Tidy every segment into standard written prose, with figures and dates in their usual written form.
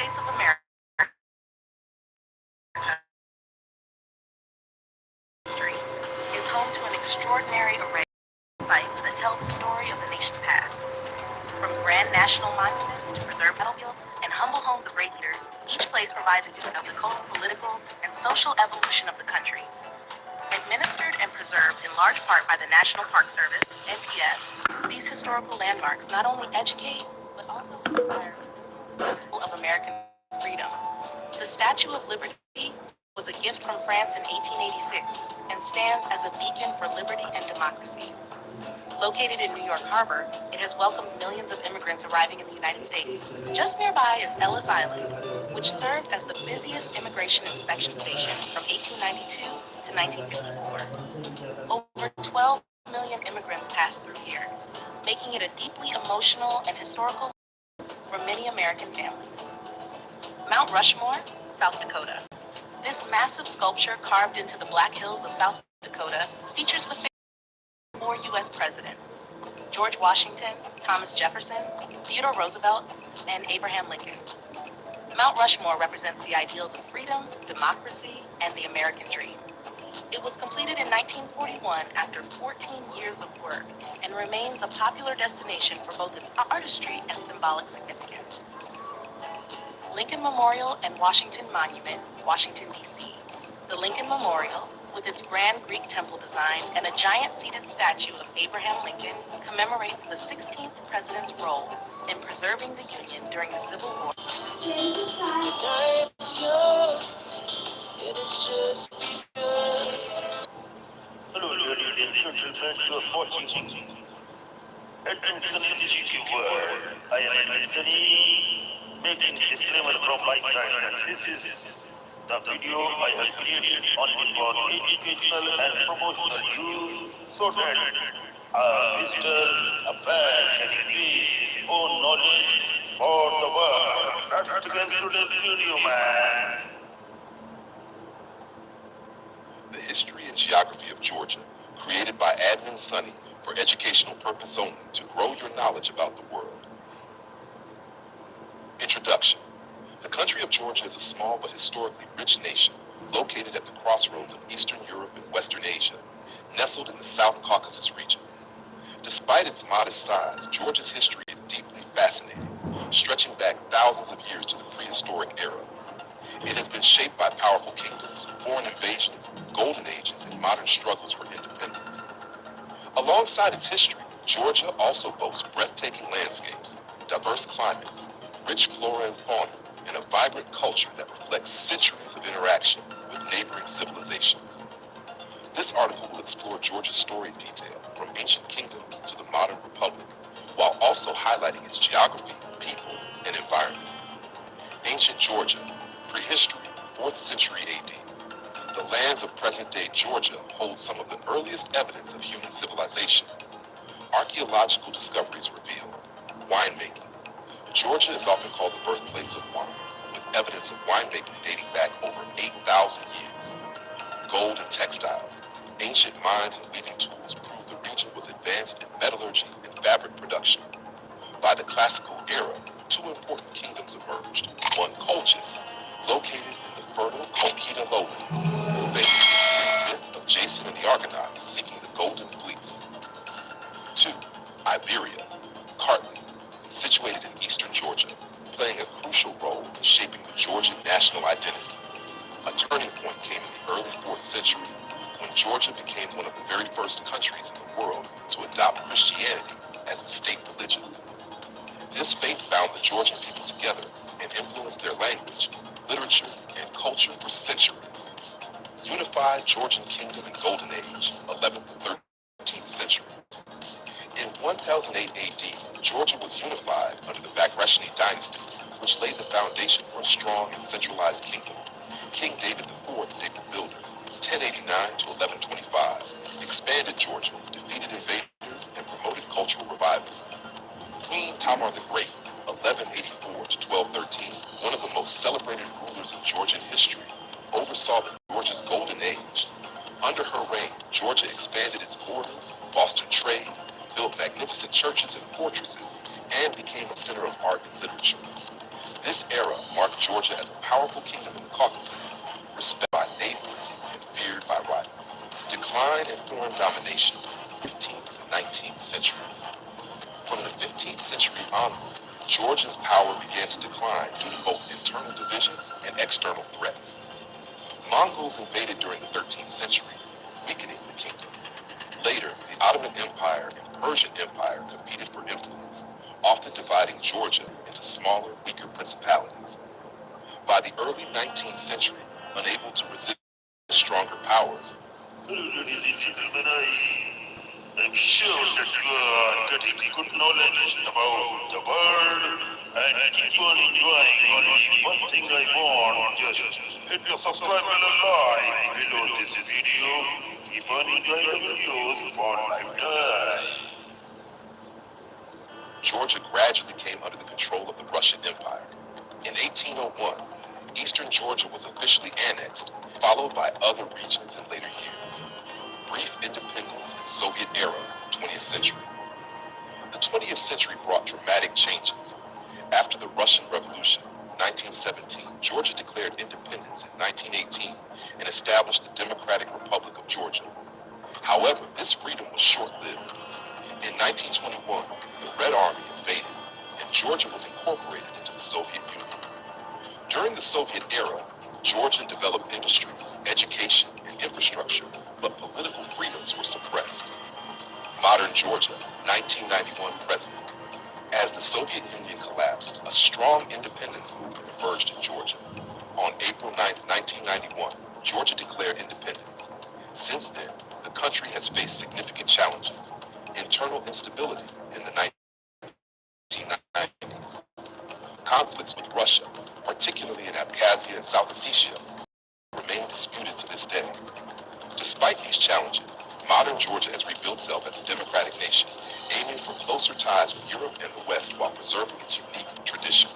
States of America history is home to an extraordinary array of sites that tell the story of the nation's past. From grand national monuments to preserved battlefields and humble homes of great leaders, each place provides a view of the cultural, political, and social evolution of the country. Administered and preserved in large part by the National Park Service, NPS, these historical landmarks not only educate, but also inspire of American freedom. The Statue of Liberty was a gift from France in 1886 and stands as a beacon for liberty and democracy. Located in New York Harbor, it has welcomed millions of immigrants arriving in the United States. Just nearby is Ellis Island, which served as the busiest immigration inspection station from 1892 to 1954. Over 12 million immigrants passed through here, making it a deeply emotional and historical for many American families. Mount Rushmore, South Dakota. This massive sculpture carved into the Black Hills of South Dakota features the four U.S. presidents: George Washington, Thomas Jefferson, Theodore Roosevelt, and Abraham Lincoln. Mount Rushmore represents the ideals of freedom, democracy, and the American dream. It was completed in 1941 after 14 years of work and remains a popular destination for both its artistry and symbolic significance. Lincoln Memorial and Washington Monument, Washington, D.C. The Lincoln Memorial, with its grand Greek temple design and a giant seated statue of Abraham Lincoln, commemorates the 16th president's role in preserving the Union during the Civil War. Hello, ladies and gentlemen, you are watching Attention Cinque Terre. I am Edwin Sunny, making a disclaimer from my side that this is the video I have created only for educational and promotional use, so that a visitor, a fan can increase his own knowledge for the world. Let's begin today's video, man. The History and Geography of Georgia, created by Admin Sunny for educational purpose only, to grow your knowledge about the world. Introduction. The country of Georgia is a small but historically rich nation located at the crossroads of Eastern Europe and Western Asia, nestled in the South Caucasus region. Despite its modest size, Georgia's history is deeply fascinating, stretching back thousands of years to the prehistoric era. It has been shaped by powerful kingdoms, foreign invasions, golden ages, and modern struggles for independence. Alongside its history, Georgia also boasts breathtaking landscapes, diverse climates, rich flora and fauna, and a vibrant culture that reflects centuries of interaction with neighboring civilizations. This article will explore Georgia's story in detail, from ancient kingdoms to the modern republic, while also highlighting its geography, people, and environment. Ancient Georgia, prehistory, 4th century AD. The lands of present-day Georgia hold some of the earliest evidence of human civilization. Archaeological discoveries reveal winemaking. Georgia is often called the birthplace of wine, with evidence of winemaking dating back over 8,000 years. Gold and textiles. Ancient mines and weaving tools prove the region was advanced in metallurgy and fabric production. By the classical era, two important kingdoms emerged. One, Colchis, located in the fertile Colchida lowland, famous for the myth of Jason and the Argonauts seeking the Golden Fleece. 2, Iberia, Carthage, situated in eastern Georgia, playing a crucial role in shaping the Georgian national identity. A turning point came in the early 4th century, when Georgia became one of the very first countries in the world to adopt Christianity as the state religion. This faith bound the Georgian people together and influenced their language, literature, and culture for centuries. Unified Georgian Kingdom and Golden Age, 11th and 13th century. In 1008 AD, Georgia was unified under the Bagrationi dynasty, which laid the foundation for a strong and centralized kingdom. King David IV, the Builder, 1089 to 1125, expanded Georgia, defeated invaders, and promoted cultural revival. Queen Tamar the Great, 1184 to 1213, one of the most celebrated rulers in Georgian history, oversaw Georgia's golden age. Under her reign, Georgia expanded its borders, fostered trade, built magnificent churches and fortresses, and became a center of art and literature. This era marked Georgia as a powerful kingdom in the Caucasus, respected by neighbors and feared by rivals. Decline and foreign domination in the 15th and 19th centuries. From the 15th century onward, Georgia's power began to decline due to both internal divisions and external threats. Mongols invaded during the 13th century, weakening the kingdom. Later, the Ottoman Empire and Persian Empire competed for influence, often dividing Georgia into smaller, weaker principalities. By the early 19th century, unable to resist stronger powers, Hello, ladies and gentlemen. I'm sure that you are getting good knowledge about the world and keep on enjoying only one thing I want. Just hit the subscribe button like below this video. Keep on enjoying the videos for lifetime. Georgia gradually came under the control of the Russian Empire. In 1801, eastern Georgia was officially annexed, followed by other regions in later years. Brief independence in Soviet-era 20th century. The 20th century brought dramatic changes. After the Russian Revolution, 1917, Georgia declared independence in 1918 and established the Democratic Republic of Georgia. However, this freedom was short-lived. In 1921, the Red Army invaded, and Georgia was incorporated into the Soviet Union. During the Soviet era, Georgia developed industries, education, and infrastructure, but political freedoms were suppressed. Modern Georgia, 1991 present. As the Soviet Union collapsed, a strong independence movement emerged in Georgia. On April 9, 1991, Georgia declared independence. Since then, the country has faced significant challenges. Internal instability in the 1990s. Conflicts with Russia, particularly in Abkhazia and South Ossetia, remain disputed to this day. Despite these challenges, modern Georgia has rebuilt itself as a democratic nation, aiming for closer ties with Europe and the West while preserving its unique traditions.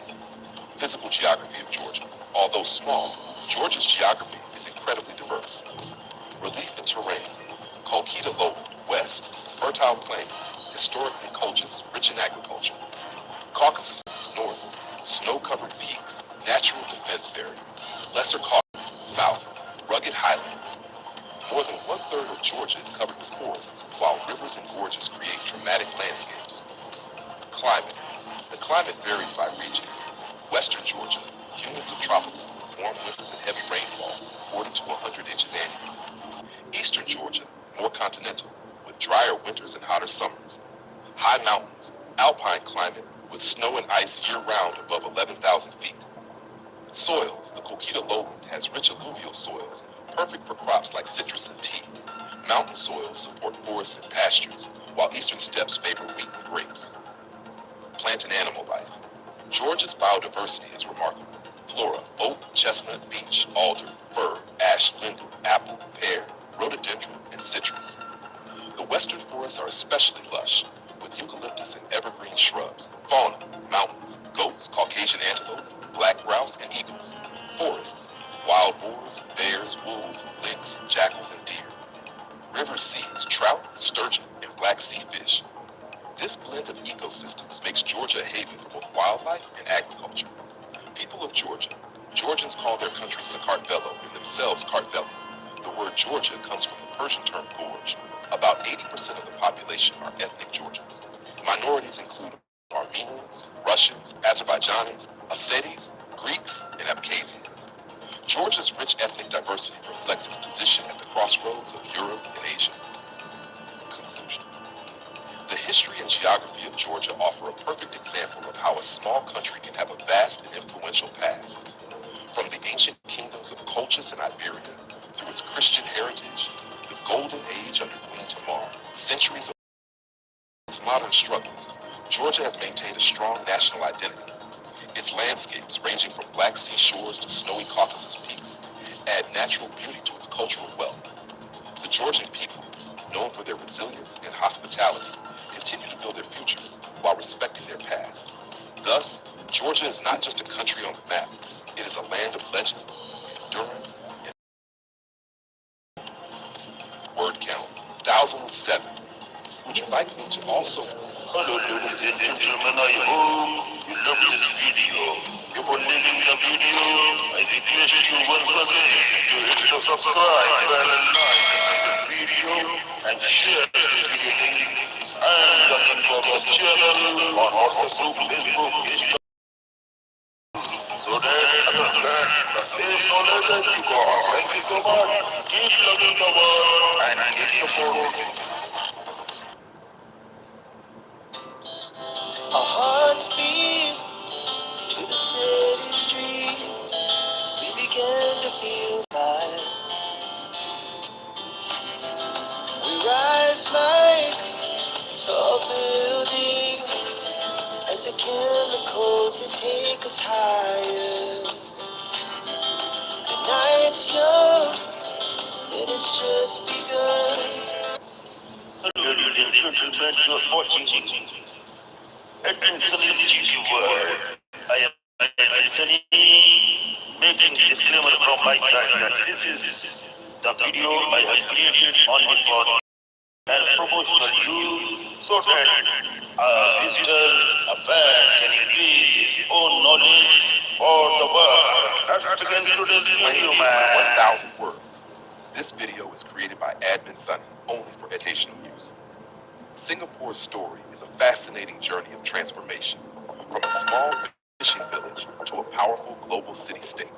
Physical geography of Georgia. Although small, Georgia's geography is incredibly diverse. Relief and terrain. Colchita Lowland, west, fertile plain, historically Colchis, rich in agriculture. Caucasus, north, snow-covered peaks, natural defense barrier. Lesser Caucasus, south, rugged highlands. More than one-third of Georgia is covered with forests, while rivers and gorges create dramatic landscapes. Climate. The climate varies by region. Western Georgia, humid subtropical, warm winters and heavy rainfall, 40 to 100 inches annually. Eastern Georgia, more continental, with drier winters and hotter summers. High mountains, alpine climate, with snow and ice year-round above 11,000 feet. Soils. The Colchita Lowland has rich alluvial soils, perfect for crops like citrus and tea. Mountain soils support forests and pastures, while eastern steppes favor wheat and grapes. Plant and animal life. Georgia's biodiversity is remarkable. Flora: oak, chestnut, beech, alder, fir, ash, linden, apple, pear, rhododendron, and citrus. The western forests are especially lush, with eucalyptus and evergreen shrubs. Fauna: mountains, goats, Caucasian antelope, black grouse, and eagles. Forests: wild boars, bears, wolves, lynx, jackals, and deer. River seas: trout, sturgeon, and black sea fish. This blend of ecosystems makes Georgia a haven for both wildlife and agriculture. People of Georgia. Georgians call their country Sakartvelo and themselves Kartvelo. The word Georgia comes from the Persian term gorge. About 80% of the population are ethnic Georgians. Minorities include Armenians, Russians, Azerbaijanis, Ossetis, Greeks, and Abkhazians. Georgia's rich ethnic diversity reflects its position at the crossroads of Europe and Asia. Conclusion. The history and geography of Georgia offer a perfect example of how a small country can have a vast and influential past. From the ancient kingdoms of Colchis and Iberia, through its Christian heritage, the golden age under Queen Tamar, centuries of its modern struggles, Georgia has maintained a strong national identity. Its landscapes, ranging from Black Sea shores to snowy Caucasus peaks, add natural beauty to its cultural wealth. The Georgian people, known for their resilience and hospitality, continue to build their future while respecting their past. Thus, Georgia is not just a country on the map. It is a land of legends, endurance, and word count, 1007. Would you like me to also... Hello, ladies and gentlemen. I hope you loved this video. Before leaving the video, I request you once again to hit the subscribe bell and like the video and share this video link and the link of the channel on WhatsApp group, Facebook, Instagram, so that other get the same knowledge as you got. Thank you so much. Keep loving the world and keep supporting. Our hearts beat to the city streets. We began to feel fire. We rise like tall buildings as the chemicals that take us higher. The night's young, it has just begun. Ladies and gentlemen, you are watching Itinerary World. I am listening, making disclaimer from my side that this is the video I have created only for and promotional use so that a visitor, a fan can increase his own knowledge for the world. Let's begin today's video, man. 1,000 words. This video is created by Admin Sunny, only for educational use. Singapore's story is a fascinating journey of transformation, from a small fishing village to a powerful global city-state.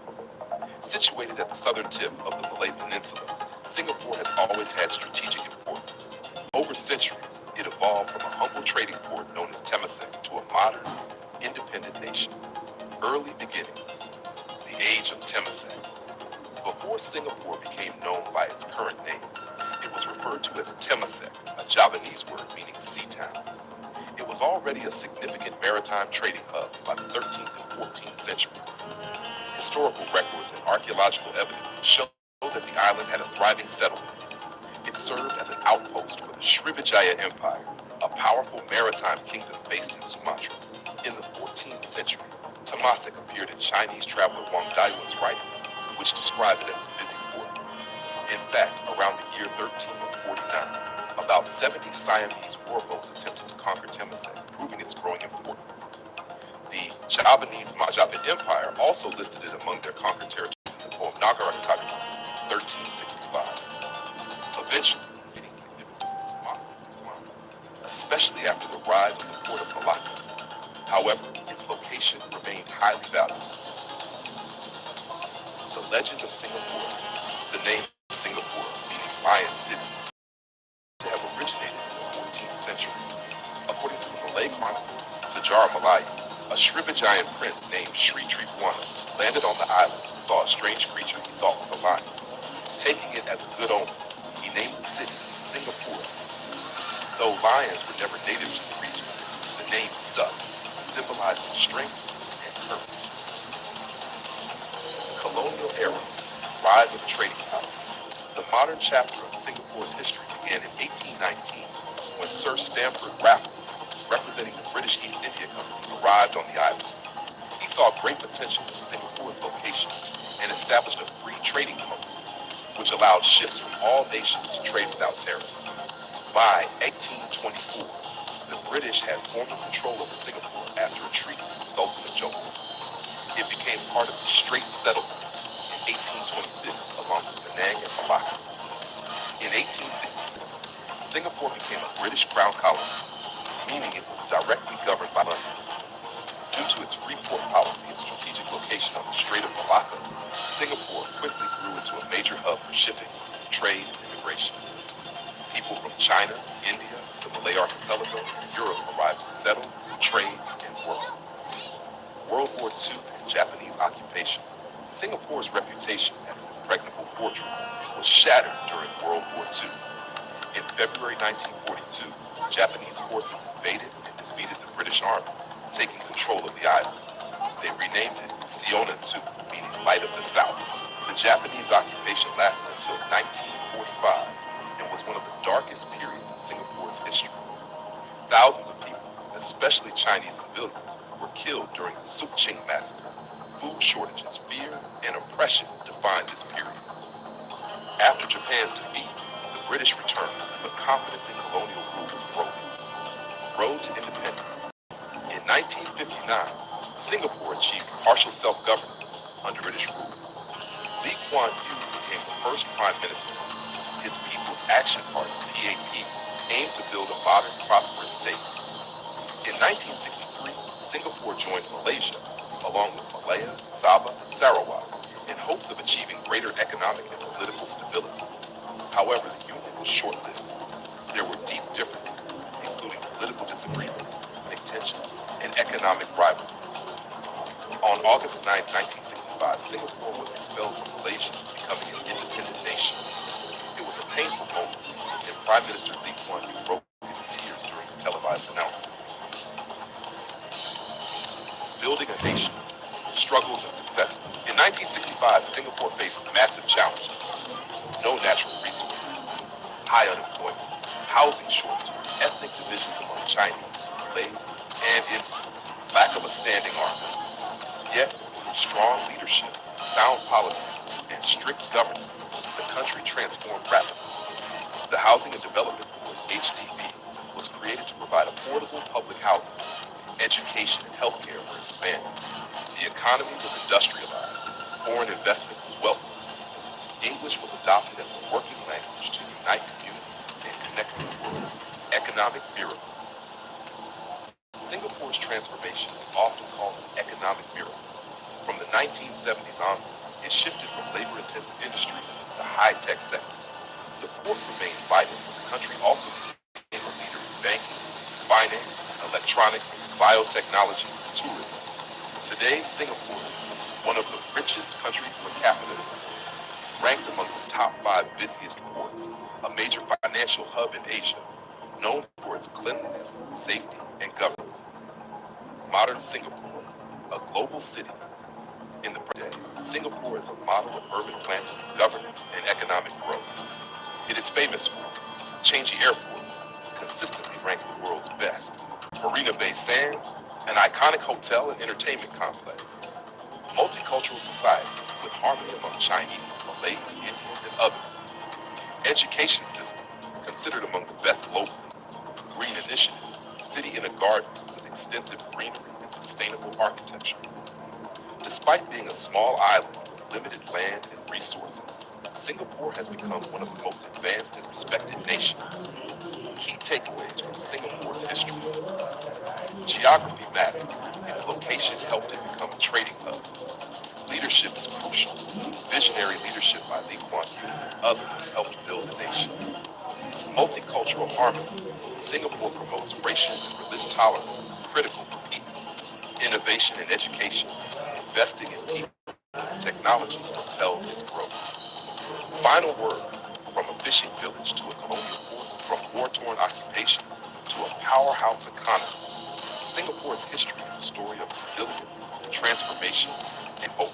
Situated at the southern tip of the Malay Peninsula, Singapore has always had strategic importance. Over centuries, it evolved from a humble trading port known as Temasek to a modern, independent nation. Early beginnings, the age of Temasek. Before Singapore became known by its current name, it was referred to as Temasek, a Javanese word meaning sea town. It was already a significant maritime trading hub by the 13th and 14th centuries. Historical records and archaeological evidence show that the island had a thriving settlement. It served as an outpost for the Srivijaya Empire, a powerful maritime kingdom based in Sumatra. In the 14th century, Temasek appeared in Chinese traveler Wang Daiwen's writings, which described it as a busy port. In fact, around the year 1349, about 70 Siamese warboats attempted to conquer Temasek, proving its growing importance. The Javanese Majapahit Empire also listed it among their conquered territories in the poem Nagarakabi, 1365. Eventually, getting significant decline, especially after the rise of the port of Malacca. However, its location remained highly valuable. The legend of Singapore, the name Singapore, meaning Lion City, to have originated in the 14th century. According to the Malay chronicler Sejarah Melayu, a Srivijayan prince named Sri Tribhuwana landed on the island and saw a strange creature he thought was a lion. Taking it as a good omen, he named the city Singapore. Though lions were never native to the region, the name stuck, symbolizing strength and courage. Colonial era, rise of trading power. The modern chapter of Singapore's history began in 1819 when Sir Stamford Raffles, representing the British East India Company, arrived on the island. He saw great potential in Singapore's location and established a free trading post, which allowed ships from all nations to trade without tariffs. By 1824, the British had formal control over Singapore after a treaty with the Sultan of Johor. It became part of the Straits Settlements in 1826 along with Penang and Malacca. In 1866, Singapore became a British crown colony, meaning it was directly governed by London. Due to its free port policy and strategic location on the Strait of Malacca, Singapore quickly grew into a major hub for shipping, trade, and immigration. People from China, India, the Malay Archipelago, and Europe arrived to settle, trade, and work. World War II and Japanese occupation. Singapore's reputation as an impregnable fortress was shattered during World War II. In February 1942, Japanese forces invaded and defeated the British Army, taking control of the island. They renamed it Sionatu, meaning Light of the South. The Japanese occupation lasted until 1945 and was one of the darkest periods in Singapore's history. Thousands of people, especially Chinese civilians, were killed during the Suk Ching massacre. Food shortages, fear, and oppression defined this period. After Japan's defeat, the British returned, but confidence in colonial rule was broken. Road to independence. In 1959, Singapore achieved partial self-governance under British rule. Lee Kuan Yew became the first prime minister. His People's Action Party, PAP, aimed to build a modern, prosperous state. In 1963, Singapore joined Malaysia, along with Malaya, Sabah, and Sarawak, in hopes of achieving greater economic and political stability. However, the union was short-lived. There were deep differences, including political disagreements, tensions, and economic rivalries. On August 9, 1965, Singapore was expelled from Malaysia, becoming an independent nation. It was a painful moment, and Prime Minister Lee Kuan Yew broke into tears during the televised announcement. Building a nation, struggles and successes. In 1965, Singapore faced massive challenges. No natural resources, high unemployment, housing shortages, ethnic divisions among Chinese, Malays, and Indians, lack of a standing army. Yet, with strong leadership, sound policies, and strict governance, the country transformed rapidly. The Housing and Development Board, HDB, was created to provide affordable public housing. Education and healthcare were expanded. The economy was industrialized. Foreign investment was welcomed. English was adopted as the working language to unite communities and connect the world. Economic miracle. Singapore's transformation is often called an economic miracle. From the 1970s onward, it shifted from labor-intensive industries to high-tech sectors. The port remained vital, but the country also became a leader in banking, finance, electronics, biotechnology, and tourism. Today, Singapore is one of the richest countries per capita, ranked among the top 5 busiest ports, a major financial hub in Asia, known for its cleanliness, safety, and governance. Modern Singapore, a global city. In the present day, Singapore is a model of urban planning, governance, and economic growth. It is famous for Changi Airport, consistently ranked the world's best, Marina Bay Sands, an iconic hotel and entertainment complex, multicultural society with harmony among Chinese, Malays, Indians, and others, education system considered among the best globally, green initiatives, city in a garden with extensive greenery and sustainable architecture. Despite being a small island with limited land and resources, Singapore has become one of the most advanced and respected nations. Key takeaways from Singapore's history. Geography matters. Its location helped it become a trading hub. Leadership is crucial. Visionary leadership by Lee Kuan Yew and others helped build the nation. Multicultural harmony. Singapore promotes racial and religious tolerance, critical for peace. Innovation and education. Investing in people and technology propelled its growth. Final words, from a fishing village to a colonial port, from war-torn occupation to a powerhouse economy, Singapore's history is a story of resilience, transformation, and hope.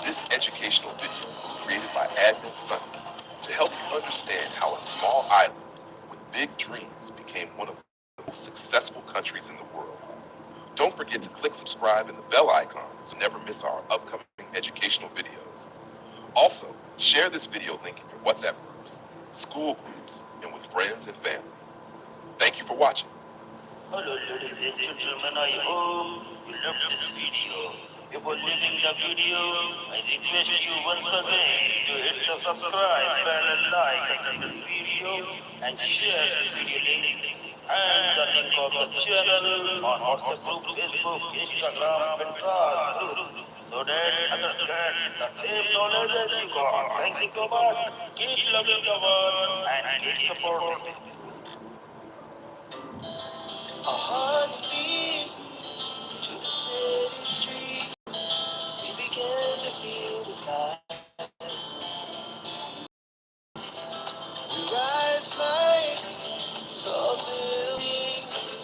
This educational video was created by Admin Sunny to help you understand how a small island with big dreams became one of the most successful countries in the world. Don't forget to click subscribe and the bell icon so you never miss our upcoming educational videos. Also, share this video link in your WhatsApp groups, school groups, and with friends and family. Thank you for watching. Hello ladies and gentlemen, I hope you loved this video. Before leaving the video, I request you once again to hit the subscribe button and like under this video and share this video link and the link of the channel on WhatsApp group, Facebook, Instagram, Pinterest group so that others get the same knowledge as you got. Thank you so much. Keep loving the world and keep supporting. Our hearts beat to the city streets. We began to feel the vibe. We rise like tall buildings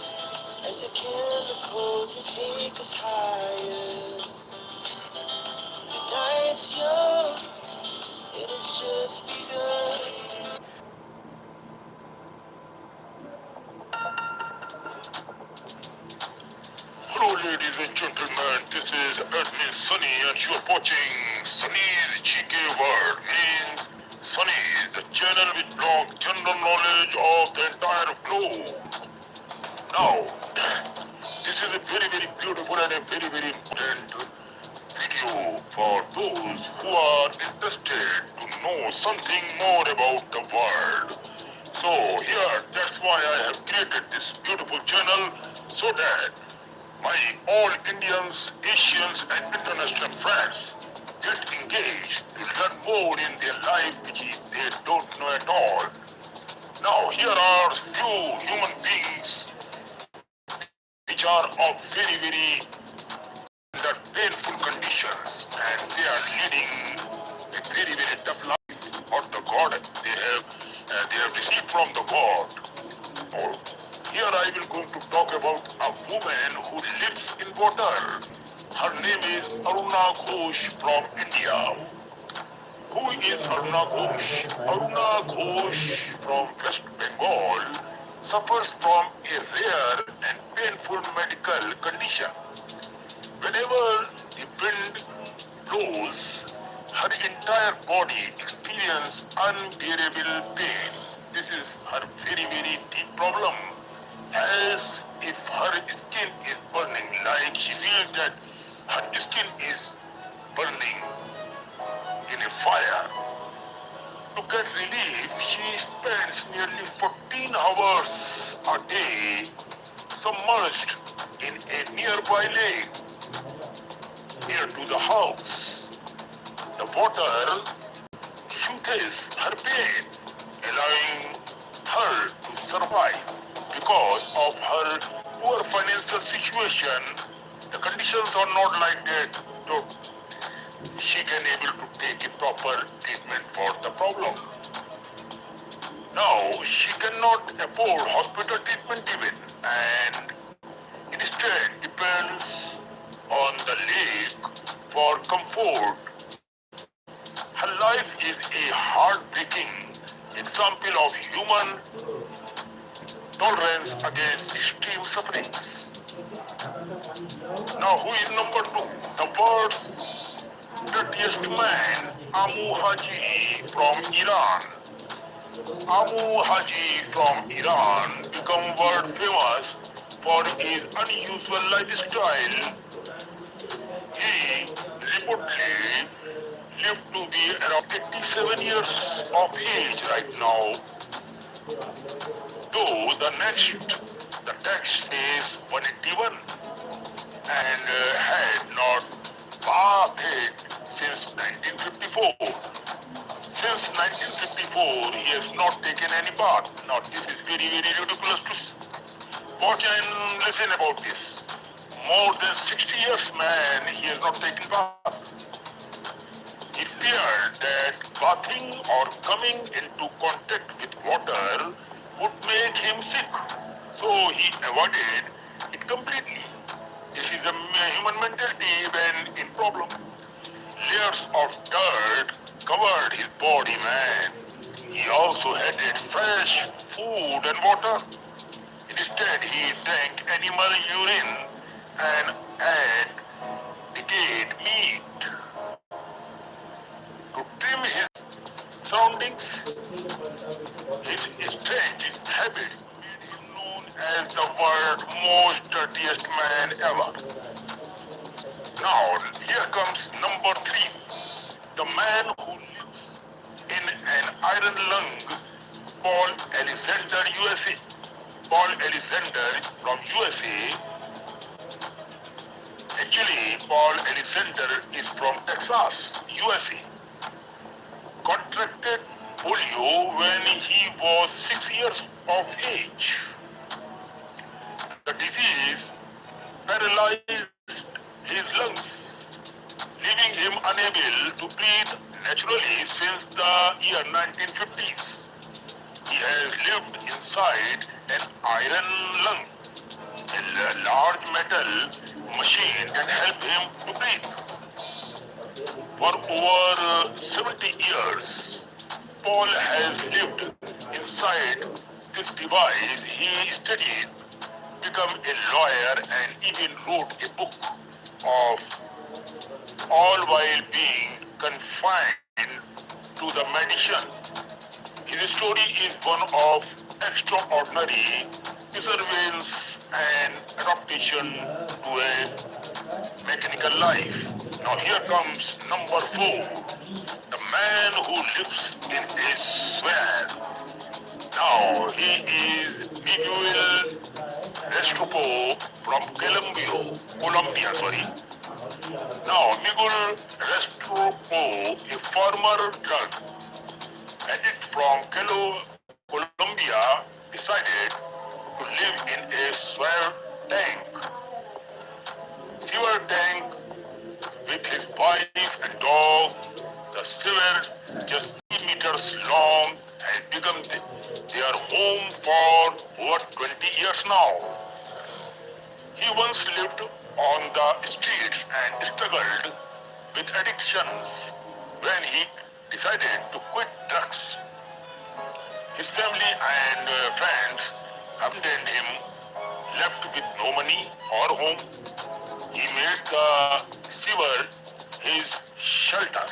as the chemicals that take us higher. The night's young, it has just begun. Hello ladies and gentlemen, this is Admin Sunny and you're watching Sunny's GK World. Means Sunny is the channel which blogs general knowledge of the entire globe. Now, this is a very very beautiful and a very important video for those who are interested to know something more about the world. So here, that's why I have created this beautiful channel so that my all Indians, Asians and international friends get engaged to learn more in their life which they don't know at all. Now here are few human beings which are of very under painful conditions and they are leading a very tough life or the God they have received from the God. Oh, here I will going to talk about a woman who lives in water. Her name is Aruna Ghosh from India. Who is Aruna Ghosh? Aruna Ghosh from West Bengal suffers from a rare and painful medical condition. Whenever the wind blows, her entire body experiences unbearable pain. This is her very deep problem. As if her skin is burning, like she feels that her skin is burning in a fire. To get relief, she spends nearly 14 hours a day submerged in a nearby lake near to the house. The water soothes her pain, allowing her to survive. Because of her poor financial situation, the conditions are not like that, so she can able to take a proper treatment for the problem. Now, she cannot afford hospital treatment even, and instead depends on the lake for comfort. Her life is a heartbreaking example of human tolerance against extreme sufferings. Now, who is number two? The world's dirtiest man, Amu Haji from Iran. Amu Haji from Iran became world famous for his unusual lifestyle. He reportedly lived to be around 87 years of age right now, though the text says 181 and had not bathed since 1954. Since 1954, he has not taken any bath. Now this is very ridiculous to watch and listen about this. More than 60 years, man, he has not taken bath. He feared that bathing or coming into contact with water would make him sick, so he avoided it completely. This is a human mentality when in problem. Layers of dirt covered his body, man. He also hated fresh food and water. Instead, he drank animal urine and ate decayed meat. To trim his surroundings, his strange habits made him known as the world's most dirtiest man ever. Now, here comes number three. The man who lives in an iron lung, Paul Alexander, USA. Paul Alexander from USA. Actually, Paul Alexander is from Texas, USA. Contracted polio when he was 6 years of age. The disease paralyzed his lungs, leaving him unable to breathe naturally since the year 1950s. He has lived inside an iron lung, a large metal machine that helps him to breathe. For over 70 years, Paul has lived inside this device. He studied, became a lawyer, and even wrote a book of all while being confined to the medicine. His story is one of extraordinary perseverance an adaptation to a mechanical life. Now here comes number 4, the man who lives in a swamp. Now he is Miguel Restrepo from Colombia, sorry. Now Miguel Restrepo, a former drug addict from Colombia, decided to live in a sewer tank with his wife and dog. The sewer, just 3 meters long, has become their home for over 20 years now. He once lived on the streets and struggled with addictions. When he decided to quit drugs, his family and friends abandoned him, left with no money or home. He made the sewer his shelter.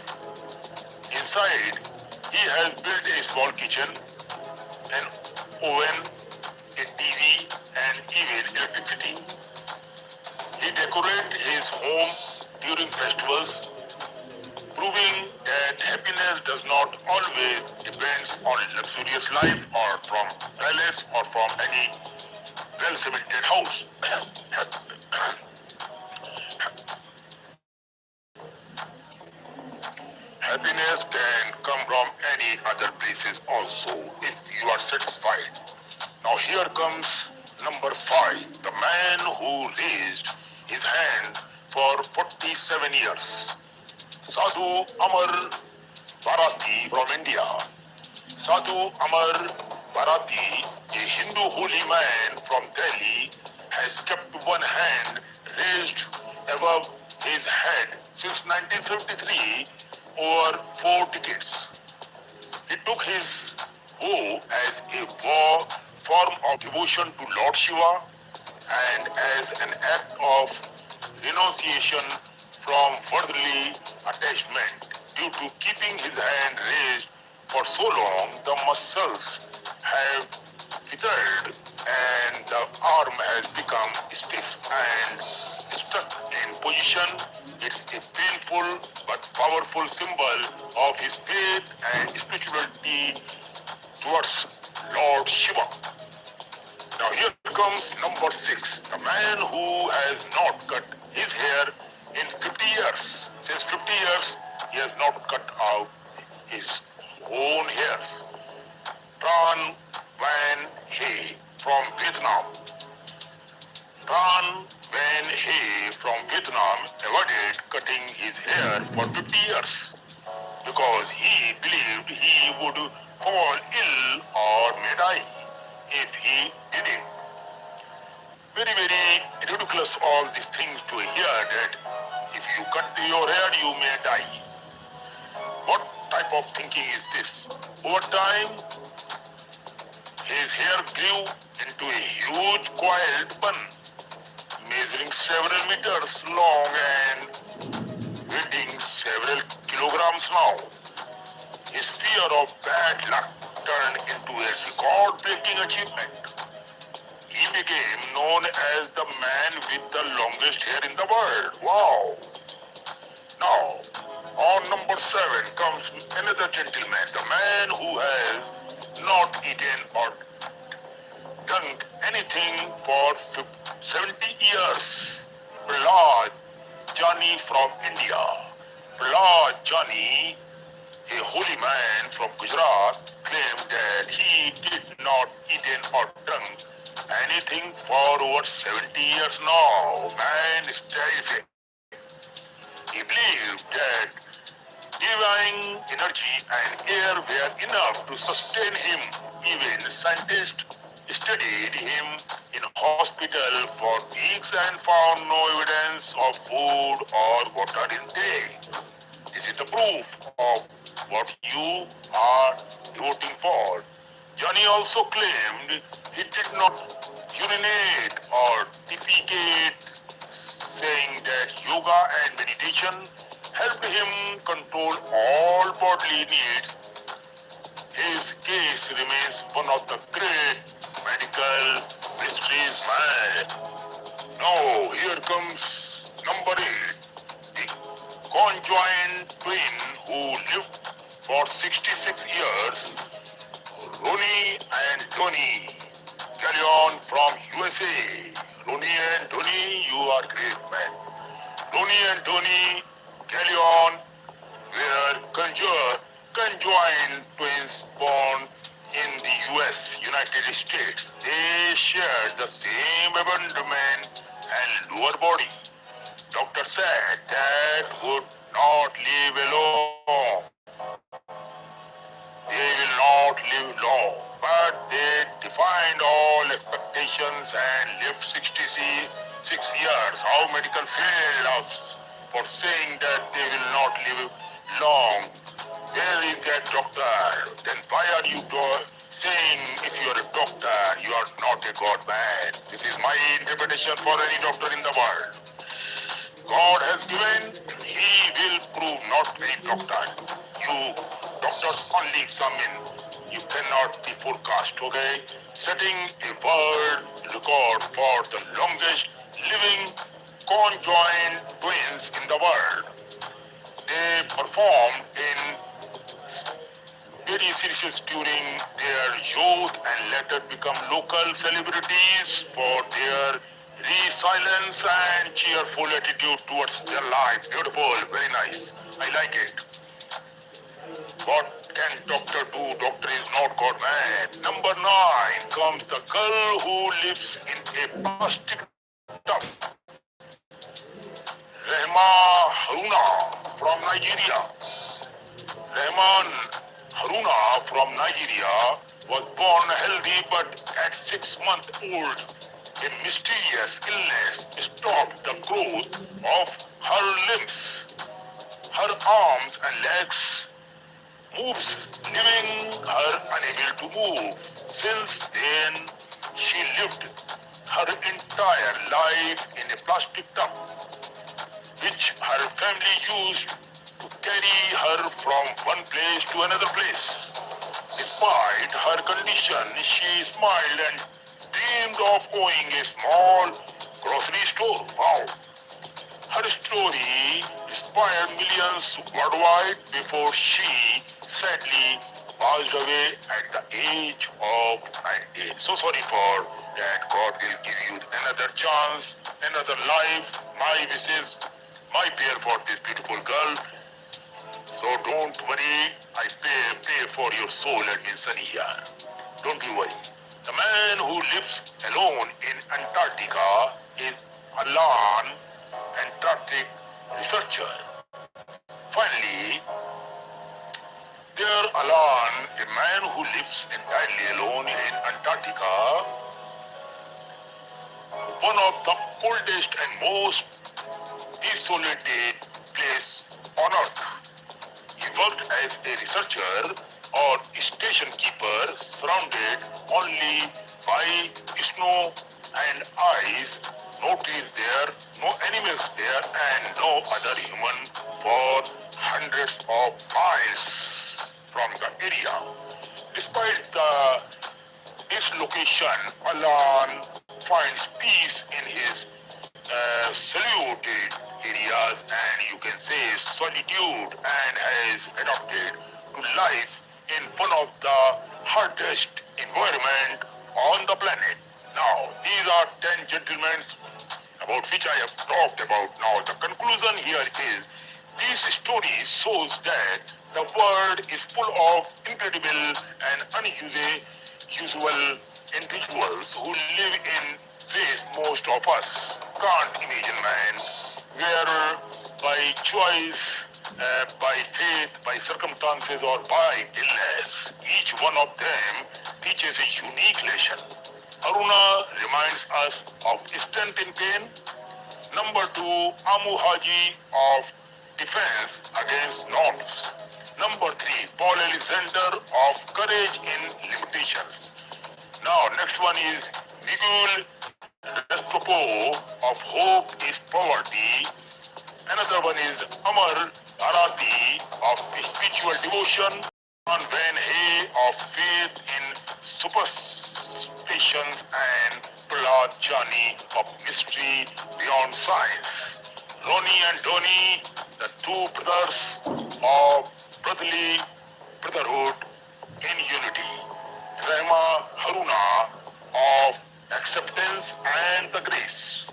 Inside, he has built a small kitchen, an oven, a TV, and even electricity. He decorates his home during festivals, proving that happiness does not always depend on luxurious life or from palace or from any well-cemented house. Happiness can come from any other places also if you are satisfied. Now here comes number 5, the man who raised his hand for 47 years. Sadhu Amar Bharati from India. Sadhu Amar Bharati, a Hindu holy man from Delhi, has kept one hand raised above his head since 1973, over 4 decades. He took his vow as a form of devotion to Lord Shiva and as an act of renunciation from worldly attachment. Due to keeping his hand raised for so long, the muscles have withered and the arm has become stiff and stuck in position. It's a painful but powerful symbol of his faith and spirituality towards Lord Shiva. Now here comes number 6, the man who has not cut his hair in 50 years. Since 50 years, he has not cut out his own hairs. Tran Van He from Vietnam. Tran Van He from Vietnam avoided cutting his hair for 50 years because he believed he would fall ill or may die if he did it. Very, very ridiculous all these things to hear that if you cut your hair you may die. What type of thinking is this? Over time, his hair grew into a huge coiled bun, measuring several meters long and weighing several kilograms now. His fear of bad luck turned into a record-breaking achievement. He became known as the man with the longest hair in the world. Wow! Now, on number 7 comes another gentleman, the man who has not eaten or drunk anything for 70 years. Prahlad Jani from India. Prahlad Jani, a holy man from Gujarat, claimed that he did not eaten or drunk anything for over 70 years now. Man is terrific. He believed that divine energy and air were enough to sustain him. Even scientists studied him in hospital for weeks and found no evidence of food or water intake. This is the proof of what you are voting for. Johnny also claimed he did not urinate or defecate, saying that yoga and meditation helped him control all bodily needs. His case remains one of the great medical mysteries. is mad. Now here comes number 8. The conjoined twin who lived for 66 years, Ronnie and Tony. Carry on from USA. Ronnie and Tony, you are great, man. Ronnie and Tony, carry on, were conjoined twins born in the US, United States. They shared the same abdomen and lower body. Doctor said that would not live alone. They will not live long, but they defied all expectations and lived 66 years. How medical failed us for saying that they will not live long. Where is that doctor? Then why are you saying if you are a doctor, you are not a God man? This is my interpretation for any doctor in the world. God has given, he will prove not a doctor. You doctors only examine. You cannot be forecast, okay? Setting a world record for the longest living conjoined twins in the world. They performed in very serious during their youth and later become local celebrities for their resilience and cheerful attitude towards their life. Beautiful, very nice. I like it. What can doctor do? Doctor is not God man. Number 9 comes the girl who lives in a plastic tub. Rehma Haruna from Nigeria. Rahman Haruna from Nigeria was born healthy, but at 6 months old, a mysterious illness stopped the growth of her limbs. Her arms and legs moves, leaving her unable to move. Since then, she lived her entire life in a plastic tub, which her family used to carry her from one place to another place. Despite her condition, she smiled and dreamed of owning a small grocery store. Wow. Her story inspired millions worldwide before she sadly passed away at the age of 90. So sorry for that. God will give you another chance, another life. My wishes, my prayer for this beautiful girl. So don't worry, I pay for your soul at Insania. Don't you worry. The man who lives alone in Antarctica is Alan, Antarctic researcher. Finally, there Alan, a man who lives entirely alone in Antarctica, one of the coldest and most desolated place on earth. He worked as a researcher or station keeper, surrounded only by snow and ice. No trees there, no animals there, and no other human for hundreds of miles from the area. Despite this location, Alan finds peace in his saluted areas, and you can say solitude, and has adapted to life in one of the hardest environment on the planet. Now, these are 10 gentlemen about which I have talked about. Now, the conclusion here is this story shows that the world is full of incredible and unusual individuals who live in ways most of us can't imagine, man. Where by choice, by faith, by circumstances, or by illness, each one of them teaches a unique lesson. Aruna reminds us of strength in pain. Number 2, Amu Haji of defense against norms. Number 3, Paul Alexander of courage in limitations. Now, next one is Miguel Restrepo of hope is poverty. Another one is Amar Arati of spiritual devotion. And Van Hay of faith in superstitions and bada journey of mystery beyond science. Ronnie and Tony, the two brothers of brotherly brotherhood in unity. Rema Haruna of acceptance and the grace.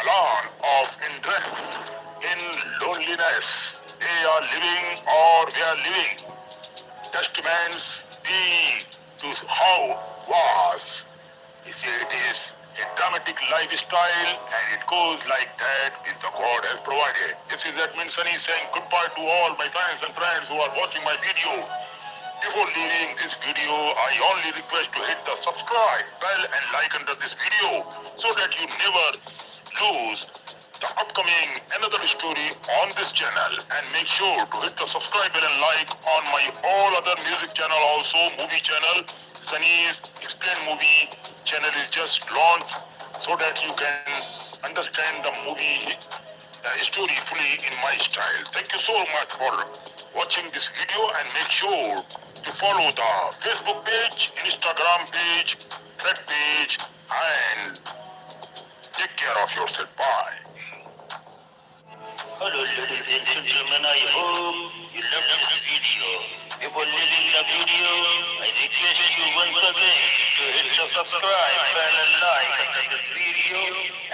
Alan of interest in loneliness. They are living or we are living. Testaments be to how was. He said it is a dramatic lifestyle and it goes like that with the God has provided. This is Edmund Sunny saying goodbye to all my fans and friends who are watching my video. Before leaving this video, I only request to hit the subscribe bell and like under this video so that you never lose the upcoming another story on this channel, and make sure to hit the subscribe bell and like on my all other music channel, also movie channel. Sunny's Explain Movie channel is just launched so that you can understand the movie story fully in my style. Thank you so much for watching this video, and make sure to follow the Facebook page, Instagram page, Thread page, and take care of yourself. Bye. Hello ladies and gentlemen, I hope you love this video. Before leaving the video, I request you once again to hit the subscribe bell and like under this video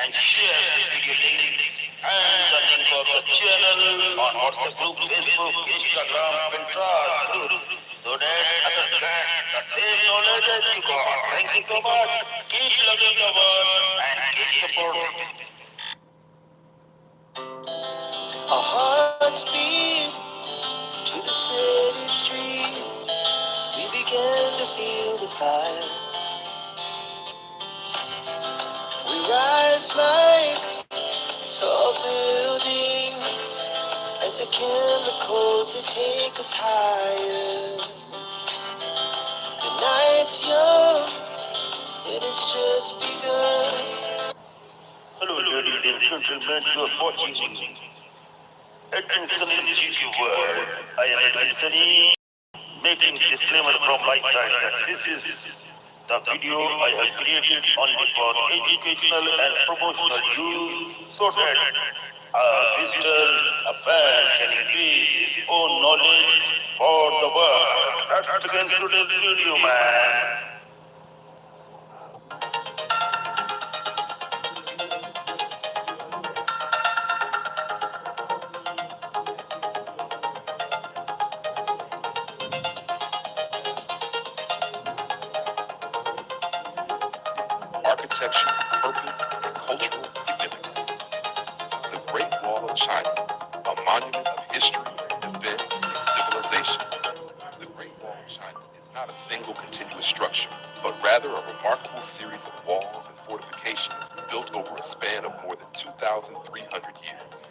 and share this video link and the link of the channel on WhatsApp group, Facebook, Instagram, Pinterest group so that others get the same knowledge as you got. Thank you so much. Keep loving the world and keep supporting. Our hearts beat to the city streets. We began to feel the fire. We rise like tall buildings as the chemicals that take us higher. The night's young, it has just begun. Hello ladies and gentlemen, you are watching Edmund Sunny's GQ World. I am Edmund Sunny, making disclaimer from my side that this is the video I have created only for educational and promotional use so that a visitor, a fan can increase his own knowledge for the world. Let's begin today's video, man. Architecture, purpose, and cultural significance. The Great Wall of China, a monument of history, defense, and civilization. The Great Wall of China is not a single continuous structure, but rather a remarkable series of walls and fortifications built over a span of more than 2,300 years.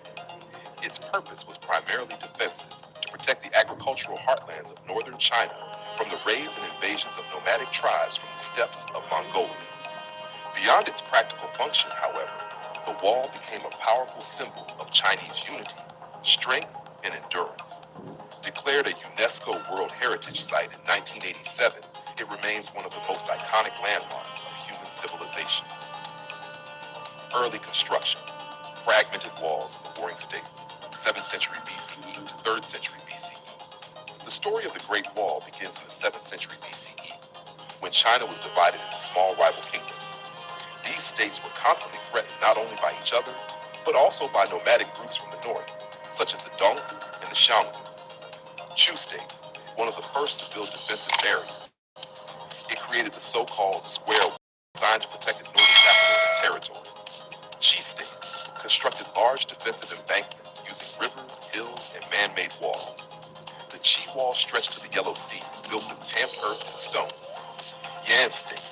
Its purpose was primarily defensive, to protect the agricultural heartlands of northern China from the raids and invasions of nomadic tribes from the steppes of Mongolia. Beyond its practical function, however, the wall became a powerful symbol of Chinese unity, strength, and endurance. Declared a UNESCO World Heritage Site in 1987, it remains one of the most iconic landmarks of human civilization. Early construction, fragmented walls in the warring states, 7th century BCE to 3rd century BCE. The story of the Great Wall begins in the 7th century BCE, when China was divided into small rival kingdoms. These states were constantly threatened not only by each other, but also by nomadic groups from the north, such as the Dong and the Xiongnu. Chu State, one of the first to build defensive barriers. It created the so-called square wall designed to protect its northern capital and territory. Qi State constructed large defensive embankments using rivers, hills, and man-made walls. The Qi Wall stretched to the Yellow Sea, built with tamped earth and stone. Yan State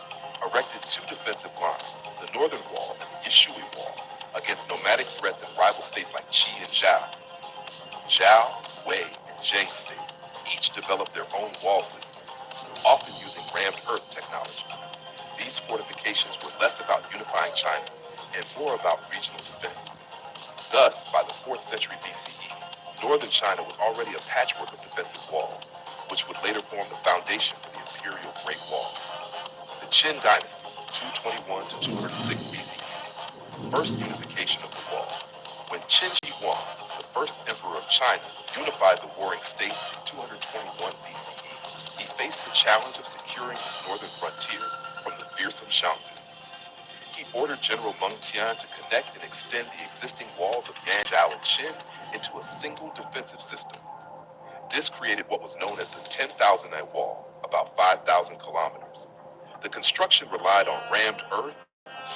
erected two defensive lines, the Northern Wall and the Yishui Wall, against nomadic threats in rival states like Qi and Zhao. Zhao, Wei, and Zheng states each developed their own wall systems, often using rammed earth technology. These fortifications were less about unifying China and more about regional defense. Thus, by the 4th century BCE, northern China was already a patchwork of defensive walls, which would later form the foundation for the imperial Great Wall. The Qin dynasty, 221 to 206 BCE. First unification of the wall. When Qin Shi Huang, the first emperor of China, unified the warring states in 221 BCE, he faced the challenge of securing his northern frontier from the fearsome Shanggu. He ordered General Meng Tian to connect and extend the existing walls of Yanzhou and Qin into a single defensive system. This created what was known as the 10,000-night wall, about 5,000 kilometers. The construction relied on rammed earth,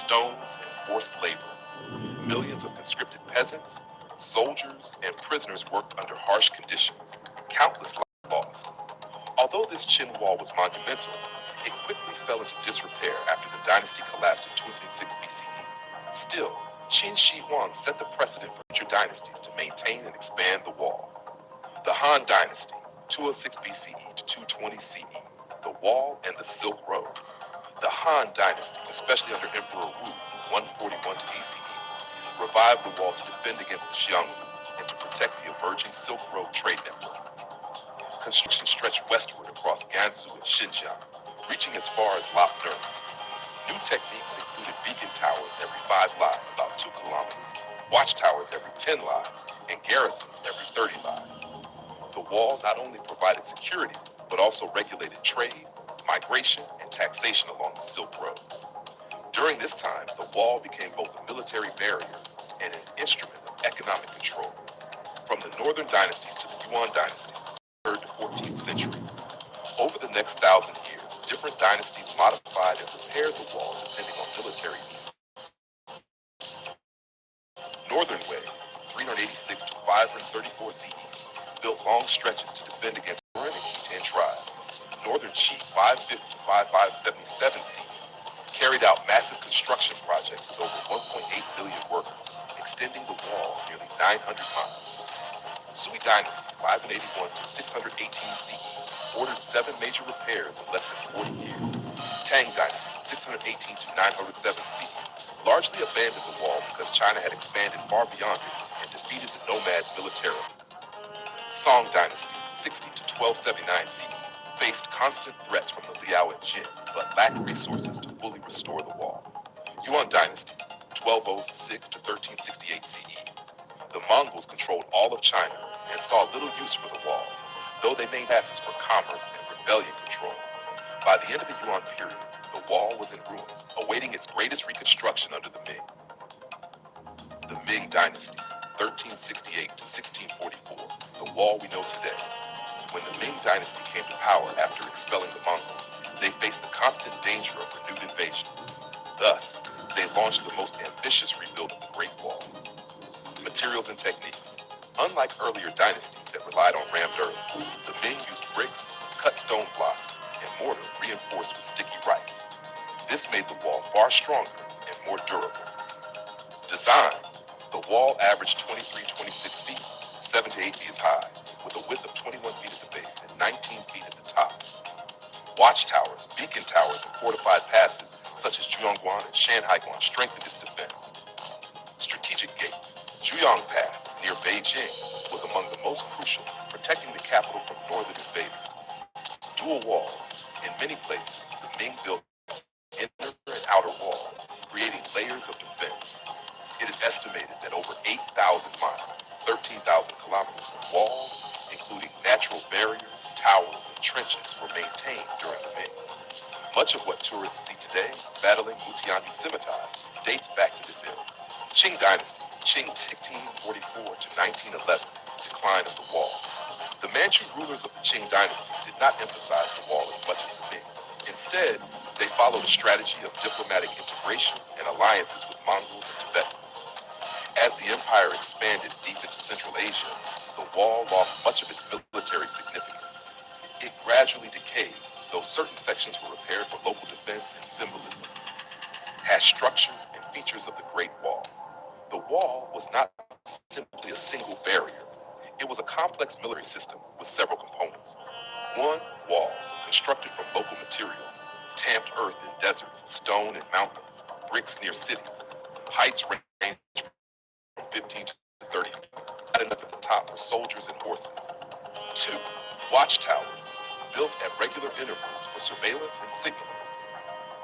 stones, and forced labor. Millions of conscripted peasants, soldiers, and prisoners worked under harsh conditions, countless lives lost. Although this Qin wall was monumental, it quickly fell into disrepair after the dynasty collapsed in 206 BCE. Still, Qin Shi Huang set the precedent for future dynasties to maintain and expand the wall. The Han Dynasty, 206 BCE to 220 CE, the Wall and the Silk Road. The Han Dynasty, especially under Emperor Wu, 141 to BCE, revived the wall to defend against the Xiongnu and to protect the emerging Silk Road trade network. Construction stretched westward across Gansu and Xinjiang, reaching as far as Lapner. New techniques included beacon towers every 5 li, about 2 kilometers, watchtowers every 10 li, and garrisons every 30 li. The wall not only provided security, but also regulated trade, migration, and taxation along the Silk Road. During this time, the wall became both a military barrier and an instrument of economic control. From the northern dynasties to the Yuan dynasty, 3rd to 14th century. Over the next 1,000 years, different dynasties modified and repaired the wall depending on military needs. Northern Wei, 386 to 534 CE, built long stretches to defend against Yuan and Khitan tribes. Northern Qi, 550 to 5577 CE, carried out massive construction projects with over 1.8 million workers, extending the wall nearly 900 miles. Sui Dynasty, 581 to 618 CE, ordered 7 major repairs in less than 40 years. Tang Dynasty, 618 to 907 CE, largely abandoned the wall because China had expanded far beyond it and defeated the nomads militarily. Song Dynasty, 60 to 1279 CE, faced constant threats from the Liao and Jin, but lacked resources to fully restore the wall. Yuan Dynasty, 1206 to 1368 CE. The Mongols controlled all of China and saw little use for the wall, though they made passes for commerce and rebellion control. By the end of the Yuan period, the wall was in ruins, awaiting its greatest reconstruction under the Ming. The Ming Dynasty, 1368 to 1644, the wall we know today. When the Ming Dynasty came to power after expelling the Mongols, they faced the constant danger of renewed invasions. Thus, they launched the most ambitious rebuild of the Great Wall. Materials and techniques. Unlike earlier dynasties that relied on rammed earth, the Ming used bricks, cut stone blocks, and mortar reinforced with sticky rice. This made the wall far stronger and more durable. Design. The wall averaged 26 feet, 7 to 8 feet high, with a width of 21 feet at the base and 19 feet at the top. Watchtowers, beacon towers, and fortified passes such as Zhuangguan and Shanhaiguan strengthened its defense. Strategic gates. Zhuyang Pass, near Beijing, was among the most crucial, protecting the capital from northern invaders. Dual walls. In many places, the Ming built inner and outer walls, creating layers of defense. It is estimated that over 8,000 miles, 13,000 kilometers of walls, including natural barriers, towers, and trenches, were maintained during the Ming. Much of what tourists see today, battling Mutianyu scimitar, dates back to this era. Qing Dynasty, Qing 1644 to 1911, decline of the wall. The Manchu rulers of the Qing Dynasty did not emphasize the wall as much as the Ming. Instead, they followed a strategy of diplomatic integration and alliances with Mongols and Tibetans. As the empire expanded deep into Central Asia, the wall lost much of its military significance. It gradually decayed, though certain sections were repaired for local defense and symbolism. Has structure and features of the Great Wall. The wall was not simply a single barrier. It was a complex military system with several components. 1. Walls, constructed from local materials, tamped earth in deserts, stone in mountains, bricks near cities. Heights range from 15 to 30 feet, not enough at the top for soldiers and horses. 2. Watchtowers, built at regular intervals for surveillance and signaling.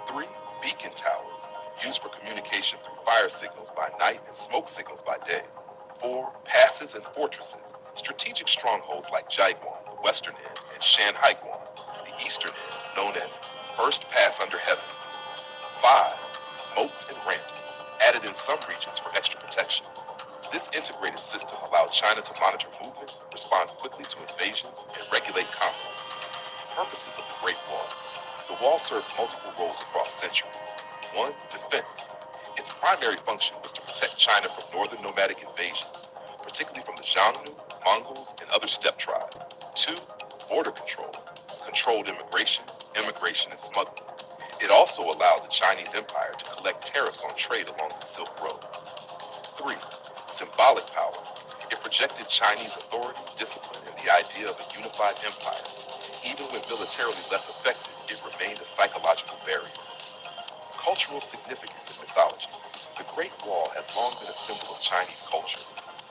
3. beacon towers, used for communication through fire signals by night and smoke signals by day. 4. Passes and fortresses, strategic strongholds like Jaiguan, the western end, and Shanhaiguan, the eastern end, known as First Pass Under Heaven. 5. Moats and ramps, added in some regions for extra protection. This integrated system allowed China to monitor movement, respond quickly to invasions, and regulate commerce. Purposes of the Great Wall. The wall served multiple roles across centuries. 1. Defense. Its primary function was to protect China from northern nomadic invasions, particularly from the Xiongnu, Mongols, and other steppe tribes. 2. Border control. Controlled immigration, and smuggling. It also allowed the Chinese Empire to collect tariffs on trade along the Silk Road. 3. Symbolic power. It projected Chinese authority, discipline, and the idea of a unified empire. Even when militarily less effective, it remained a psychological barrier. Cultural significance in mythology. The Great Wall has long been a symbol of Chinese culture.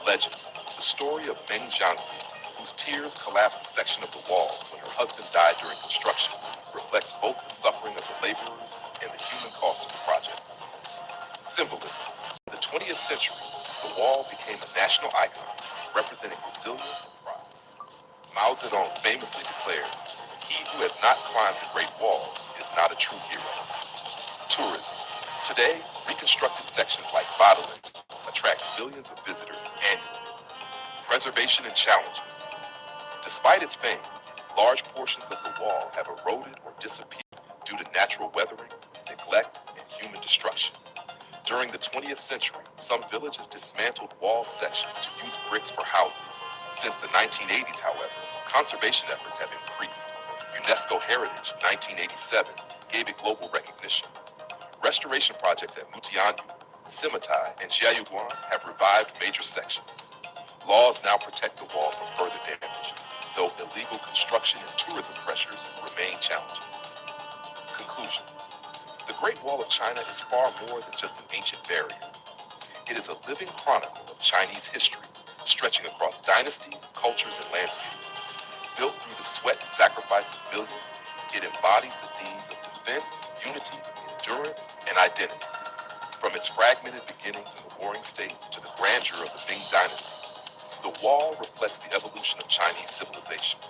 Legend. The story of Meng Jiangzi, whose tears collapsed a section of the wall when her husband died during construction, reflects both the suffering of the laborers and the human cost of the project. Symbolism. In the 20th century, the wall became a national icon, representing resilience and pride. Mao Zedong famously declared, "He who has not climbed the Great Wall is not a true hero." Tourism. Today, reconstructed sections like Badaling attract billions of visitors annually. Preservation and challenges. Despite its fame, large portions of the wall have eroded or disappeared due to natural weathering, neglect, and human destruction. During the 20th century, some villages dismantled wall sections to use bricks for houses. Since the 1980s, however, conservation efforts have increased. UNESCO Heritage 1987 gave it global recognition. Restoration projects at Mutianyu, Simitai, and Jiayuguan have revived major sections. Laws now protect the wall from further damage, though illegal construction and tourism pressures remain challenging. Conclusion. The Great Wall of China is far more than just an ancient barrier. It is a living chronicle of Chinese history, stretching across dynasties, cultures, and landscapes. Built through the sweat and sacrifice of millions, it embodies the themes of defense, unity, endurance, and identity. From its fragmented beginnings in the Warring States to the grandeur of the Ming Dynasty, the wall reflects the evolution of Chinese civilization.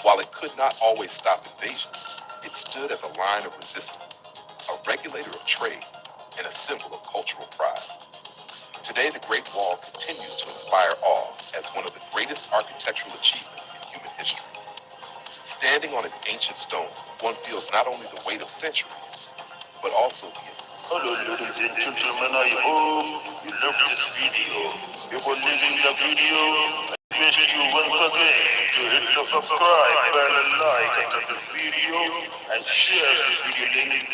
While it could not always stop invasions, it stood as a line of resistance, a regulator of trade, and a symbol of cultural pride. Today, the Great Wall continues to inspire awe as one of the greatest architectural achievements in human history. Standing on its ancient stones, one feels not only the weight of centuries, but also the Hello, ladies and gentlemen. I hope you love this video. Before leaving the video, I request you once again to hit the subscribe button, like under this video, and share this video link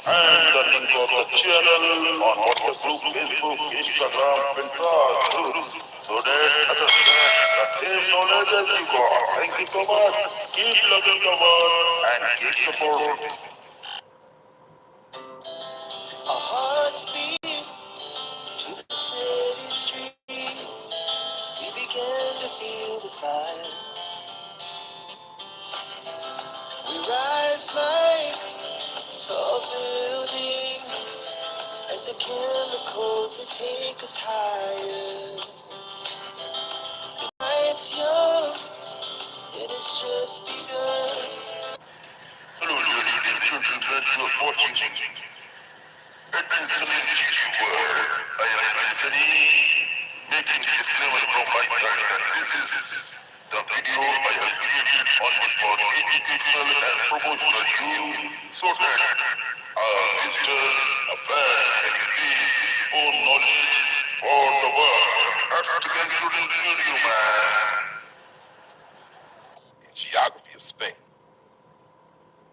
and the link of the channel on WhatsApp group, Facebook, Instagram, Pinterest, so that others get the same knowledge as you got. Thank you so much. Keep loving the world and keep supporting. Our hearts beat to the city streets. We began to feel the fire. We rise like tall buildings as the chemicals that take us higher. The night's young, it has just begun. Hello, ladies and gentlemen. You are watching Itinerary World. I am Anthony, making a disclaimer from my side that this is the video I have created only for educational and promotional use, so that visitors, a fan, can increase his own knowledge for the world. That's the concluding video, man. geography of Spain.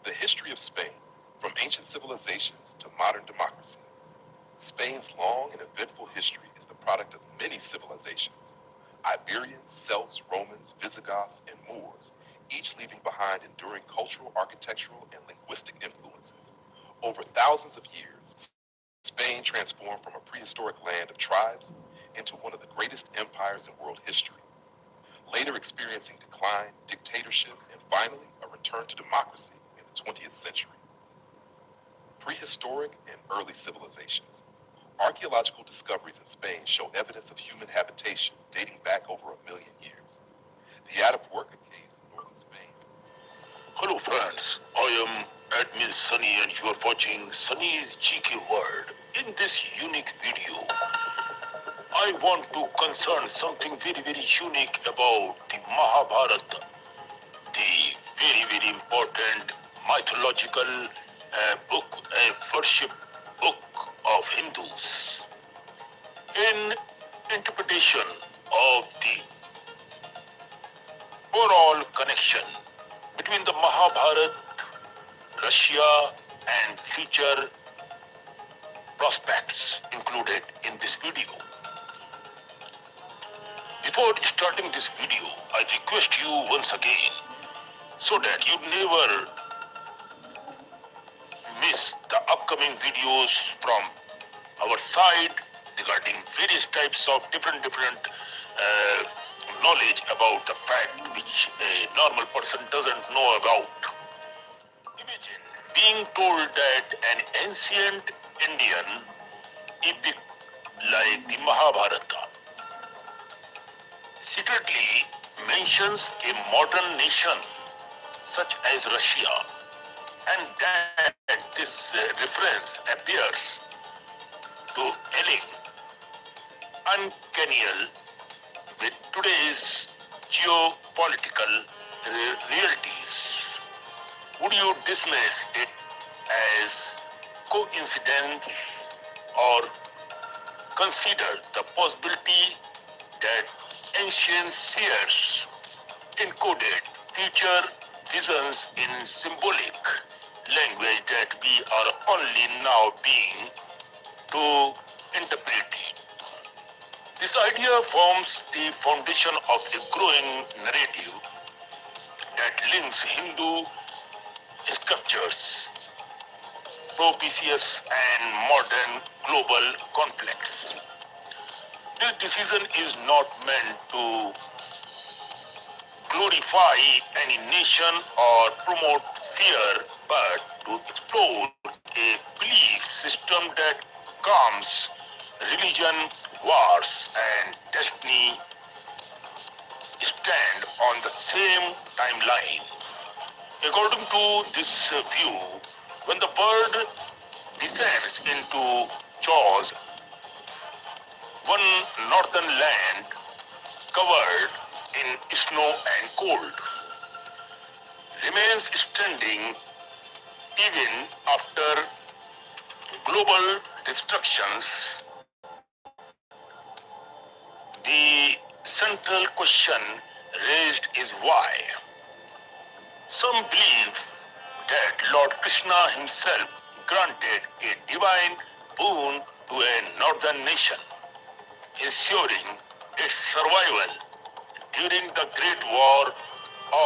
The history of Spain, from ancient civilizations to modern democracy. Spain's long and eventful history is the product of many civilizations: Iberians, Celts, Romans, Visigoths, and Moors, each leaving behind enduring cultural, architectural, and linguistic influences. Over thousands of years, Spain transformed from a prehistoric land of tribes into one of the greatest empires in world history, later experiencing decline, dictatorship, and finally a return to democracy in the 20th century. prehistoric and early civilizations. Archaeological discoveries in Spain show evidence of human habitation dating back over 1 million years. The Atapuerca caves in northern Spain. Hello friends, I am Admin Sunny and you are watching Sunny's GK World. In this unique video, I want to concern something very unique about the Mahabharata, the very important mythological book, a worship book of Hindus. In interpretation of the overall connection between the Mahabharata, Russia and future prospects included in this video. Before starting this video, I request you once again so that you never miss the upcoming videos from our side regarding various types of different knowledge about the fact which a normal person doesn't know about. Imagine being told that an ancient Indian epic like the Mahabharata secretly mentions a modern nation such as Russia, and that this reference appears to align uncanny with today's geopolitical realities. Would you dismiss it as coincidence or consider the possibility that ancient seers encoded future visions in symbolic language that we are only now being to interpret it? This idea forms the foundation of a growing narrative that links Hindu sculptures, propitious and modern global conflicts. This decision is not meant to glorify any nation or promote fear, but to explore a belief system that calms religion, wars, and destiny stand on the same timeline. According to this view, when the bird descends into Jaws, one northern land covered in snow and cold remains standing even after global destructions. The central question raised is why. Some believe that Lord Krishna himself granted a divine boon to a northern nation, ensuring its survival during the Great War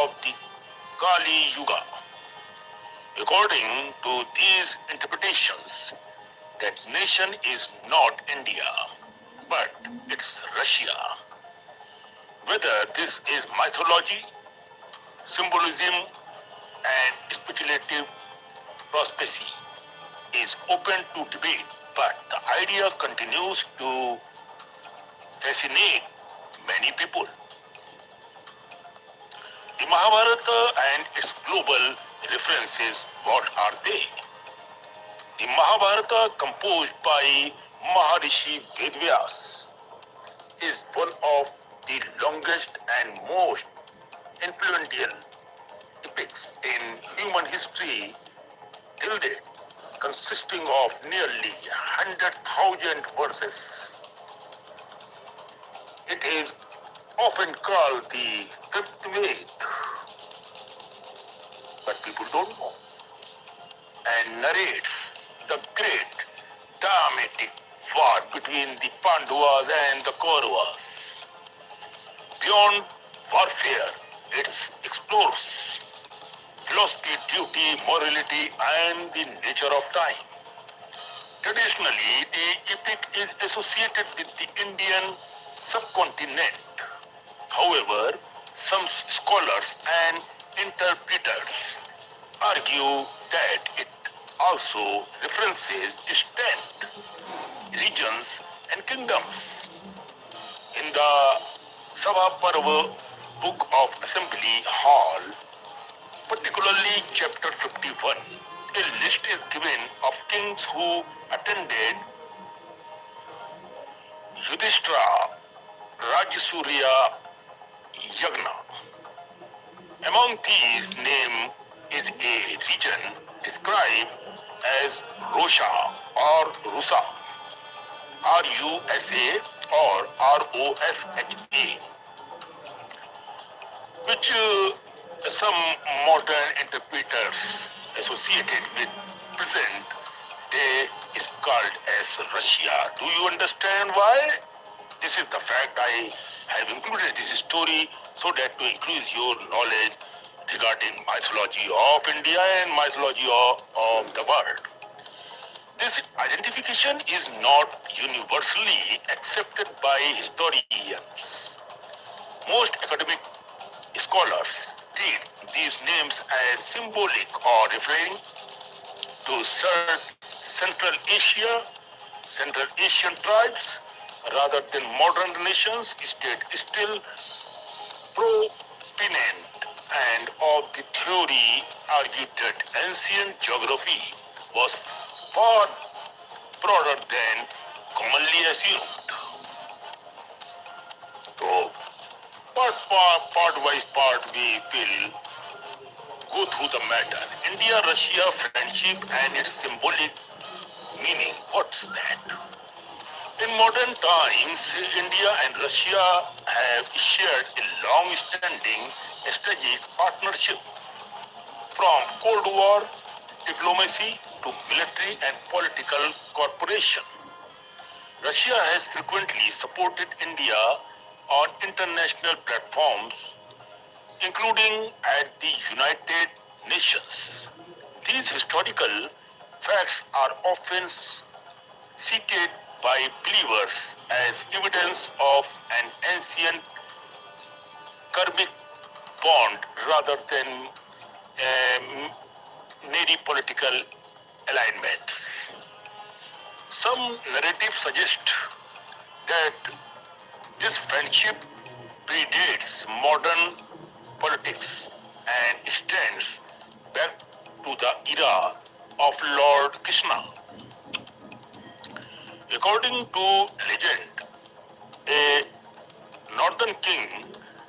of the Kali Yuga. According to these interpretations, that nation is not India, but it's Russia. Whether this is mythology, symbolism, and speculative prophecy is open to debate, but the idea continues to fascinate many people. The Mahabharata and its global references, what are they? The Mahabharata, composed by Maharishi Vedvyas, is one of the longest and most influential epics in human history till date, consisting of nearly 100,000 verses. It is often called the fifth Ved, but people don't know, and narrates the great dramatic war between the Pandavas and the Kauravas. Beyond warfare, it explores philosophy, duty, morality, and the nature of time. Traditionally, the epic is associated with the Indian subcontinent. However, some scholars and interpreters argue that it also references distinct regions and kingdoms. In the Sabha Parva Book of Assembly Hall, particularly chapter 51, a list is given of kings who attended Yudhishthira Rajasuria Yagna. Among these names is a region described as Rosha or Rusa, Rusa or Rosha, which some modern interpreters associated with present day is called as Russia. Do you understand why? This is the fact I have included this story so that to increase your knowledge regarding mythology of India and mythology of the world. This identification is not universally accepted by historians. Most academic scholars treat these names as symbolic or referring to Central Asia, Central Asian tribes, rather than modern nations, state still proponent and of the theory argued that ancient geography was far broader than commonly assumed. So, part we will go through the matter. India-Russia friendship and its symbolic meaning. What's that? In modern times, India and Russia have shared a long-standing strategic partnership from Cold War diplomacy to military and political cooperation. Russia has frequently supported India on international platforms, including at the United Nations. These historical facts are often cited by believers as evidence of an ancient karmic bond rather than mere political alignments. Some narratives suggest that this friendship predates modern politics and extends back to the era of Lord Krishna. According to legend, a northern king,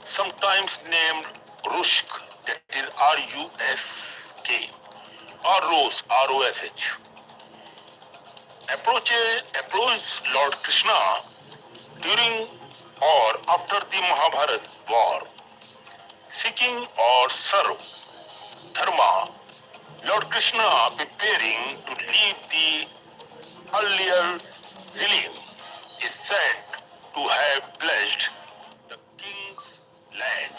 sometimes named Rusk, that is R-U-S-K, or Rose, R-O-S-H, approached Lord Krishna during or after the Mahabharat war, seeking or serve dharma. Lord Krishna preparing to leave the earlier realm is said to have blessed the king's land,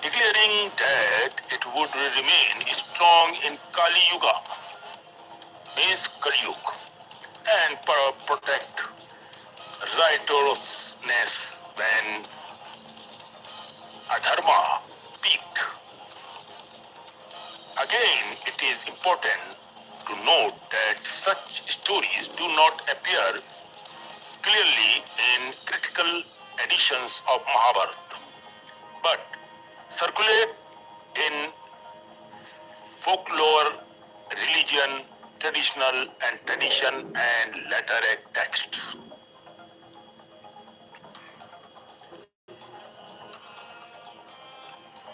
declaring that it would remain strong in Kali Yuga, means Kali Yuga, and protect righteousness when adharma peaked. Again, it is important to note that such stories do not appear clearly in critical editions of Mahabharata, but circulate in folklore, religion, tradition and literary text.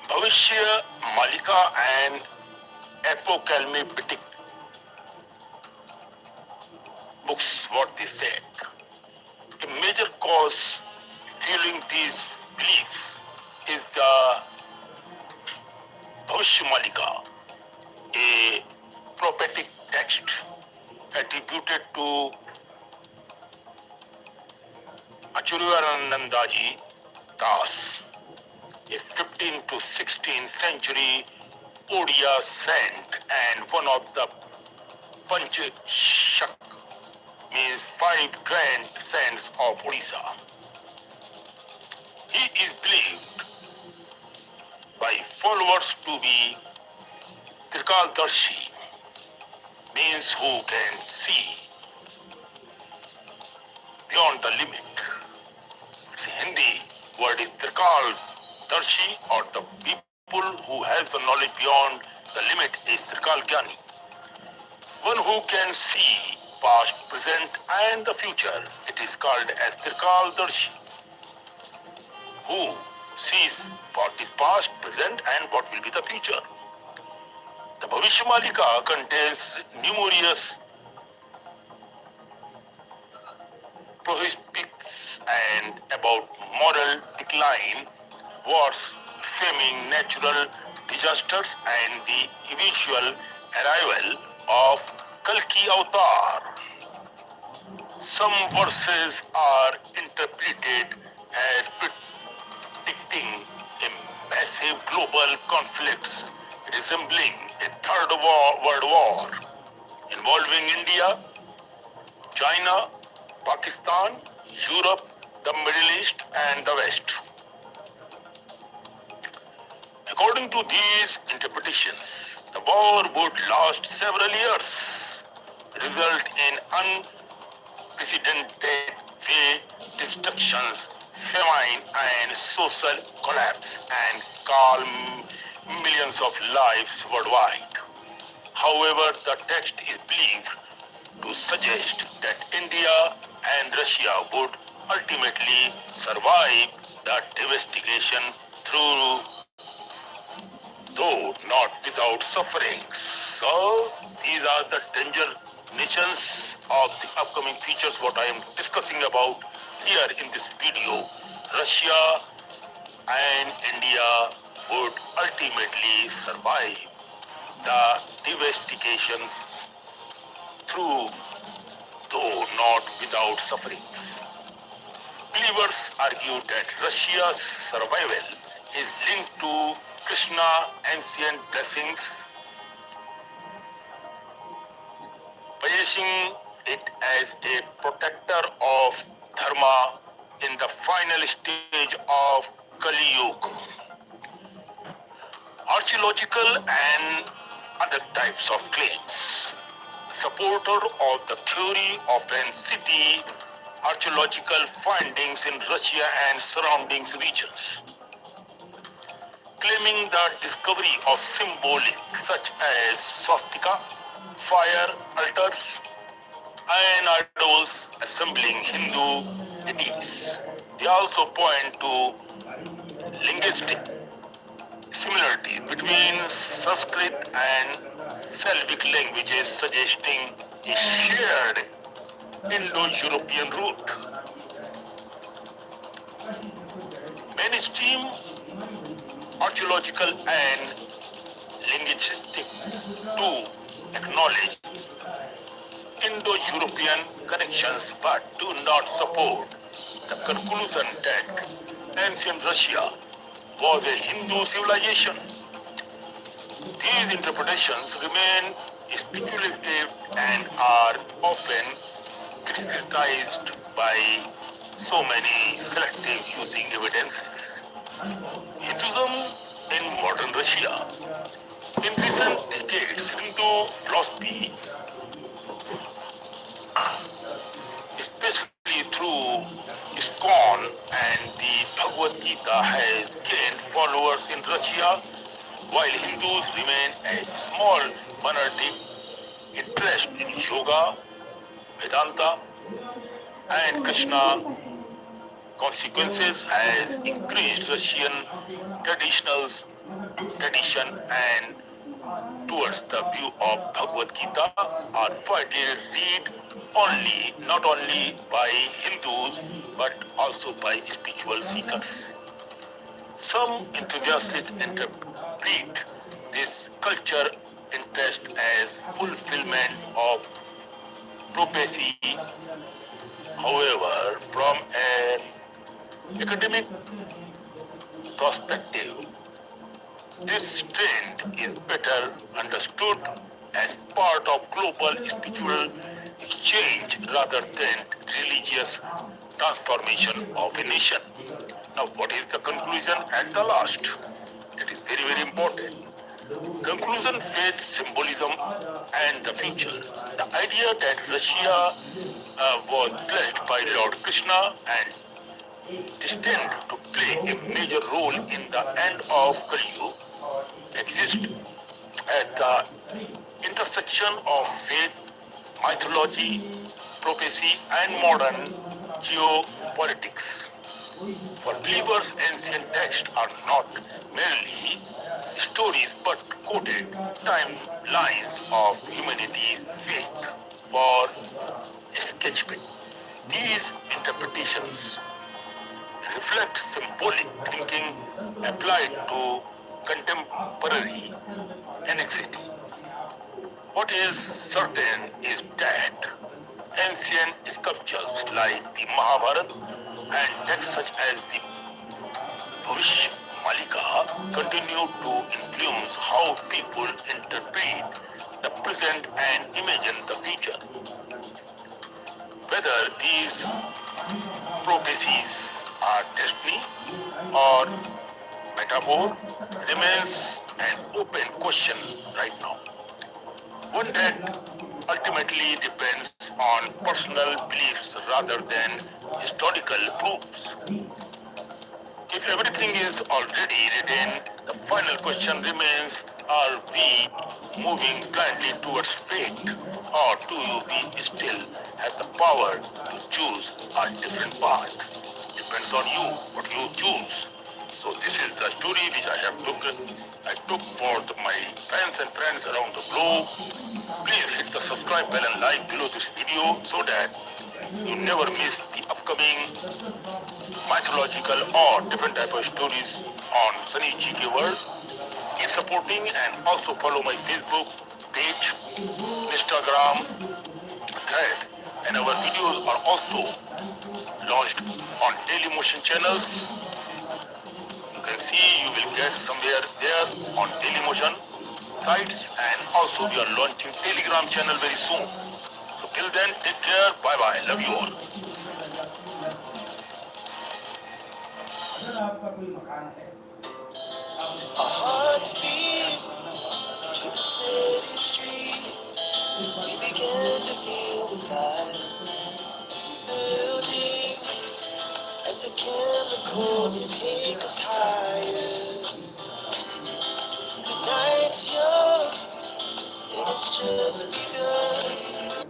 Bhavishya Malika and apocalyptic books, what they said. A major cause fueling these beliefs is the Bhavishya Malika, a prophetic text attributed to Acharyanandaji Das, a 15th to 16th century Odia saint and one of the Panchashak, means five grand saints of Odisha. He is believed by followers to be Trikaldarshi, means who can see beyond the limit. It's Hindi word is Trikal Darshi, or the people who has the knowledge beyond the limit is Trikal Gyani. One who can see past, present and the future. It is called as Trikal Darshi. Who sees what is past, present and what will be the future. The Bhavishyamalika contains numerous prospects and about moral decline, wars, famine, natural disasters and the eventual arrival of Kalki Avatar. Some verses are interpreted as predicting a massive global conflict resembling a world war involving India, China, Pakistan, Europe, the Middle East and the West. According to these interpretations, the war would last several years, result in unprecedented destructions, famine and social collapse and calm millions of lives worldwide. However, the text is believed to suggest that India and Russia would ultimately survive the devastation through, though not without suffering. So these are the danger nations of the upcoming features what I am discussing about here in this video. Russia and India would ultimately survive the devastations through, though not without suffering. Believers argue that Russia's survival is linked to Krishna's ancient blessings, placing it as a protector of Dharma in the final stage of Kali Yuga. Archaeological and other types of claims. Supporter of the theory of an city, archaeological findings in Russia and surrounding regions, claiming the discovery of symbolic such as swastika, fire altars, and idols assembling Hindu deities. They also point to linguistic similarity between Sanskrit and Slavic languages, suggesting a shared Indo-European root. Mainstream archaeological and linguistic to acknowledge Indo-European connections but do not support the conclusion that ancient Russia was a Hindu civilization. These interpretations remain speculative and are often criticized by so many selective using evidences. Hinduism in modern Russia. In recent decades, Hindu philosophy, especially through ISKCON and the Bhagavad Gita, has gained followers in Russia, while Hindus remain a small minority. Interest in yoga, Vedanta, and Krishna consequences has increased Russian tradition and towards the view of Bhagavad Gita are widely read not only by Hindus but also by spiritual seekers. Some enthusiasts interpret this culture interest as fulfillment of prophecy. However, from an academic perspective, this trend is better understood as part of global spiritual exchange rather than religious transformation of a nation. Now, what is the conclusion at the last? It is very, very important. Conclusion, faith, symbolism, and the future. The idea that Russia was blessed by Lord Krishna and destined to play a major role in the end of Kali Yuga exists at the intersection of faith, mythology, prophecy, and modern geopolitics. For believers, ancient texts are not merely stories but coded timelines of humanity's faith for sketchbook. These interpretations reflect symbolic thinking applied to contemporary anxiety. What is certain is that ancient sculptures like the Mahabharata and texts such as the Bhavish Malika continue to influence how people interpret the present and imagine the future. Whether these prophecies are destiny or metaphor remains an open question right now. One that ultimately depends on personal beliefs rather than historical proofs. If everything is already written, the final question remains, are we moving blindly towards fate, or do we still have the power to choose a different path? Depends on you, what you choose. So this is the story which I took for my fans and friends around the globe. Please hit the subscribe bell and like below this video so that you never miss the upcoming mythological or different type of stories on Sunny GK World. Keep supporting and also follow my Facebook page, Instagram, thread, and our videos are also launched on Daily Motion channels. You can see you will get somewhere there on Daily Motion sites, and also we are launching Telegram channel very soon. So till then, take care, bye bye, love you all. Our hearts beat to the city streets. We began to feel the fire. Buildings as the chemicals that take us higher. The night's young, and it's just begun.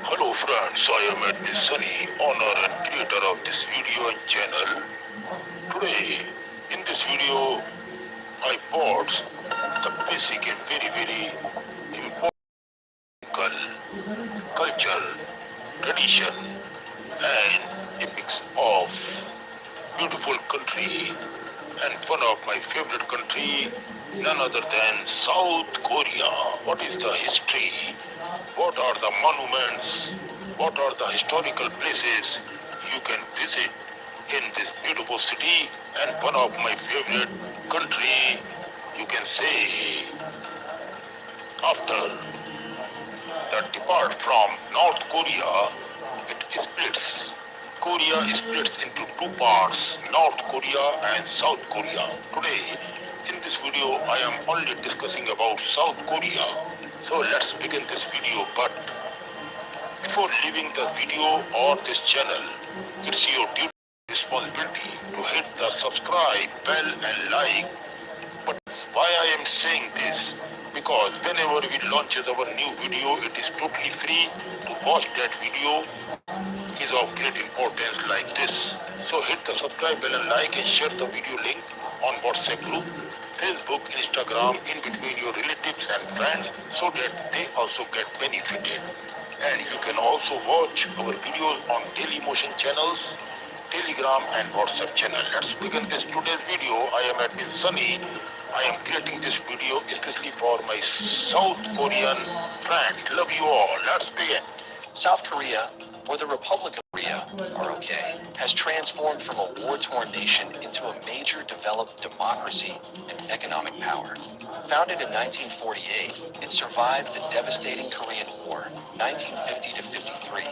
Hello friends, I am Admin Sunny, owner and creator of this video and channel. Today, in this video, I brought the basic and very important culture, tradition, and epics of beautiful country and one of my favorite country, none other than South Korea. What is the history? What are the monuments? What are the historical places you can visit in this beautiful city and one of my favorite country, you can say, after that depart from North Korea, it splits. Korea splits into two parts, North Korea and South Korea. Today, in this video, I am only discussing about South Korea. So let's begin this video. But before leaving the video or this channel, it's your duty and responsibility to hit the subscribe bell and like. But why I am saying this? Because whenever we launch our new video, it is totally free to watch that video is of great importance like this. So hit the subscribe bell and like and share the video link on WhatsApp group, Facebook, Instagram, in between your relatives and friends so that they also get benefited. And you can also watch our videos on Daily Motion channels, Telegram and WhatsApp channel. Let's begin this today's video. I am Admin Sunny. I am creating this video especially for my South Korean friends. Love you all. Let's begin. South Korea, or the Republic of Korea, ROK, has transformed from a war-torn nation into a major developed democracy and economic power. Founded in 1948, it survived the devastating Korean War 1950 to 53,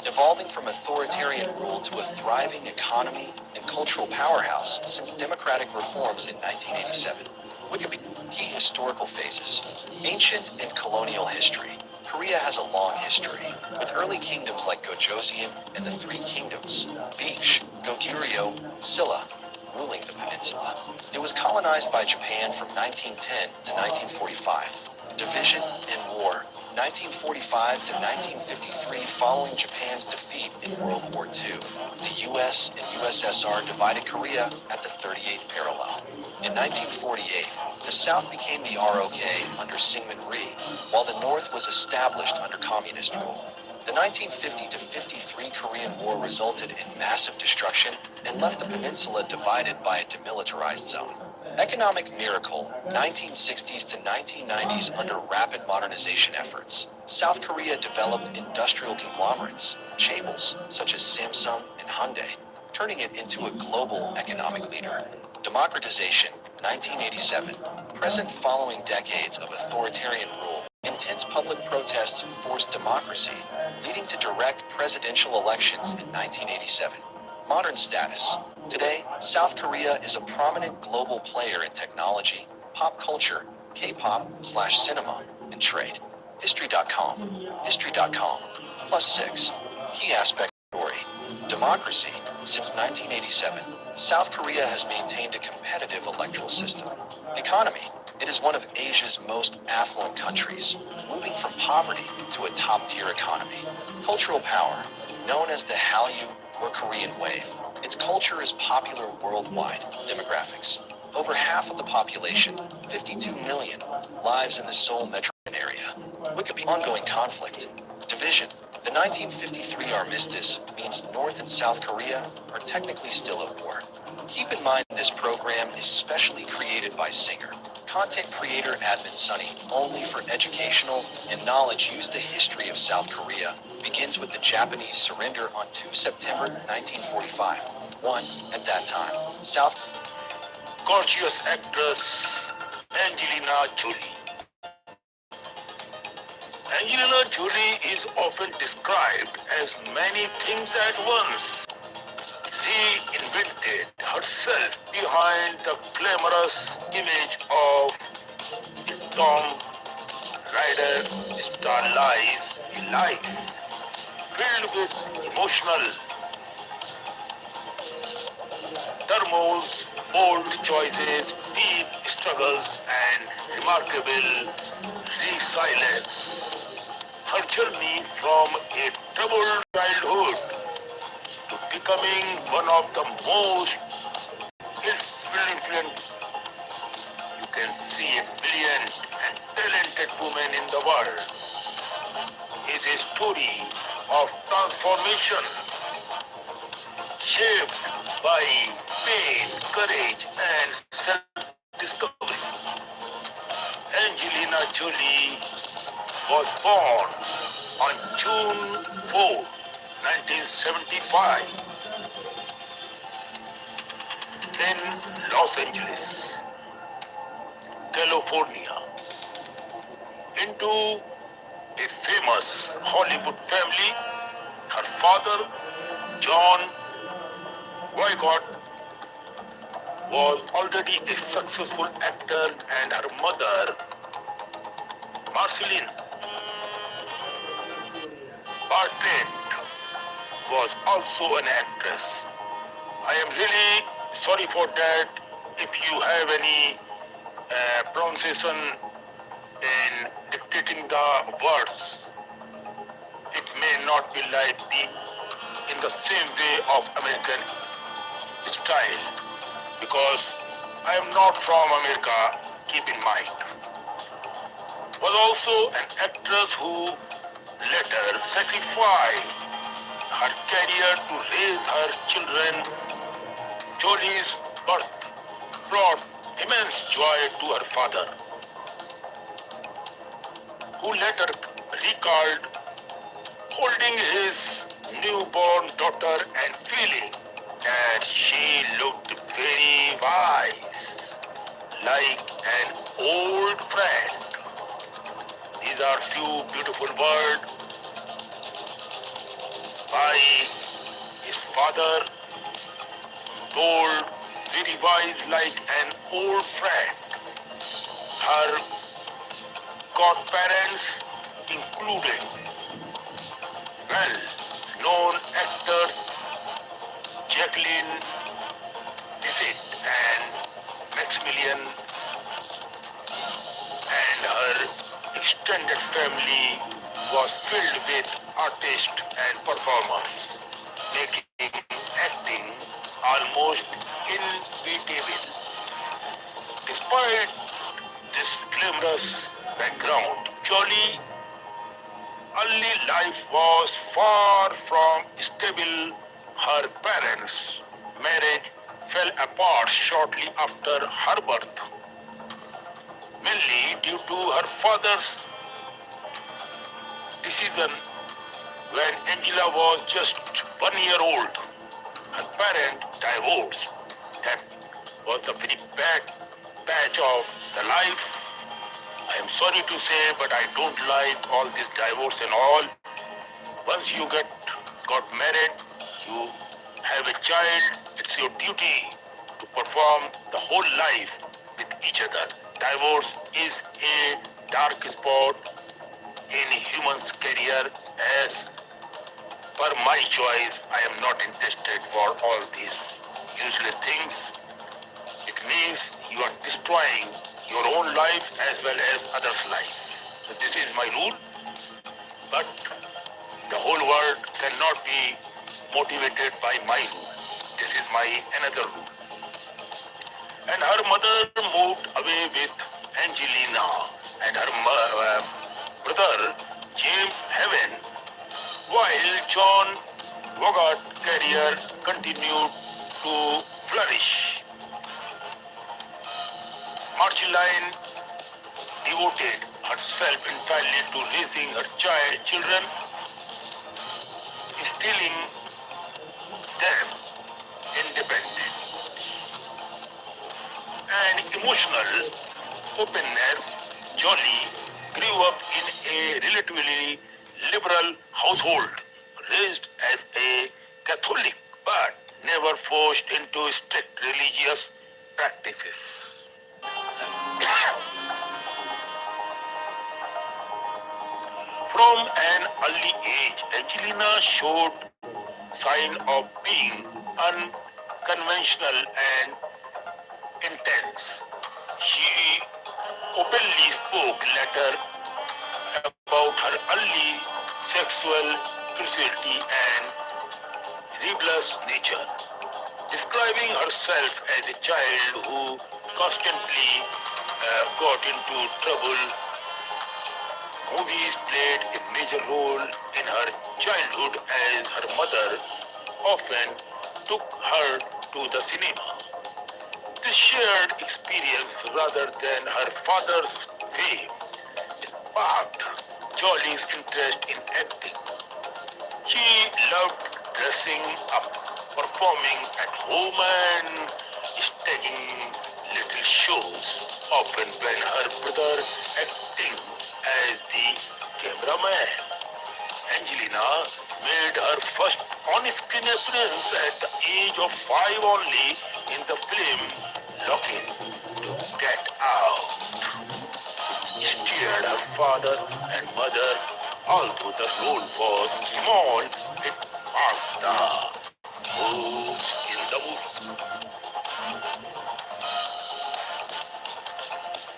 evolving from authoritarian rule to a thriving economy and cultural powerhouse since democratic reforms in 1987. Wikipedia. Key historical phases. Ancient and colonial history. Korea has a long history, with early kingdoms like Gojoseon and the Three Kingdoms, Beach, Goguryeo, Silla, ruling the peninsula. It was colonized by Japan from 1910 to 1945. Division and war, 1945 to 1953, following Japan's defeat in World War II. The U.S. and USSR divided Korea at the 38th parallel. In 1948, the South became the ROK under Syngman-rhee, while the North was established under communist rule. The 1950 to 53 Korean War resulted in massive destruction and left the peninsula divided by a demilitarized zone. Economic miracle, 1960s to 1990s under rapid modernization efforts. South Korea developed industrial conglomerates, chaebols such as Samsung and Hyundai, turning it into a global economic leader. Democratization, 1987. Present following decades of authoritarian rule, intense public protests forced democracy, leading to direct presidential elections in 1987. Modern status. Today, South Korea is a prominent global player in technology, pop culture, K-pop/cinema, and trade. History.com. History.com. +6. Key aspect story. Democracy. Since 1987, South Korea has maintained a competitive electoral system. Economy. It is one of Asia's most affluent countries, moving from poverty to a top-tier economy. Cultural power. Known as the Hallyu or Korean Wave. Its culture is popular worldwide. Demographics. Over half of the population, 52 million, lives in the Seoul metropolitan area. Wikipedia. Ongoing conflict. Division. The 1953 armistice means North and South Korea are technically still at war. Keep in mind this program is specially created by Singer, content creator Admin Sunny, only for educational and knowledge. Use the history of South Korea. Begins with the Japanese surrender on 2 September 1945. At that time, South Gorgeous actress Angelina Jolie. Angelina Jolie is often described as many things at once. She invented herself behind the glamorous image of the Tom Raider star lives a life filled with emotional turmoils, bold choices, deep struggles, and remarkable resilience. Her journey from a troubled childhood to becoming one of the most influential, you can see a brilliant and talented woman in the world, is a story of transformation shaped by pain, courage, and self-discovery. Angelina Jolie was born on June 4, 1975 in Los Angeles, California, into a famous Hollywood family. Her father, John Boycott, was already a successful actor, and her mother, Marceline Bartlett, was also an actress. I am really sorry for that. If you have any pronunciation in dictating the words, it may not be like in the same way of American style, because I am not from America, keep in mind. Was also an actress who later sacrificed her career to raise her children. Jolie's birth brought immense joy to her father, who later recalled holding his newborn daughter and feeling that she looked very wise, like an old friend. These are few beautiful words by his father, told very wise like an old friend. Her godparents included well-known actors Jacqueline Bisset and Maximilian, and her extended family was filled with artists and performers, making acting almost inevitable. Despite this glamorous background, Jolie early life was far from stable. Her parents' marriage fell apart shortly after her birth, mainly due to her father's decision when Angela was just 1 year old. Her parents divorced. That was the very bad patch of the life. I am sorry to say, but I don't like all this divorce and all. Once you got married, you have a child, it's your duty to perform the whole life with each other. Divorce is a dark spot in a human's career. As per my choice, I am not interested for all these useless things. It means you are destroying your own life as well as others' life. So this is my rule. But the whole world cannot be motivated by my rule. This is my another rule. And her mother moved away with Angelina, and her brother James Heaven, while John Hogarth's career continued to flourish. Marceline devoted herself entirely to raising her children, instilling them independent and emotional openness. Jolie grew up in a relatively liberal household, raised as a Catholic but never forced into strict religious practices. From an early age, Angelina showed signs of being unconventional and intense. She openly spoke later about her early sexual curiosity and rebellious nature, describing herself as a child who constantly got into trouble. Movies played a major role in her childhood as her mother often took her to the cinema. This shared experience rather than her father's fame sparked Jolie's interest in acting. She loved dressing up, performing at home and staging little shows, often when her brother acting as the cameraman. Angelina made her first on-screen appearance at the age of 5 only in the film Looking to Get Out. She cheered her father and mother, although the role was small, it marked the moves in the movie.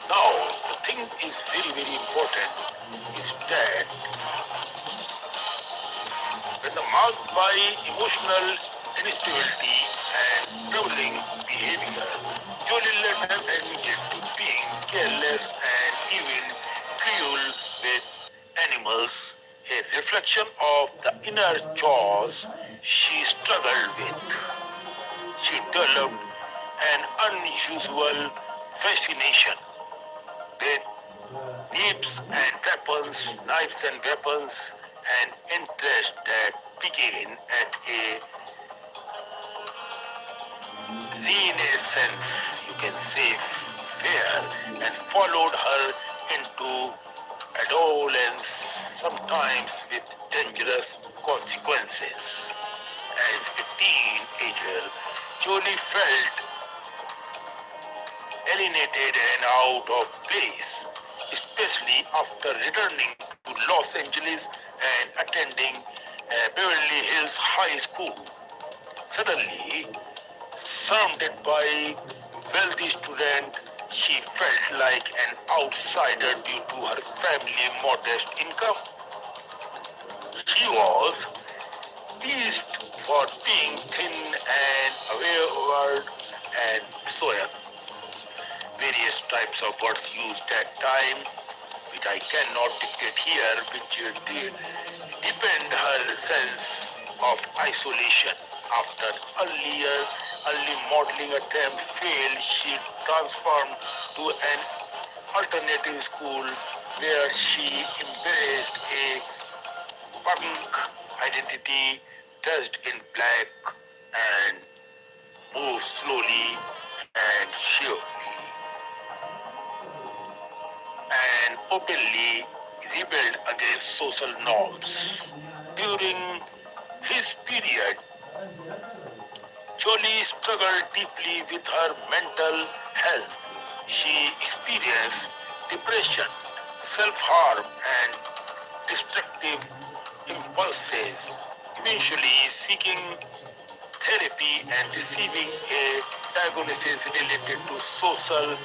Now, the thing is very important is that when marked by emotional instability and troubling behavior, Jolie later admitted to being careless and even cruel with animals, a reflection of the inner chores she struggled with. She developed an unusual fascination with knives and weapons, an interest that began at a renaissance, you can say, fair, and followed her into adolescence, sometimes with dangerous consequences. As a teenager, Jolie felt alienated and out of place, especially after returning to Los Angeles and attending Beverly Hills High School. Suddenly, surrounded by wealthy students, she felt like an outsider due to her family's modest income. She was teased for being thin and wayward and so on. Various types of words used at time, which I cannot dictate here, which deepened her sense of isolation. After early modeling attempt failed, she transformed to an alternative school where she embraced a punk identity dressed in black and moved slowly and surely and openly rebelled against social norms. During his period, Jolie struggled deeply with her mental health. She experienced depression, self-harm, and destructive impulses, eventually seeking therapy and receiving a diagnosis related to social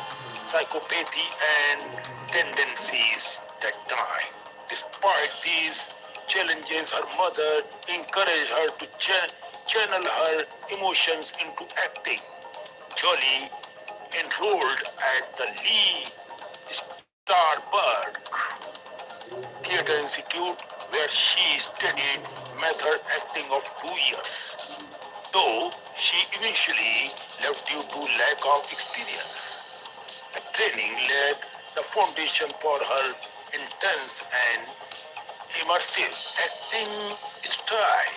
psychopathy and tendencies that time. Despite these challenges, her mother encouraged her to channel her emotions into acting. Jolie enrolled at the Lee Starberg Theatre Institute where she studied method acting of 2 years. Though she eventually left due to lack of experience. The training laid the foundation for her intense and immersive acting style.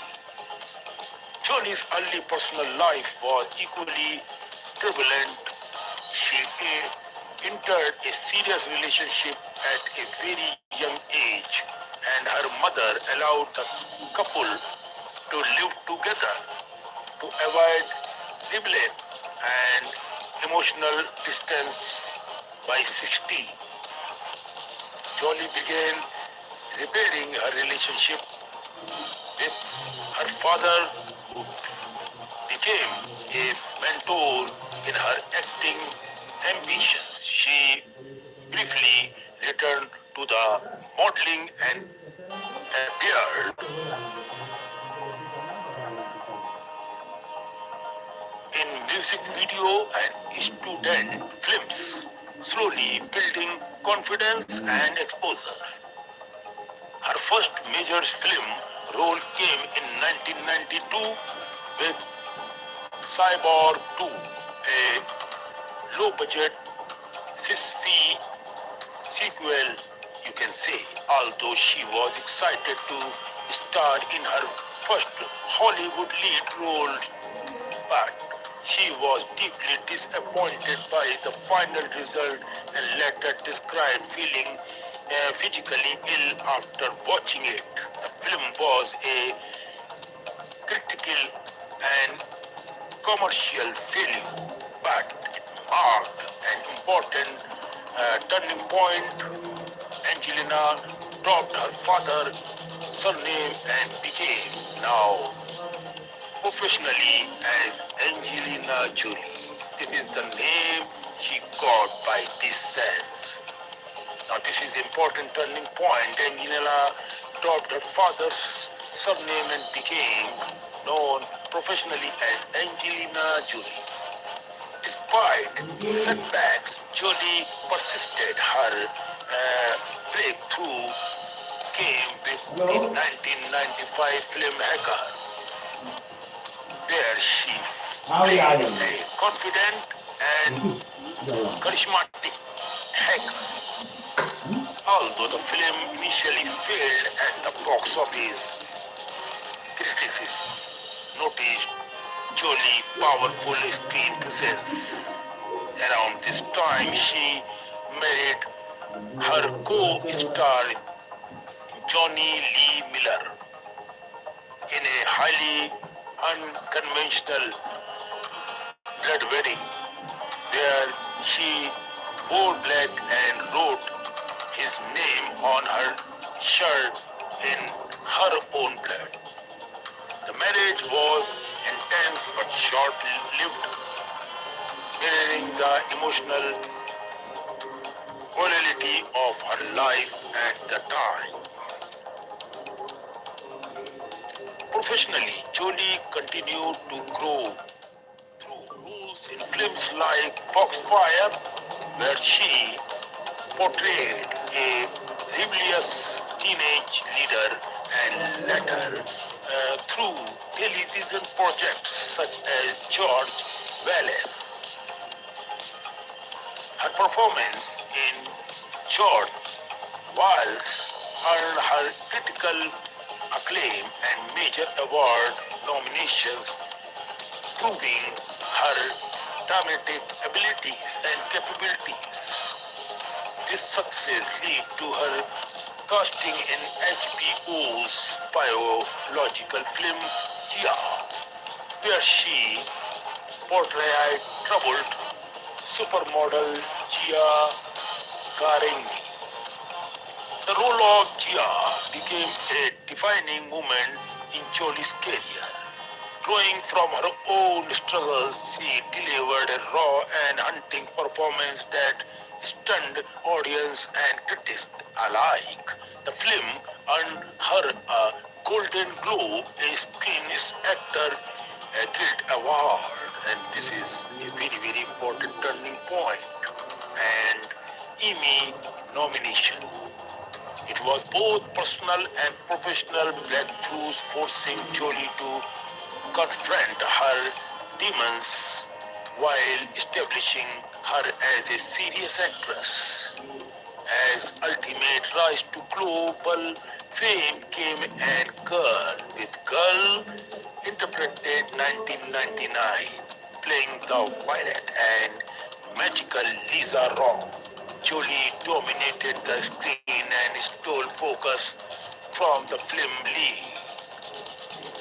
Jolie's early personal life was equally turbulent. She entered a serious relationship at a very young age, and her mother allowed the couple to live together to avoid rebellion and emotional distance. By 16, Jolie began repairing her relationship with her father, who became a mentor in her acting ambitions. She briefly returned to the modeling and appeared in music video and student films, slowly building confidence and exposure. Her first major film role came in 1992 with Cyborg 2, a low-budget sci-fi sequel, you can say. Although she was excited to star in her first Hollywood lead role, but she was deeply disappointed by the final result and later described feeling physically ill after watching it. The film was a critical and commercial failure, but it marked an important turning point. Angelina dropped her father's surname and became now professionally as Angelina Jolie. This is the name she got by this sense. Now this is the important turning point. Angelina dropped her father's surname and became known professionally as Angelina Jolie. Despite setbacks, Jolie persisted. Her breakthrough came with the 1995 film Hacker, where she played a confident and charismatic hacker. Although the film initially failed at the box office, critics noticed Jolie's powerful screen presence. Around this time, she married her co-star Johnny Lee Miller. in a highly unconventional blood wedding where she wore black and wrote his name on her shirt in her own blood. The marriage was intense but short-lived, mirroring the emotional volatility of her life at the time. Professionally, Jolie continued to grow through roles in films like Foxfire, where she portrayed a rebellious teenage leader, and later through television projects such as George Wallace. Her performance in George Wallace earned her critical acclaim and major award nominations, proving her dramatic abilities and capabilities. This success led to her casting in HBO's biological film Gia, where she portrayed troubled supermodel Gia Garengi. The role of Gia became a defining moment in Jolie's career. Drawing from her own struggles, she delivered a raw and haunting performance that stunned audience and critics alike. The film earned her a Golden Globe, a Screen Actor Guild Award, and this is a very, very important turning point, and Emmy nomination. It was both personal and professional breakthroughs, forcing Jolie to confront her demons while establishing her as a serious actress. As ultimate rise to global fame came and Girl with Girl interpreted 1999, playing the violet and magical Lisa Rom. Jolie dominated the screen and stole focus from the film lead.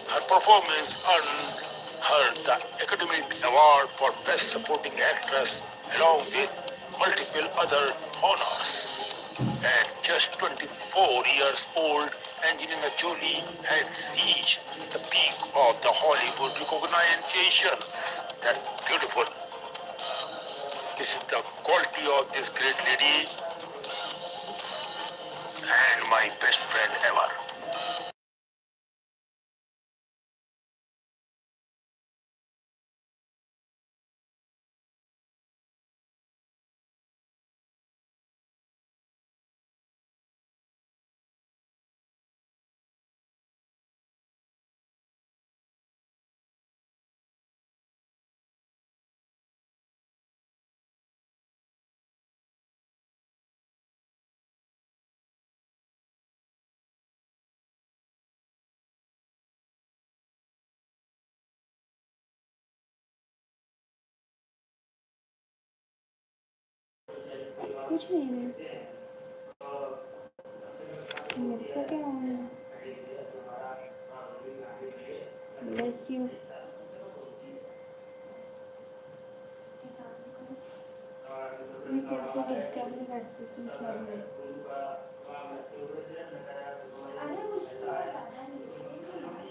Her performance earned her the Academy Award for Best Supporting Actress along with multiple other honors. At just 24 years old, Angelina Jolie had reached the peak of the Hollywood recognition. That's beautiful. This is the quality of this great lady and my best friend ever. कुछ नहीं है मेरे को क्या है bless you मैं तेरे को डिस्टर्ब नहीं करती थी घर में अरे कुछ नहीं पता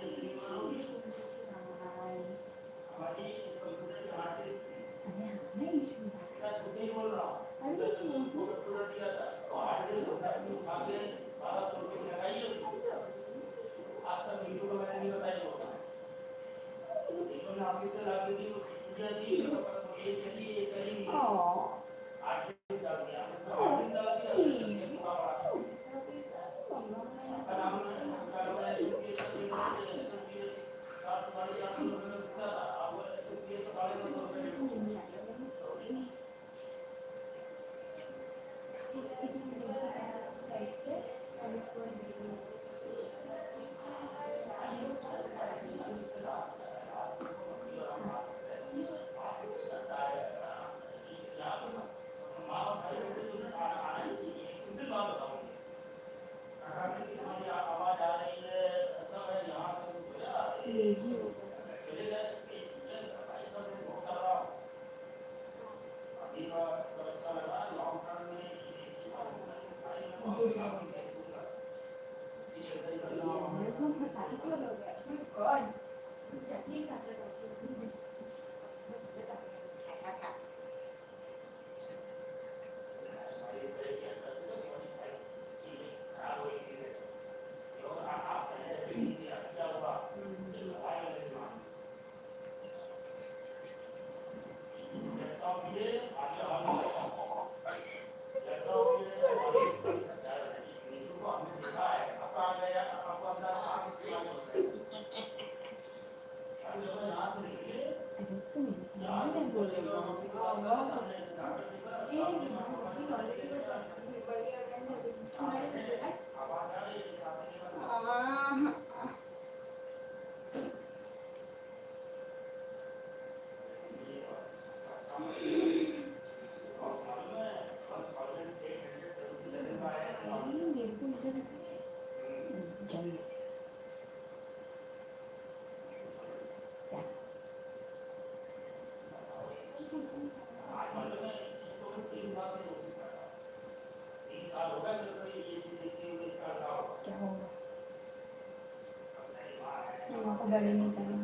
को बड़े नहीं करना,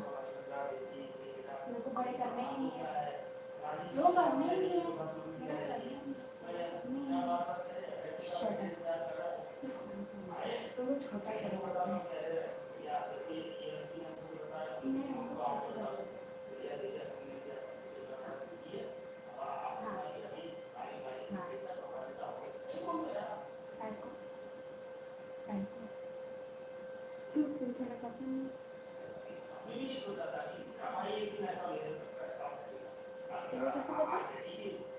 मेरे को बड़े करना ही नहीं है, वो करना ही नहीं है, मेरा करना ही नहीं है। तो छोटा करेगा क्यों थोड़ा पसंद तेरे कैसे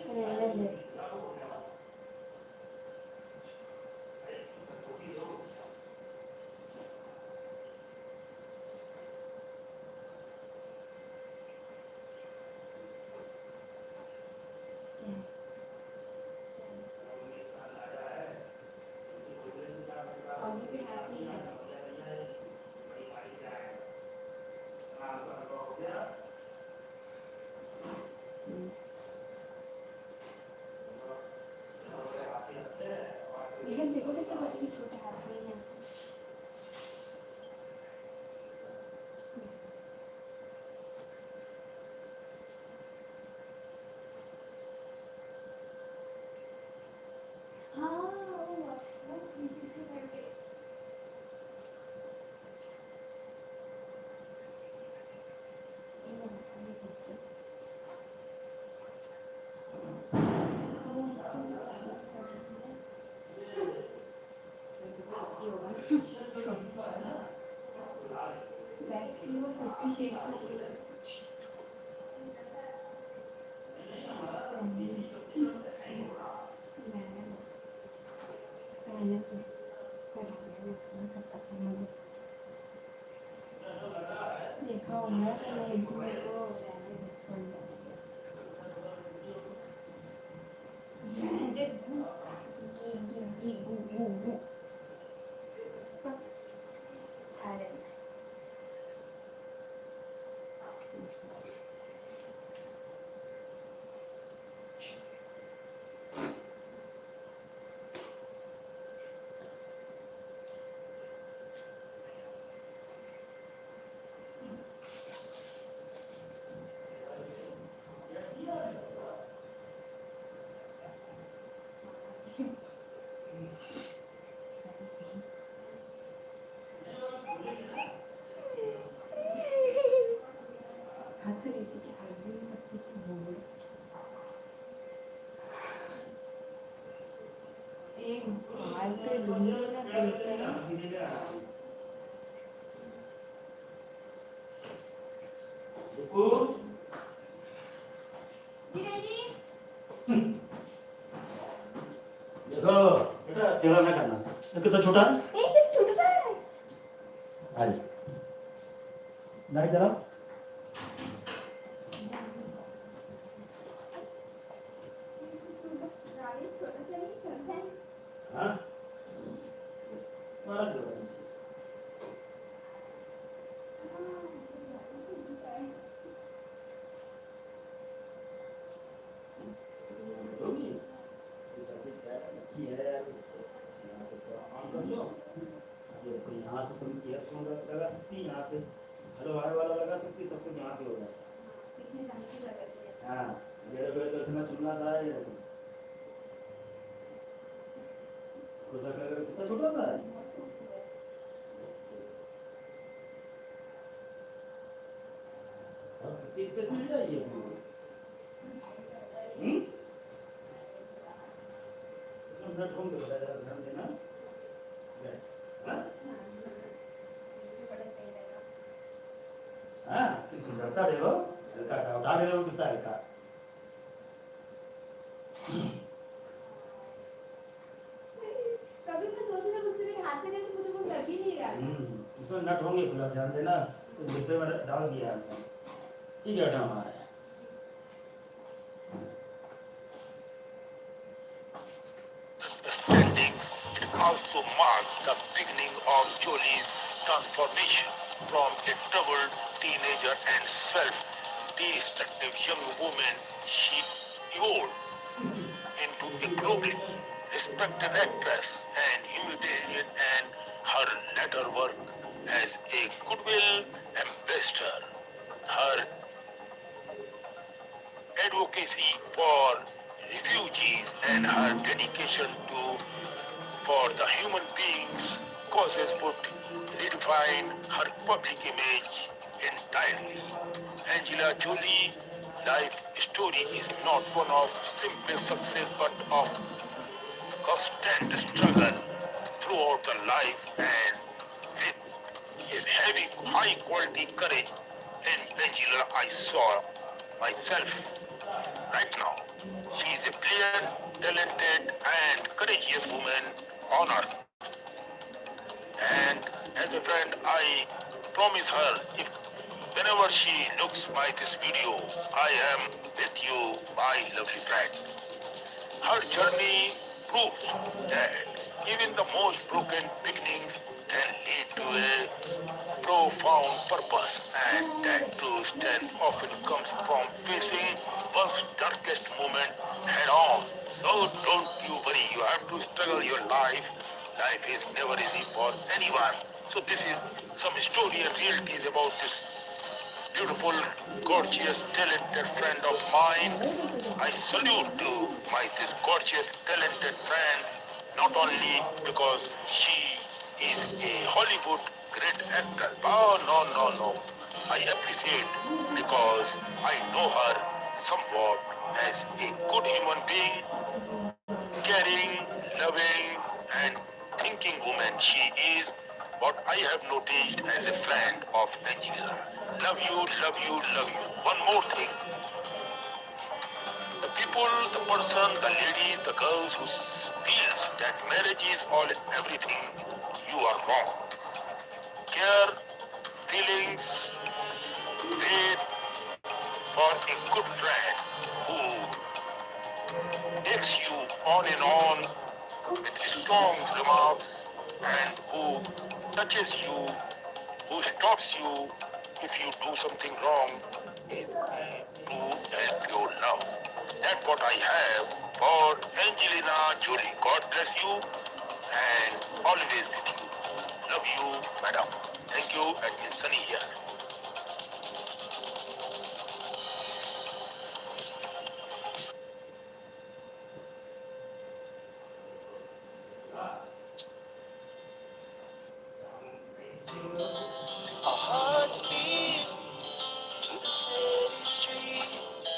पता अभी भी हैप्पी है लेकिन देखो कैसे बच्चे छोटे हाथ में हैं हाँ वो 360 करके वैसे वो 50 शेड्स होती है देखा होगा तो मैं इसमें को हाथ से लेती कि हाथ भी नहीं सकती कि बोल एक बाल पे लूंगी ना बेटे देखो बेटा टेढ़ा ना करना ये कितना छोटा है एक छोटा सा है आज नहीं जरा छोटा सा नहीं चलता है हाँ मारा दो होगी अच्छी है यहाँ से सकती यहाँ से, हेलो हाय वाला लगा सकती, सब कुछ यहाँ से हो जाता। पीछे जाने की जरूरत नहीं है। हाँ, ये देखो ये तो इतना चुनना था, ये देखो इसको देख कर कितना छोटा था। और कितनी स्पेस मिल जाएगी अपनी को? इसमें नट होम पे जरा ध्यान देना। हाँ हाँ, किसी सुंदरता देखो, हल्का सा उठा ले लो, कितना हल्का। कभी मैं सोचू जब उससे मेरे हाथ में नहीं तो मुझे वो लग ही नहीं रहा। इसमें नट होंगे खुला, ध्यान देना। तो डिब्बे में डाल दिया हमने, ठीक है हमारा है। Standing, it also marks the beginning of Jolie's transformation from a troubled teenager and self-destructive young woman. She evolved into a globally respected actress and humanitarian, and her later work as a goodwill ambassador, her advocacy for refugees, and her dedication to for the human beings causes would redefine her public image entirely. Angela Jolie life story is not one of simple success but of constant struggle throughout the life, and with a heavy high quality courage in Angela I saw myself right now. She is a brilliant, talented and courageous woman on earth. And as a friend, I promise her if whenever she looks by this video, I am with you, my lovely friend. Her journey proves that even the most broken beginnings can lead to a profound purpose, and that true strength often comes from facing one's darkest moment head on. So don't you worry, you have to struggle your life. Life is never easy for anyone. So this is some story and realities about this beautiful, gorgeous, talented friend of mine. I salute to this gorgeous, talented friend, not only because she is a Hollywood great actor. Oh, no, no, no. I appreciate because I know her somewhat as a good human being, caring, loving, and thinking woman. She is what I have noticed as a friend of Angela. Love you, love you, love you. One more thing. The people, the person, the lady, the girls who feels that marriage is all everything, you are wrong. Care, feelings, wait for a good friend who takes you on and on with strong remarks and who touches you, who stops you if you do something wrong, is to help your love. That's what I have for Angelina Jolie. God bless you and always with you. Love you, madam. Thank you, Admin Sunny here. Our hearts beat to the city streets.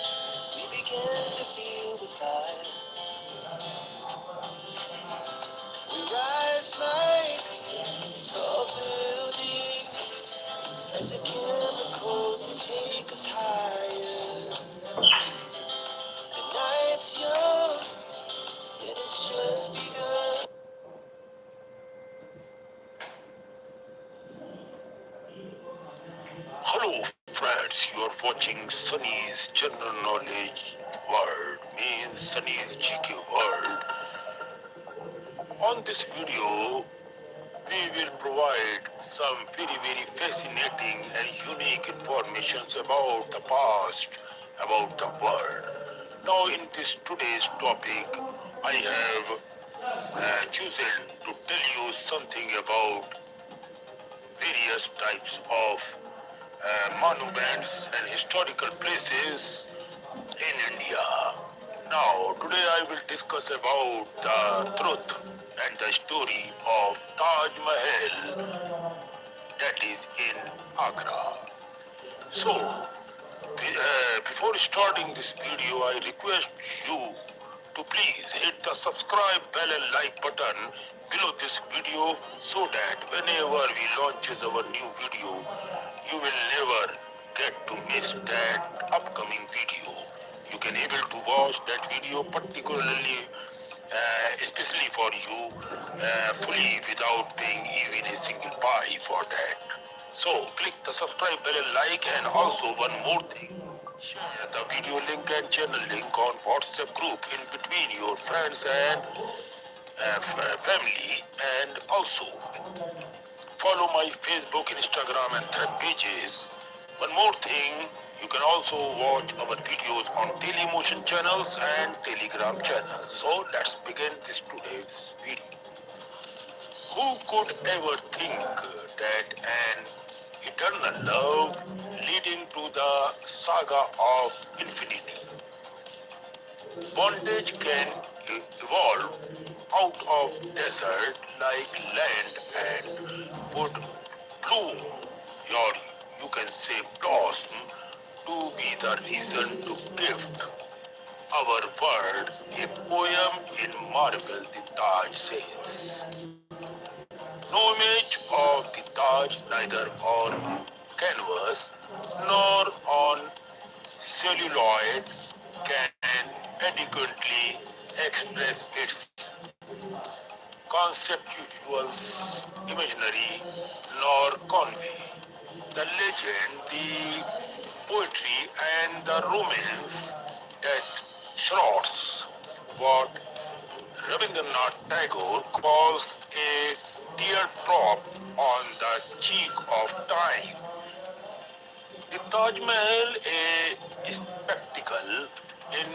We began to feel the fire. We rise like tall buildings as the chemicals that take us higher. The night's young, it has just begun. Hello, friends. You are watching Sunny's General Knowledge World, means Sunny's GK World. On this video, we will provide some very fascinating and unique informations about the past, about the world. Now in this today's topic, I have chosen to tell you something about various types of monuments and historical places in India. Now, today I will discuss about the truth and the story of Taj Mahal that is in Agra. So, before starting this video, I request you to please hit the subscribe bell and like button below this video so that whenever we launches our new video, you will never get to miss that upcoming video. You can able to watch that video particularly especially for you fully without paying even a single pie for that. So click the subscribe bell and like, and also one more thing. Share the video link and channel link on WhatsApp group in between your friends and family, and also follow my Facebook, Instagram and thread pages. One more thing, you can also watch our videos on Dailymotion channels and Telegram channels. So let's begin this today's video. Who could ever think that an eternal love leading to the saga of infinity? Bondage can evolve out of desert like land and would bloom, or you can say blossom, to be the reason to gift our world a poem in marble, the Taj says. No image of the Taj, neither on canvas nor on celluloid, can adequately express its conceptual imaginary nor convey the legend, the poetry and the romance that shrouds what Rabindranath Tagore calls a teardrop on the cheek of time. The Taj Mahal, a spectacle in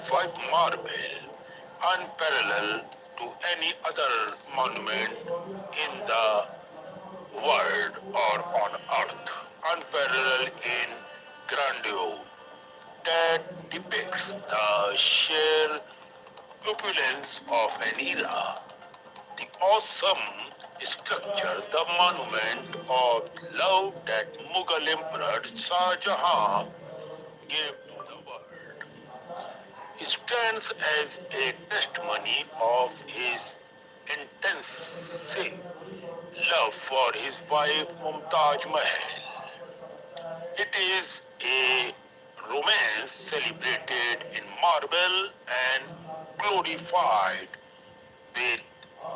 white marble, unparalleled to any other monument in the world or on earth, unparalleled in grandeur, that depicts the sheer opulence of an era. The awesome structure, the monument of love that Mughal Emperor Shah Jahan gave to the world, stands as a testimony of his intense love for his wife Mumtaz Mahal. It is a romance celebrated in marble and glorified with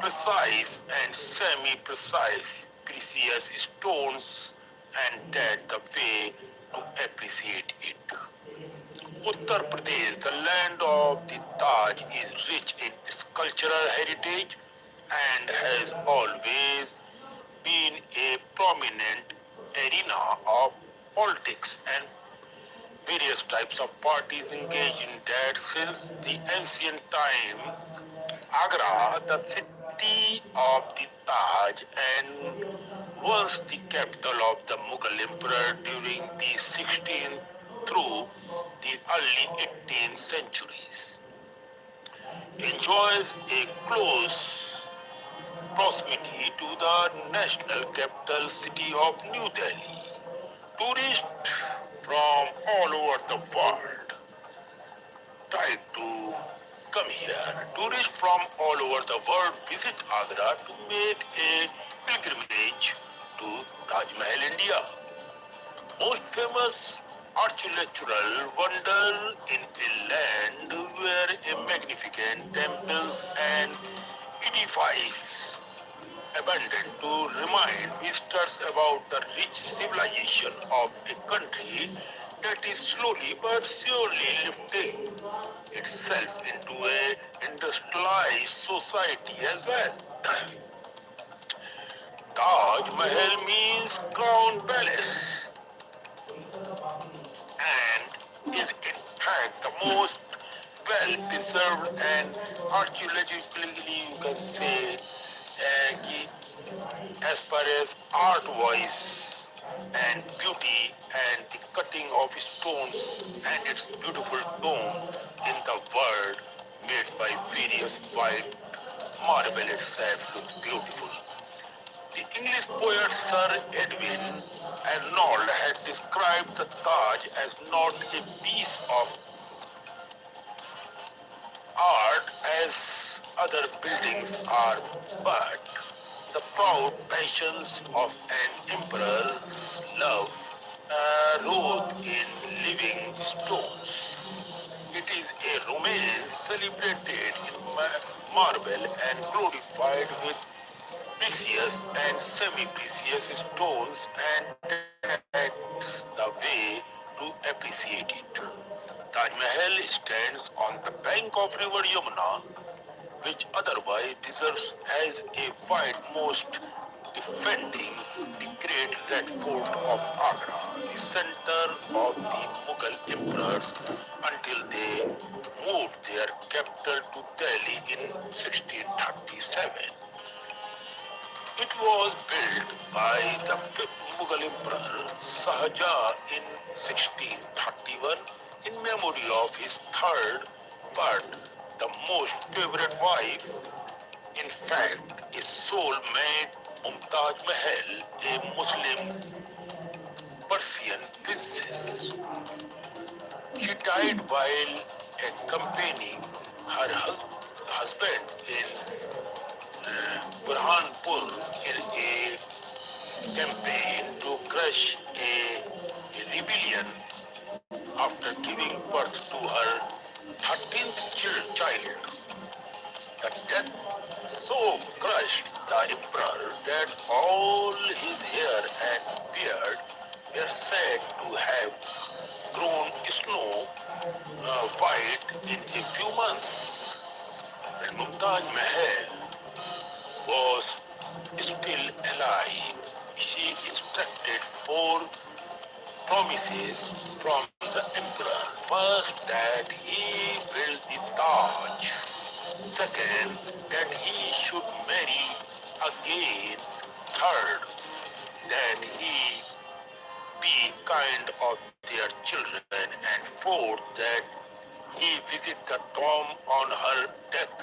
precise and semi-precise precious stones, and that the way to appreciate it. Uttar Pradesh, the land of the Taj, is rich in its cultural heritage and has always been a prominent arena of politics and various types of parties engage in that since the ancient time. Agra, the city of the Taj and once the capital of the Mughal Emperor during the 16th through the early 18th centuries, enjoys a close proximity to the national capital city of New Delhi. Tourists from all over the world try to come here. Tourists from all over the world visit Agra to make a pilgrimage to Taj Mahal, India. Most famous architectural wonder in a land where a magnificent temples and edifices abundant to remind visitors about the rich civilization of a country that is slowly but surely lifting itself into a industrialized society as well. Taj Mahal means crown palace and is in fact the most well preserved and archaeologically you can say as far as art wise and beauty and the cutting of stones and its beautiful dome in the world made by various white marble itself looks beautiful. The English poet Sir Edwin Arnold had described the Taj as not a piece of art as other buildings are, but the proud passions of an emperor's love wrote in living stones. It is a romance celebrated in marble and glorified with precious and semi-precious stones, and that's the way to appreciate it. Taj Mahal stands on the bank of river Yamuna, which otherwise deserves as a wide most defending the great Red Fort of Agra, the center of the Mughal emperors until they moved their capital to Delhi in 1637. It was built by the fifth Mughal emperor Shahjahan in 1631 in memory of his third but the most favorite wife. In fact, his soul-mate Mumtaz Mahal, a Muslim Persian princess. She died while accompanying her husband in Burhanpur in a campaign to crush a rebellion after giving birth to her 13th child. The death so crushed the emperor that all his hair and beard were said to have grown snow white in a few months. When Mumtaz Mahal was still alive, she extracted four promises from the emperor. First, that he built the Taj. Second, that he should marry again. Third, that he be kind of their children. And fourth, that he visit the tomb on her death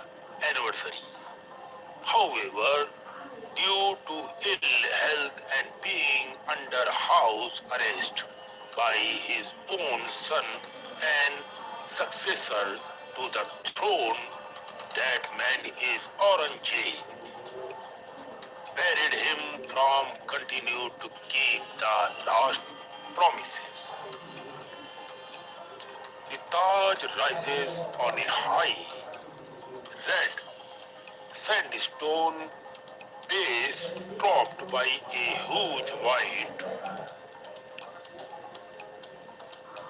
anniversary. However, due to ill health and being under house arrest by his own son and successor to the throne, that man is Aurangzeb, buried him from continue to keep the last promises. The Taj rises on a high, red sandstone base topped by a huge white.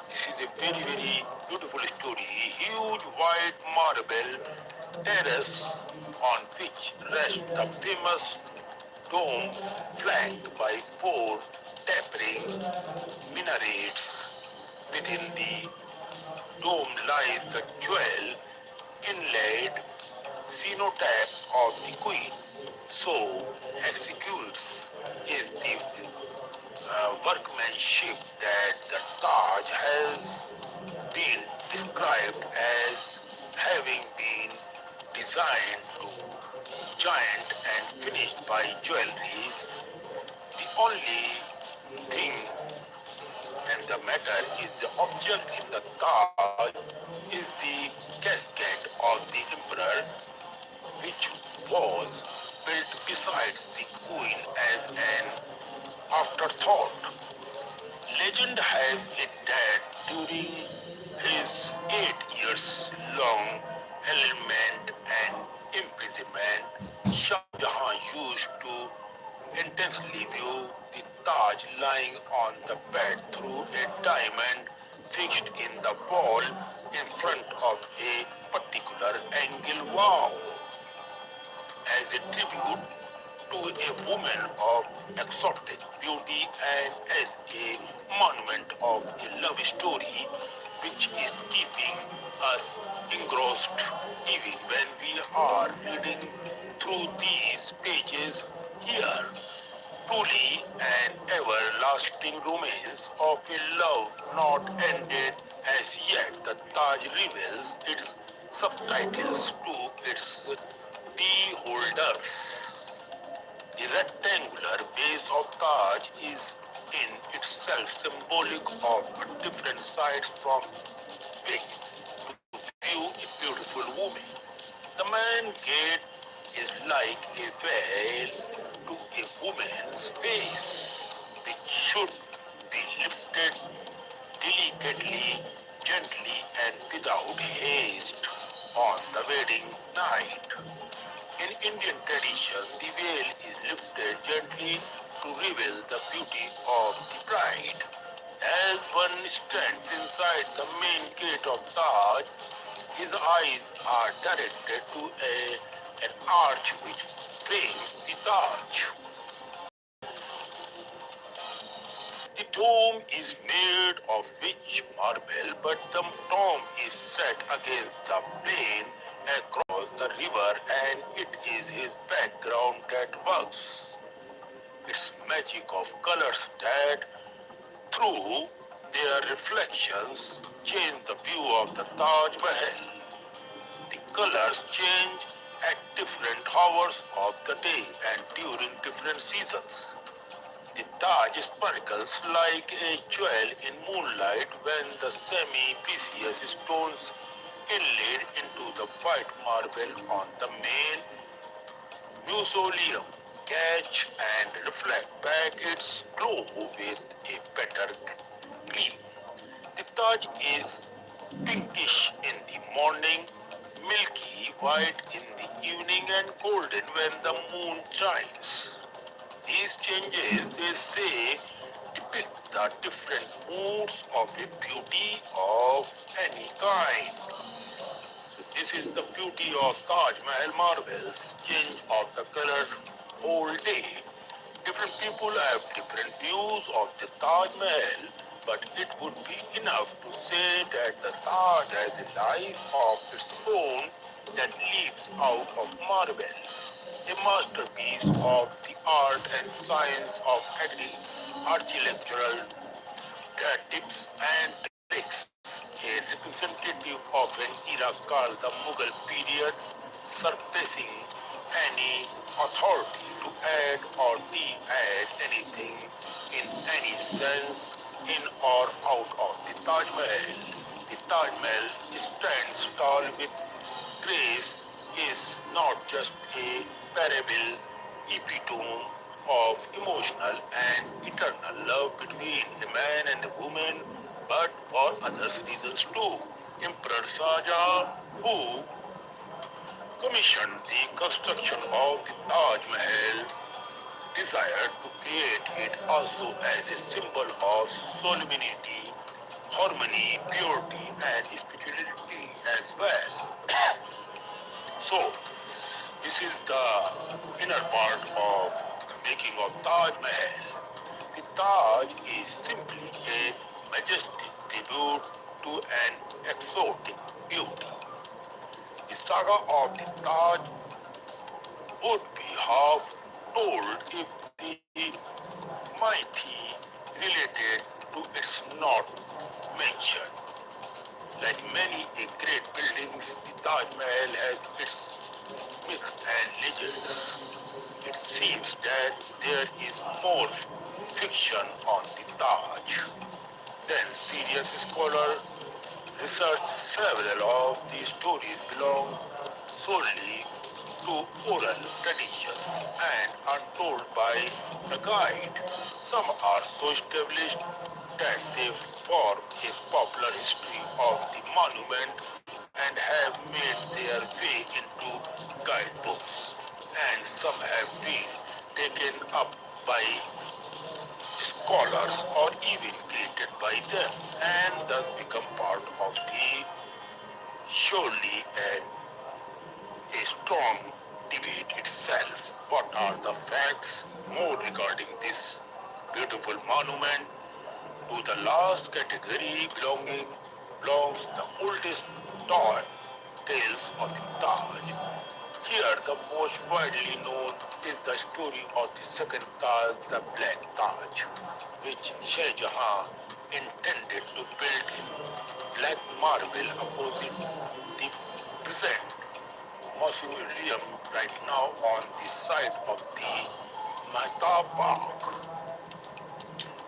This is a very, very beautiful story. A huge white marble terrace on which rests the famous dome flanked by four tapering minarets. Within the dome lies the jewel inlaid cenotaph of the queen. So executes is the workmanship that the Taj has been described as having been designed to giant and finished by jewelries. The only thing and the matter is the object in the Taj is the casket of the emperor, which was built besides the queen as an afterthought. Legend has it that during his 8 years long imprisonment and imprisonment, Shah Jahan used to intensely view the Taj lying on the bed through a diamond fixed in the wall in front of a particular angle. Wow! As a tribute to a woman of exotic beauty and as a monument of a love story which is keeping us engrossed even when we are reading through these pages here. truly and everlasting remains of a love not ended as yet. The Taj reveals its subtitles to its beholders. The rectangular base of Taj is in itself symbolic of different sides from which to view a beautiful woman. The main gate is like a veil to a woman's face, which should be lifted delicately, gently, and without haste on the wedding night. In Indian tradition, the veil is lifted gently to reveal the beauty of the bride. As one stands inside the main gate of Taj, his eyes are directed to an arch which frames the Taj. The dome is made of rich marble, but the dome is set against the plain across the river, and it is his background that works. It's magic of colors that, through their reflections, change the view of the Taj Mahal. The colors change at different hours of the day and during different seasons. The Taj sparkles like a jewel in moonlight when the semi-precious stones inlaid into the white marble on the main mausoleum catch and reflect back its glow with a better gleam. The Taj is pinkish in the morning, milky white in the evening, and golden when the moon shines. These changes, they say, depict the different moods of a beauty of any kind. So this is the beauty of Taj Mahal marbles, change of the color whole day. Different people have different views of the Taj Mahal, but it would be enough to say that the Taj has a life of its own that leaps out of marble, a masterpiece of the art and science of architectural tips and tricks, a representative of an era called the Mughal period, surpassing any authority to add or de-add anything in any sense in or out of the Taj Mahal. The Taj Mahal stands tall with grace, is not just a parable epitome of emotional and eternal love between a man and a woman, but for other reasons too. Emperor Shah, who commissioned the construction of the Taj Mahal, desired to create it also as a symbol of solemnity, harmony, purity, and spirituality as well. So, this is the inner part of the making of Taj Mahal. The Taj is simply a majestic tribute to an exotic beauty. The saga of the Taj would be half told if the mighty related to its not mentioned. Like many a great buildings, the Taj Mahal has its myths and legends. It seems that there is more fiction on the Taj than serious scholars research. Several of these stories belong solely to oral traditions and are told by the guide. Some are so established that they form a popular history of the monument and have made their way into guidebooks, and some have been taken up by scholars or even created by them and thus become part of the surely a strong debate itself. What are the facts more regarding this beautiful monument? To the last category belongs the oldest tale tales of the Taj. Here, the most widely known is the story of the second Taj, the Black Taj, which Shah Jahan intended to build in black marble opposite the present mausoleum right now on the site of the Mehta Park.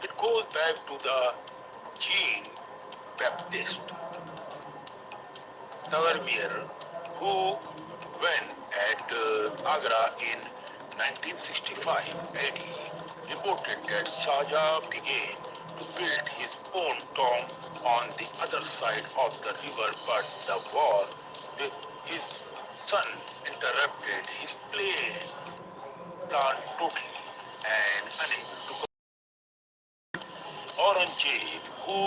It goes back to the Jean Baptist Tavernier, who, when at Agra in 1965 AD, reported that Shah Jahan began to build his own tomb on the other side of the river, but the war with his son interrupted his plan totally and unable to Aurangzeb, who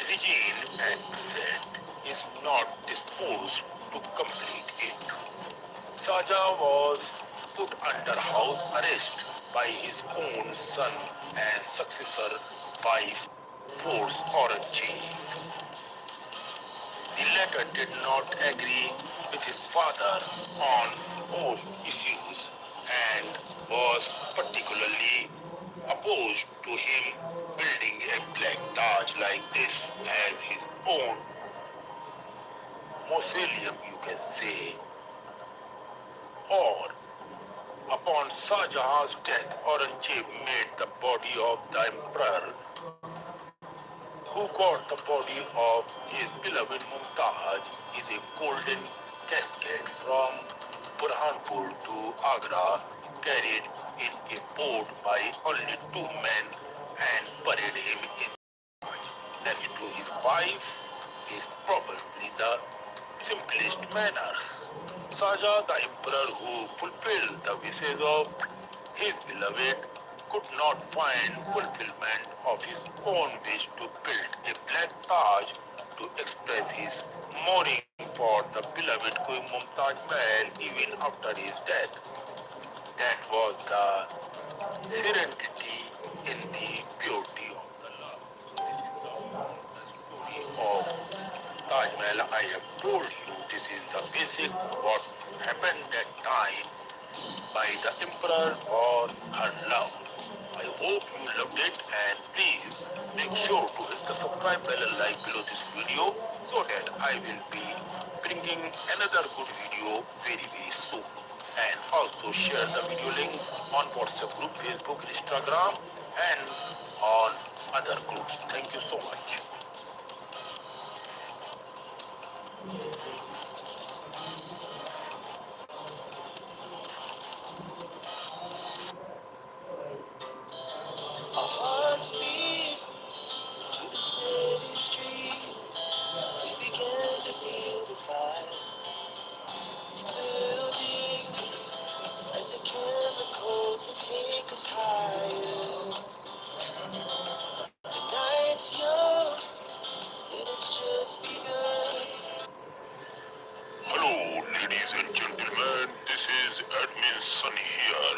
regime at present is not disposed to complete it. Saja was put under house arrest by his own son and successor by force Aurangzeb. The latter did not agree with his father on most issues and was particularly opposed to him building a black Taj like this as his own mausoleum, you can say. Or, upon Shah Jahan's death, Aurangzeb made the body of the emperor who got the body of his beloved Mumtaz is a golden casket from Burhanpur to Agra, carried in a boat by only two men and buried him in next to his wife is probably the simplest manner. Saja, the emperor who fulfilled the wishes of his beloved, could not find fulfillment of his own wish to build a black Taj to express his mourning for the beloved Queen Mumtaz Mahal even after his death. That was the serenity in the beauty of the love. This is the story of Taj Mahal. I have told you this is the basic what happened that time by the emperor or her love. I hope you loved it and please make sure to hit the subscribe bell and like below this video so that I will be bringing another good video very soon. And also share the video link on WhatsApp group, Facebook, Instagram and on other groups. Thank you so much. Our hearts beat to the city streets. We began to feel the fire. Buildings as the chemicals that take us higher. The night's young, it has just begun. Hello, ladies and gentlemen. This is Admin Sunny here.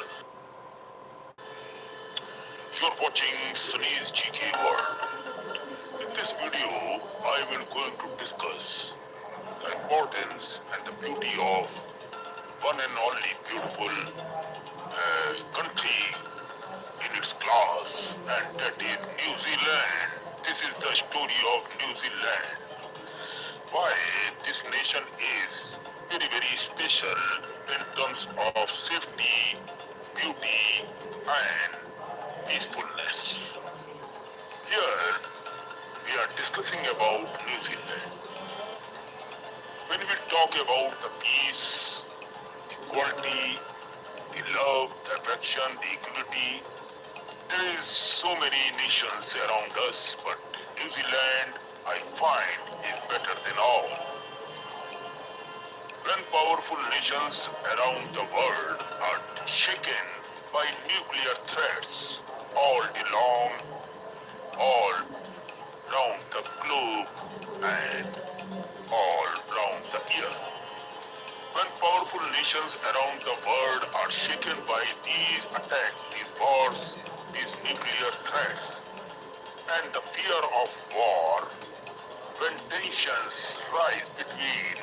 You're watching Sunny's GK World. In this video, I will going to discuss the importance and the beauty of one and only beautiful country in its class, and that is New Zealand. This is the story of New Zealand. Why this nation is very special in terms of safety, beauty, and peacefulness. Here we are discussing about New Zealand. When we talk about the peace, the quality, the love, the affection, the equality, there is so many nations around us, but New Zealand I find is better than all. When powerful nations around the world are shaken by nuclear threats all day long, all round the globe and all round the year. When powerful nations around the world are shaken by these attacks, these wars, these nuclear threats, and the fear of war, when tensions rise between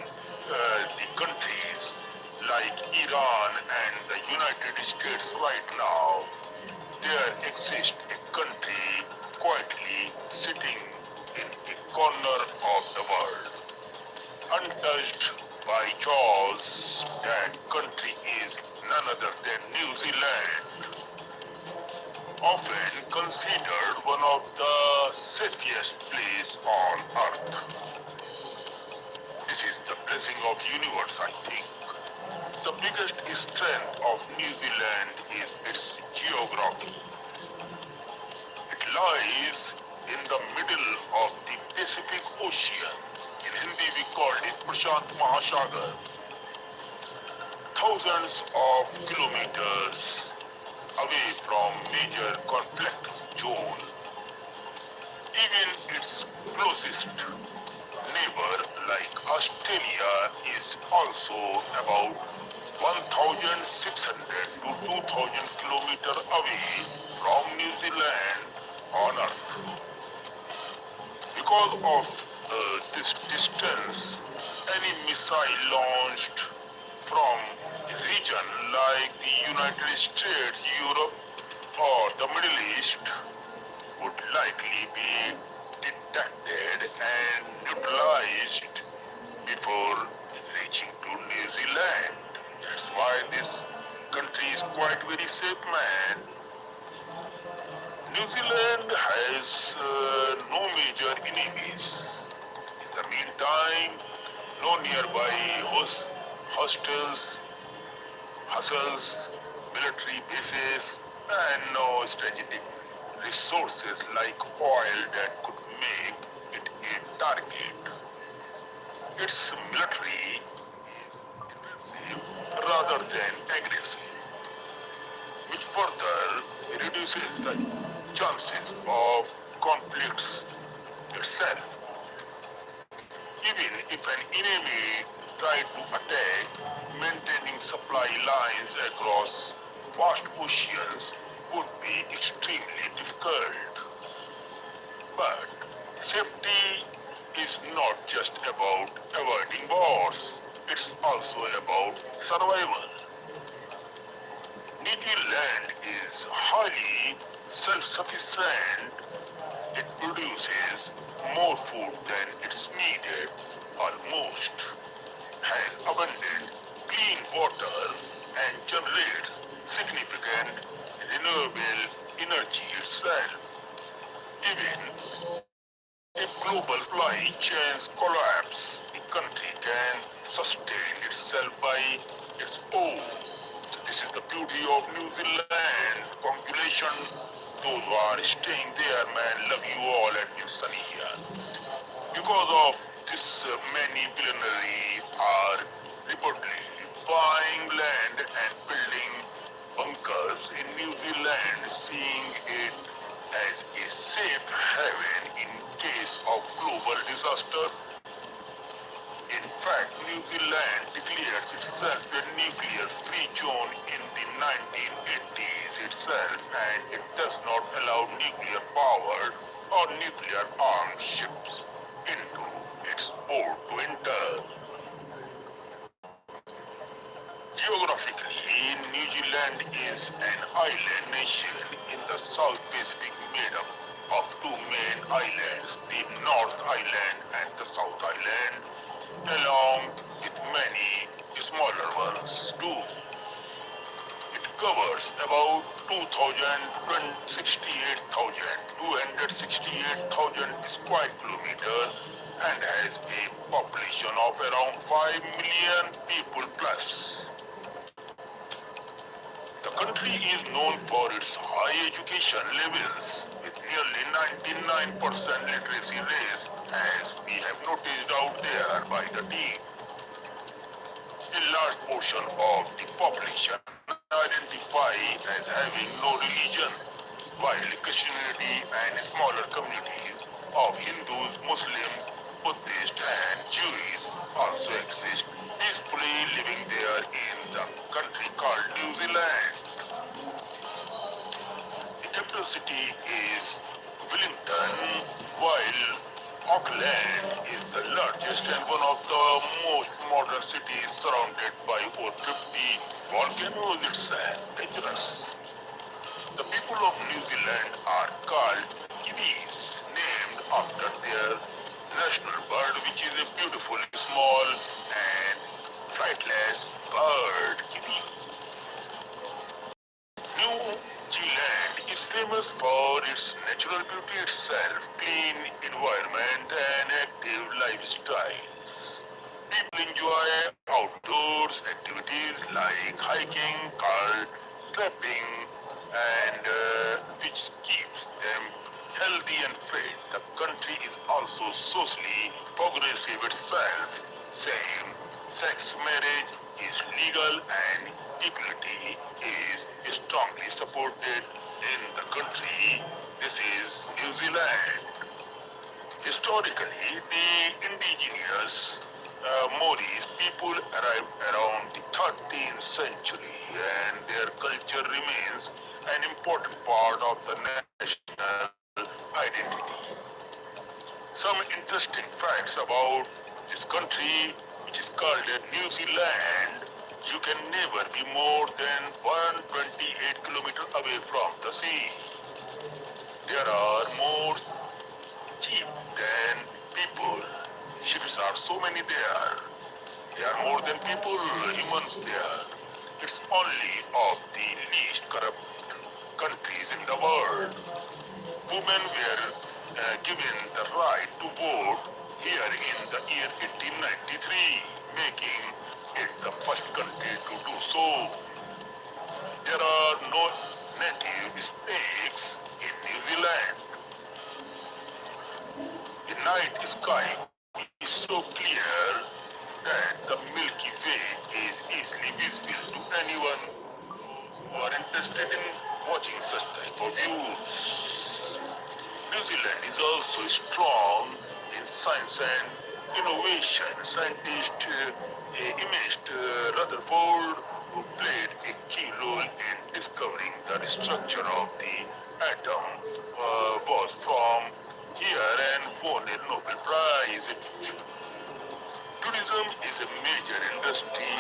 often considered one of the safest places on earth. This is the blessing of universe, I think. The biggest strength of New Zealand is its geography. It lies in the middle of the Pacific Ocean. In Hindi we call it Prashant Mahasagar. Thousands of kilometers away from major conflict zone. Even its closest neighbor like Australia is also about 1,600 to 2,000 kilometers away from New Zealand on Earth. Because of this distance, any missile launched from a region like the United States, Europe, or the Middle East would likely be detected and neutralized before reaching to New Zealand. That's why this country is quite very safe, man. New Zealand has no major enemies. In the meantime, no nearby hostels, hustles, military bases, and no strategic resources like oil that could make it a target. Its military is defensive rather than aggressive, which further reduces the chances of conflicts itself. Even if an enemy tried to attack, maintaining supply lines across vast oceans would be extremely difficult. But safety is not just about avoiding wars, it's also about survival. New Zealand is highly self-sufficient. It produces more food than it's needed, almost, has abundant clean water, and generates significant renewable energy itself. Even if global supply chains collapse, the country can sustain itself by its own. So this is the beauty of New Zealand. Population, those who are staying there, man, love you all and it's sunny here. Because of this, many billionaires are reportedly buying land and building bunkers in New Zealand, seeing it as a safe haven in case of global disaster. In fact, New Zealand declared itself a nuclear-free zone in the 1980s itself, and it does not allow nuclear-powered or nuclear-armed ships into its port to enter. Geographically, New Zealand is an island nation in the South Pacific made up of two main islands, the North Island and the South Island, along with many smaller ones too. It covers about 268,000 square kilometers and has a population of around 5 million people plus. The country is known for its high education levels with nearly 99% literacy rate, as we have noticed out there by the team. A large portion of the population identify as having no religion, while Christianity and smaller communities of Hindus, Muslims, Buddhists and Jews also exist, peacefully living there in the country called New Zealand. The capital city is Wellington, while Auckland is the largest and one of the most modern cities surrounded by over 50 volcanoes. It's dangerous. The people of New Zealand are called Kiwis, named after their national bird, which is a beautifully small and flightless bird, kiwi. New Zealand is famous famous for its natural beauty itself, clean environment and active lifestyles. People enjoy outdoors activities like hiking, kite, trapping, and which keeps them healthy and fit. The country is also socially progressive itself. Same-sex marriage is legal and equality is strongly supported in the country. This is New Zealand. Historically, the indigenous Maoris people arrived around the 13th century and their culture remains an important part of the national identity. Some interesting facts about this country, which is called New Zealand, you can never be more than 128 kilometers away from the sea. There are more cheap than people. Ships are so many there. There are more than people, humans there. It's only of the least corrupt countries in the world. Women were given the right to vote here in the year 1893, making it the first country to do so. There are no native snakes in New Zealand. The night sky is so clear that the Milky Way is easily visible to anyone who are interested in watching such type of views. New Zealand is also strong in science and innovation. Scientist Ernest Rutherford, who played a key role in discovering the structure of the atom, was from here and won a Nobel Prize. Tourism is a major industry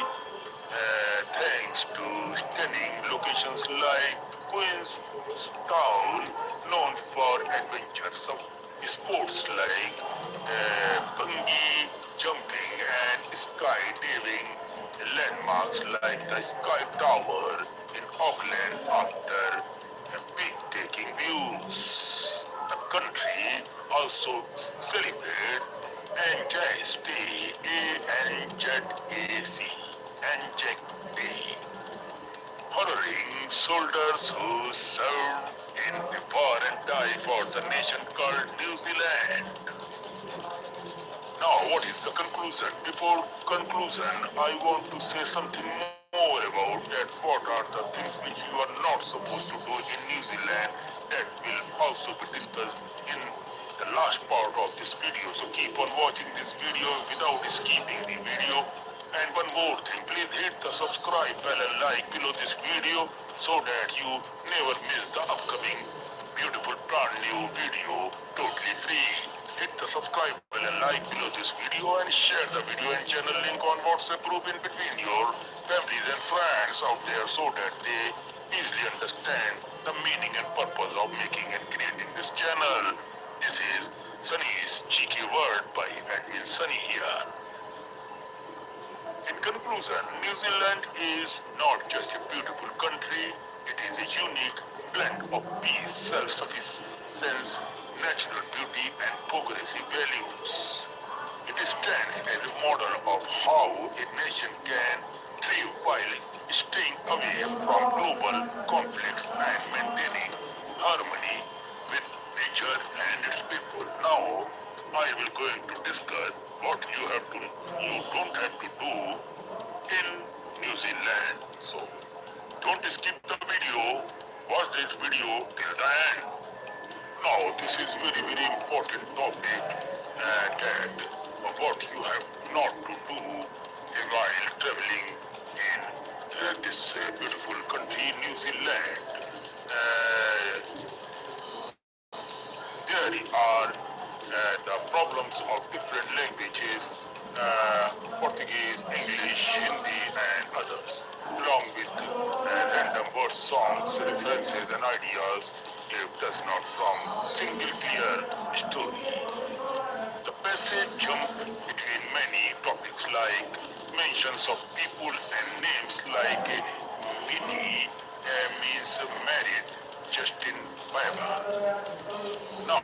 thanks to stunning locations like Queenstown, known for adventures of sports like bungee jumping and skydiving, landmarks like the Sky Tower in Auckland after breathtaking views. The country also celebrates NJAC, NJAC Day, honoring soldiers who served in the war and died for the nation called New Zealand. Now, what is the conclusion? Before conclusion, I want to say something more about that. What are the things which you are not supposed to do in New Zealand that will also be discussed in the last part of this video. So keep on watching this video without skipping the video. And one more thing, please hit the subscribe bell and like below this video so that you never miss the upcoming beautiful brand new video totally free. Hit the subscribe bell and like below this video and share the video and channel link on WhatsApp group in between your families and friends out there so that they easily understand the meaning and purpose of making and creating this channel. This is Sunny's cheeky word by admin Sunny here. In conclusion, New Zealand is not just a beautiful country, it is a unique blend of peace, self-sufficiency, natural beauty and progressive values. It stands as a model of how a nation can thrive while staying away from global conflicts and maintaining harmony with nature and its people. Now, I will going to discuss what you don't have to do in New Zealand. So, don't skip the video. Watch this video till the end. Now, this is very important topic that what you have not to do while traveling in this beautiful country, New Zealand. There are the problems of different languages, Portuguese, English, Hindi and others, along with random word songs, references and ideas, it does not from single clear story. The passage jump between many topics like mentions of people and names like Mini means married, just in Bible. Now,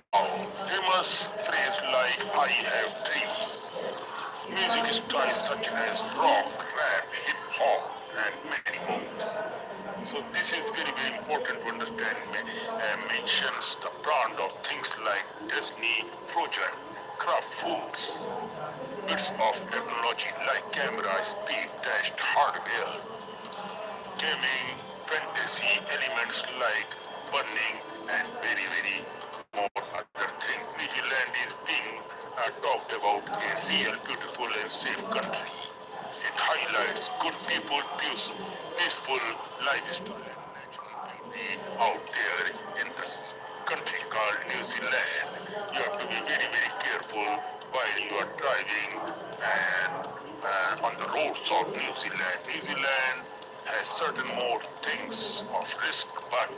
famous phrase like I have dreams. Music styles such as rock, rap, hip hop, and many more. So this is very, very important to understand. Mentions the brand of things like Disney, Frozen, craft foods, bits of technology like camera, speed test, hardware, gaming, fantasy elements like burning, and very, very more other things. New Zealand is being talked about a real, beautiful, and safe country. It highlights good people, peaceful lifestyle, and natural beauty out there in this country called New Zealand. You have to be very, very careful while you are driving and on the roads of New Zealand. New Zealand has certain more things of risk, but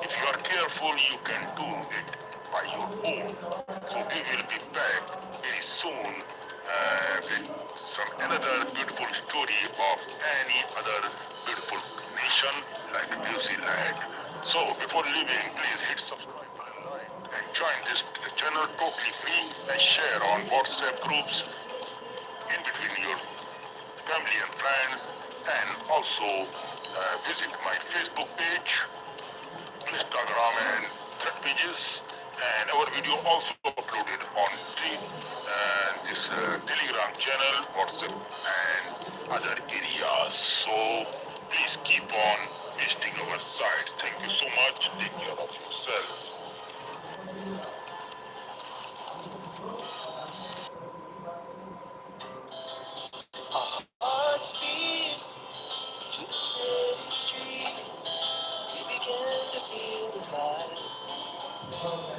if you are careful, you can do it by your own. So we will be back very soon with some another beautiful story of any other beautiful nation like New Zealand. So before leaving, please hit subscribe and like and join this channel totally free and share on WhatsApp groups in between your family and friends, and also visit my Facebook page, Instagram and thread pages, and our video also uploaded on this Telegram channel, WhatsApp, and other areas. So please keep on visiting our site. Thank you so much. Take care of yourself. Hearts beat to the city streets. We began to feel the fire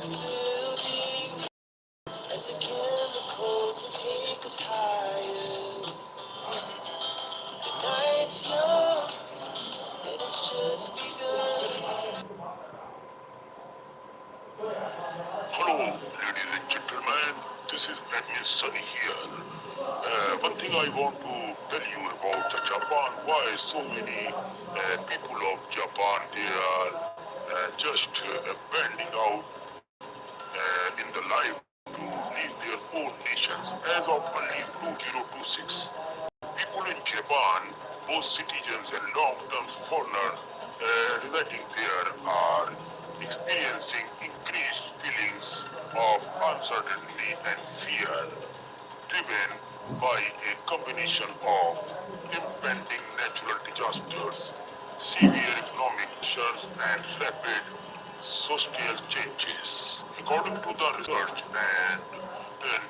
building as the chemicals that take us higher. The night's young and it's just begun. Hello, ladies and gentlemen. This is admin Sunny here. One thing I want to tell you about Japan, why so many people of Japan, they are just banding out in the life to leave their own nations. As of only 2026, people in Japan, both citizens and long-term foreigners residing there, are experiencing increased feelings of uncertainty and fear, driven by a combination of impending natural disasters, severe economic pressures, and rapid social changes. According to the research and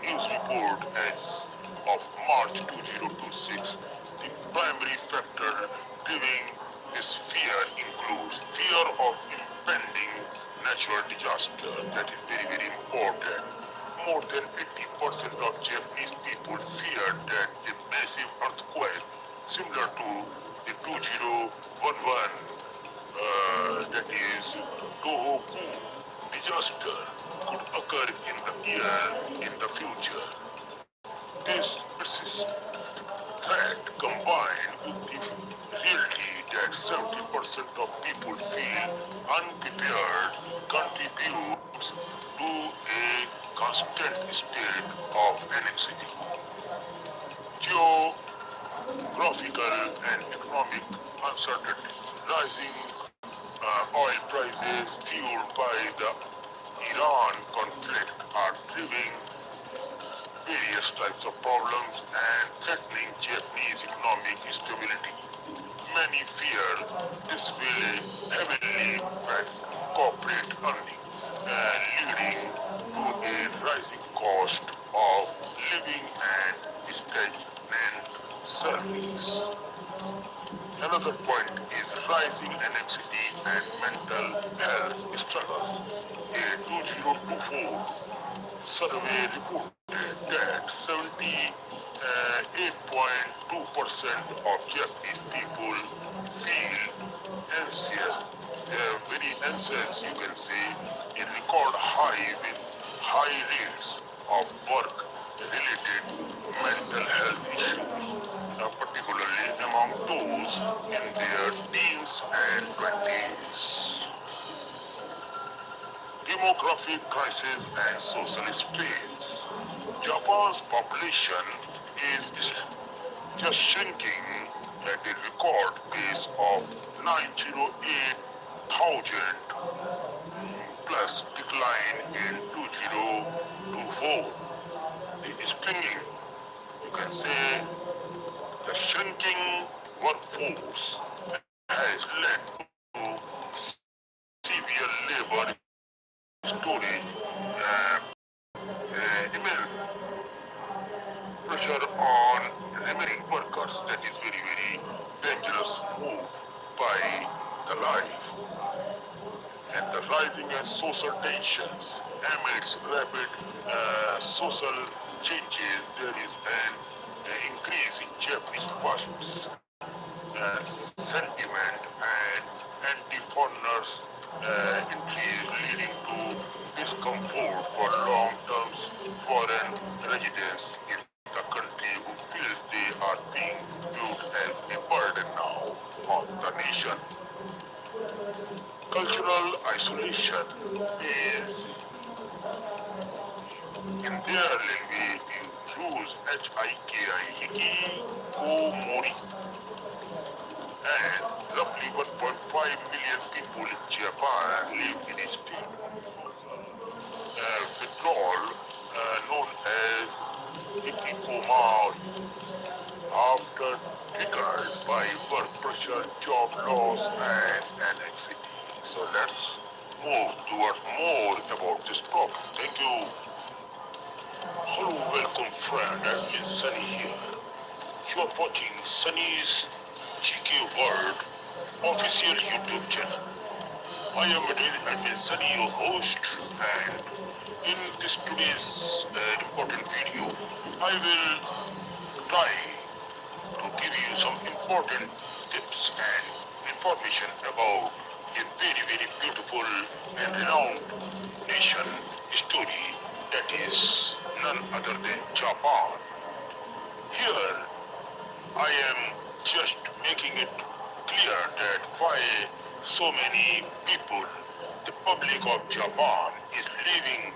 news report as of March 2026, the primary factor driving this fear includes fear of impending natural disaster. That is very, very important. More than 80% of Japanese people fear that a massive earthquake similar to the 2011 that is Tohoku disaster could occur in the year in the future. This persistent threat combined with the reality that 70% of people feel unprepared contributes to a constant state of anxiety. Geographical and economic uncertainty, rising oil prices fueled by the Iran conflict are driving various types of problems and threatening Japanese economic stability. Many fear this will heavily impact corporate earnings, leading to a rising cost of living and stagnant service. Another point is rising anxiety and mental health struggles. A 2024 survey reported that 78.2% of Japanese people feel anxious, very anxious, you can say, a record high with high rates of work-related mental health issues, particularly among those in their teens and 20s. demographic crisis and social strains. Japan's population is just shrinking at a record pace of 908,000 plus decline in 2024. The springing, you can say, the shrinking workforce has led to severe labor storage, immense pressure on remaining workers. That is very, very dangerous move by the life. And the rising and social tensions amidst rapid social changes, there is an increase in Japanese firms sentiment and anti-foreigners increase, leading to discomfort for long-term foreign residents in the country who feel they are being viewed as a burden now on the nation. Cultural isolation is, in their language, use Hiki, Komori, and roughly 1.5 million people in Japan live in a state withdrawal known as hikikomori, after triggered by work pressure, job loss, and anxiety. So let's move towards more about this problem. Thank you. Hello, welcome friend, I'm Sunny here. You are watching Sunny's GK World official YouTube channel. I am Sunny, your host, and in this today's important video, I will try to give you some important tips and information about a very, very beautiful and renowned nation story that is none other than Japan. Here, I am just making it clear that why so many people, the public of Japan, is leaving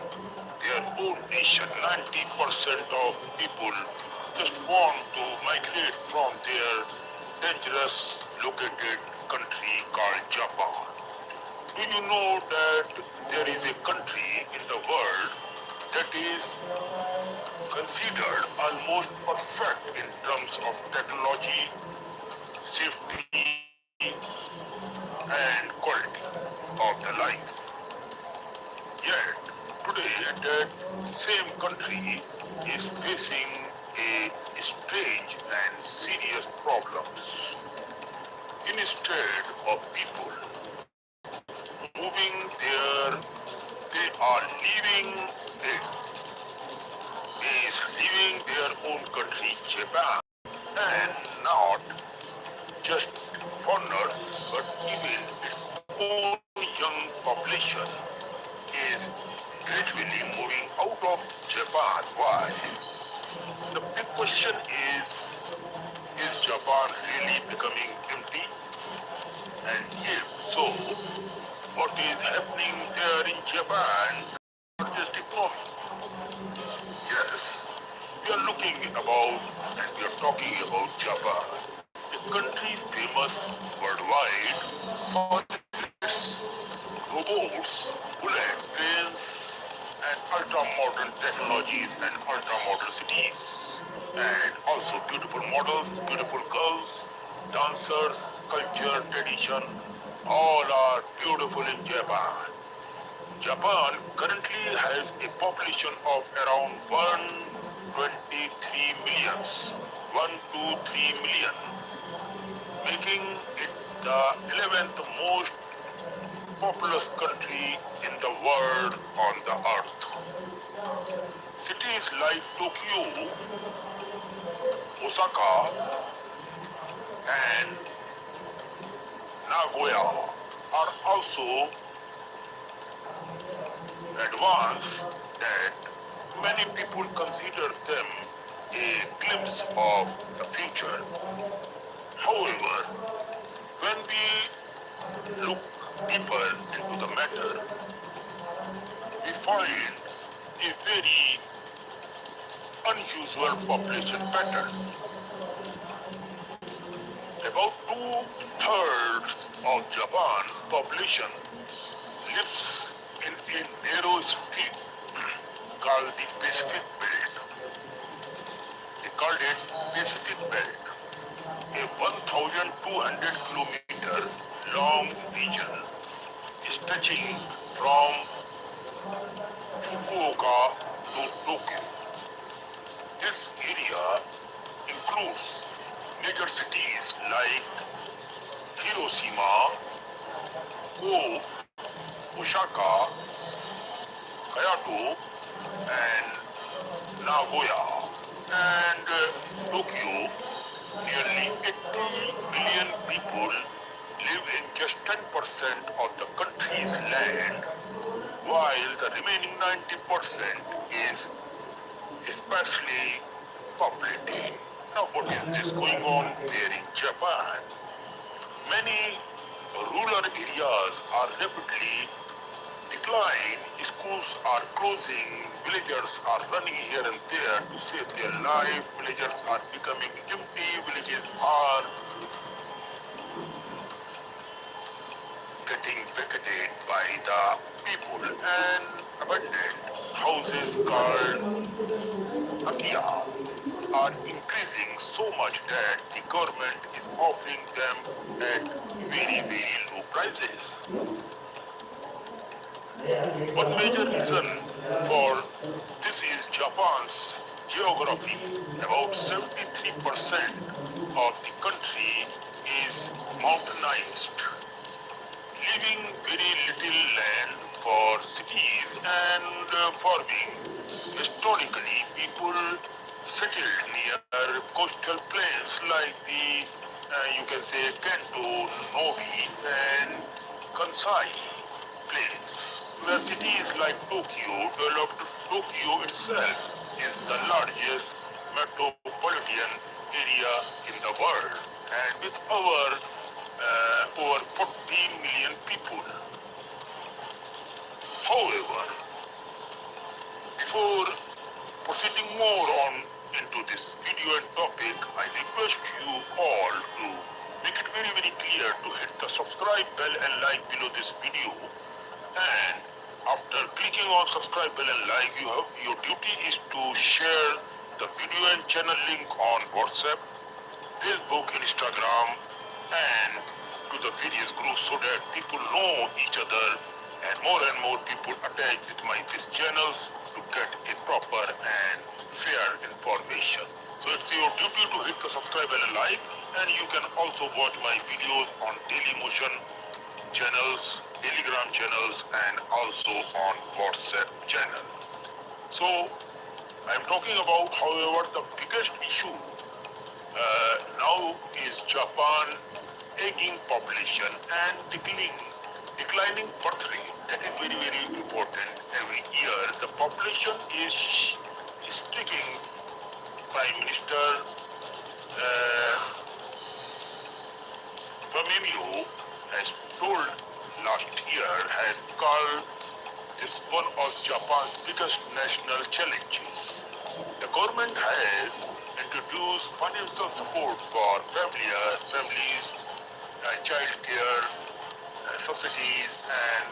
their own nation. 90% of people just want to migrate from their dangerous located country called Japan. Do you know that there is a country in the world that is considered almost perfect in terms of technology, safety, and quality of the life? Yet, today that same country is facing a strange and serious problems. Instead of people moving there, they are leaving leaving their own country, Japan, and not just foreigners, but even its own young population is gradually moving out of Japan. Why? The big question is Japan really becoming empty? And if so, what is happening there in Japan? Not just economy. Yes, we are looking about and we are talking about Japan, a country famous worldwide for its robots, bullet trains, and ultra-modern technologies and ultra-modern cities. And also beautiful models, beautiful girls, dancers, culture, tradition, all are beautiful in Japan. Japan currently has a population of around 123 million, 123 million, making it the 11th most populous country in the world on the earth. Cities like Tokyo, Osaka, and Nagoya are also advanced that many people consider them a glimpse of the future. However, when we look deeper into the matter, find a very unusual population pattern. About two-thirds of Japan population lives in a narrow strip called the Pacific Belt. They called it Pacific Belt, a 1,200-kilometer long region stretching from Fukuoka to Tokyo. This area includes major cities like Hiroshima, Kobe, Osaka, Kyoto, and Nagoya. And Tokyo, nearly 80 million people live in just 10% of the country's land, while the remaining 90% is sparsely populated. Now, what is this going on there in Japan? Many rural areas are rapidly decline, schools are closing, villagers are running here and there to save their life, villagers are becoming empty, villages are getting vacated by the people, and abandoned houses called Akia are increasing so much that the government is offering them at very, very low prices. One major reason for this is Japan's geography. About 73% of the country is mountainized, leaving very little land for cities and farming. Historically, people settled near coastal plains like the, you can say, Kanto, Novi, and Kansai plains, where cities like Tokyo developed. Tokyo itself is the largest metropolitan area in the world, and with over 14 million people. However, before proceeding more on into this video and topic, I request you all to make it very, very clear to hit the subscribe bell and like below this video. And after clicking on subscribe bell and like, your duty is to share the video and channel link on WhatsApp, Facebook, Instagram, and to the various groups so that people know each other and more people attach with these channels to get a proper and fair information. So it's your duty to hit the subscribe bell and like, and you can also watch my videos on Daily Motion channels, Telegram channels, and also on WhatsApp channel. So I'm talking about, however, the biggest issue now is Japan aging population and declining birth rate. That is very, very important. Every year the population is sticking. Prime Minister Fumio has told last year, has called this one of Japan's biggest national challenges. The government has introduced financial support for families, child care, subsidies and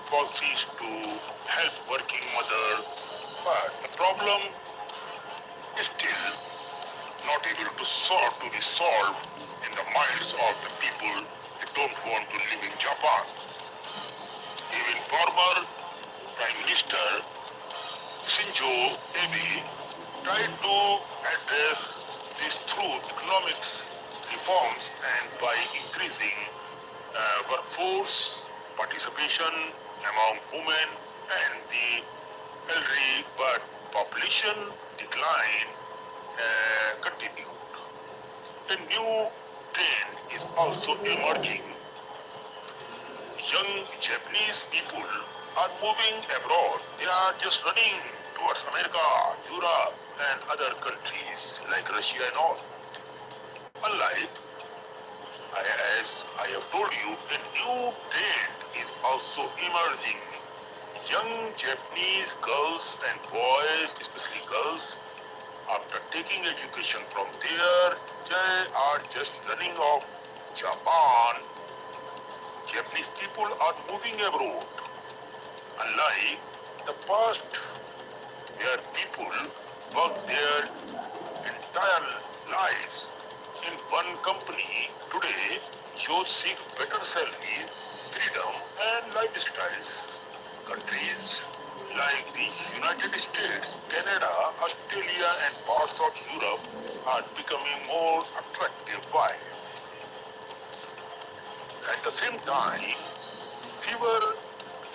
policies to help working mothers. But the problem is still not able to be solved in the minds of the people who don't want to live in Japan. Even former Prime Minister Shinzo Abe tried to address this through economics reforms and by increasing workforce participation among women and the elderly, but population decline continued. A new trend is also emerging. Young Japanese people are moving abroad. They are just running towards America, Europe, and other countries like Russia and all. Unlike, as I have told you, a new trend is also emerging. Young Japanese girls and boys, especially girls, after taking education from there, they are just running off Japan. Japanese people are moving abroad. Unlike the past, where people work their entire lives in one company, today youth seek better salaries, freedom, and lifestyles. Countries like the United States, Canada, Australia, and parts of Europe are becoming more attractive. Why? At the same time, fewer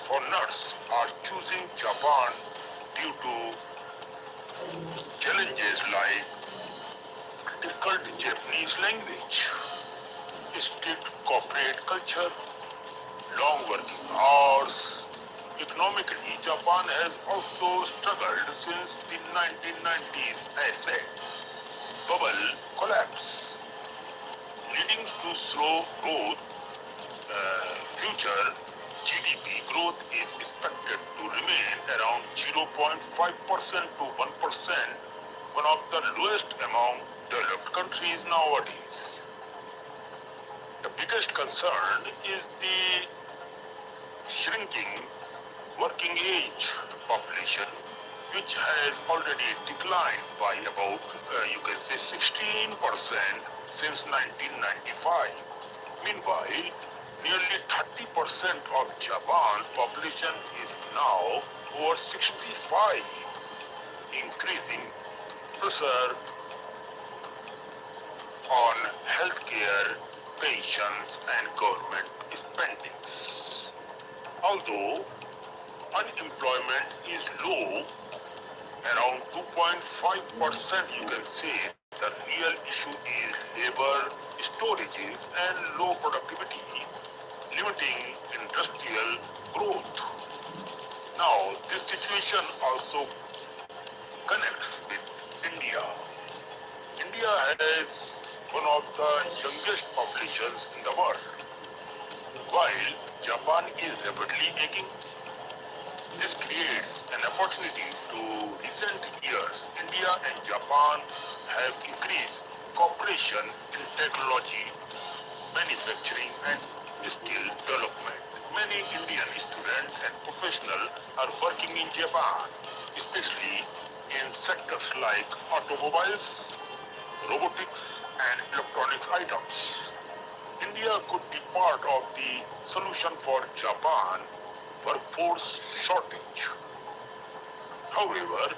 foreigners are choosing Japan due to challenges like difficult Japanese language, strict corporate culture, long working hours. Economically, Japan has also struggled since the 1990s asset bubble collapse, leading to slow growth. Future GDP growth is expected to remain around 0.5% to 1%, one of the lowest among developed countries nowadays. The biggest concern is the shrinking working age population, which has already declined by about, you can say, 16% since 1995. Meanwhile, nearly 30% of Japan's population is now over 65, increasing pressure on healthcare, pensions, and government spendings. Although unemployment is low, around 2.5%, you can say, the real issue is labor shortages and low productivity, limiting industrial growth. Now, this situation also connects with India. India has one of the youngest populations in the world. While Japan is rapidly aging, this creates an opportunity to recent years. India and Japan have increased cooperation in technology, manufacturing, and skill development. Many Indian students and professionals are working in Japan, especially in sectors like automobiles, robotics, and electronics items. India could be part of the solution for Japan workforce shortage. However,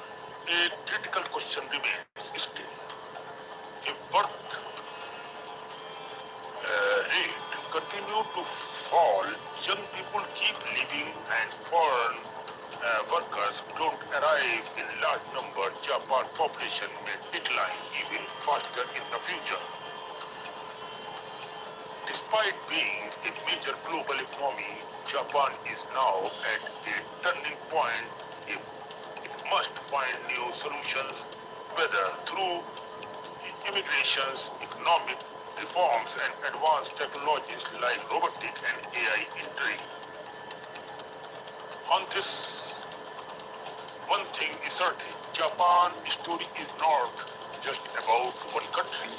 a critical question remains still. If birth rate continue to fall, young people keep leaving and foreign workers don't arrive in large numbers, Japan population may decline even faster in the future. Despite being a major global economy, Japan is now at a turning point. It must find new solutions, whether through immigrations, economic reforms, and advanced technologies like robotics and AI in trade. On this, one thing is certain, Japan's story is not just about one country.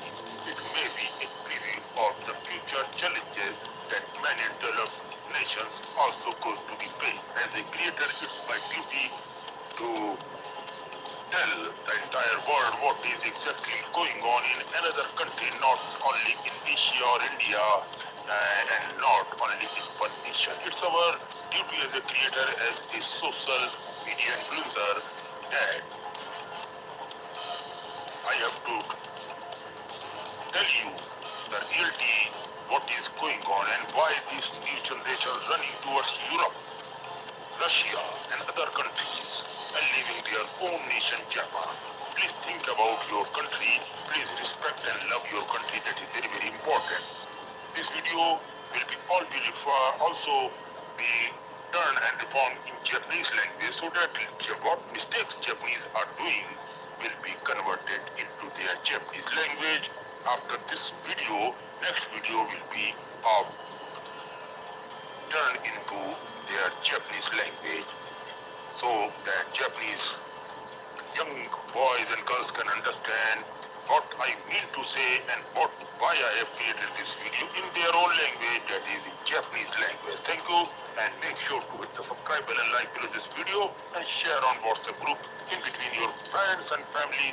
It may be a preview of the future challenges that many developed nations also going to be faced. As a creator, it's my duty to tell the entire world what is exactly going on in another country, not only in Asia or India, and not only in one nation. It's our duty as a creator, as a social media influencer, that I have to tell you the reality, what is going on, and why this new generation is running towards Europe, Russia, and other countries, and leaving their own nation, Japan. Please think about your country. Please respect and love your country. That is very, very important. This video will be also be done and reformed in Japanese language, so that what mistakes Japanese are doing will be converted into their Japanese language. After this video, next video will be turned into their Japanese language. so that Japanese young boys and girls can understand what I mean to say and why I have created this video in their own language, that is in Japanese language. Thank you, and make sure to hit the subscribe button and like below this video and share on WhatsApp group in between your friends and family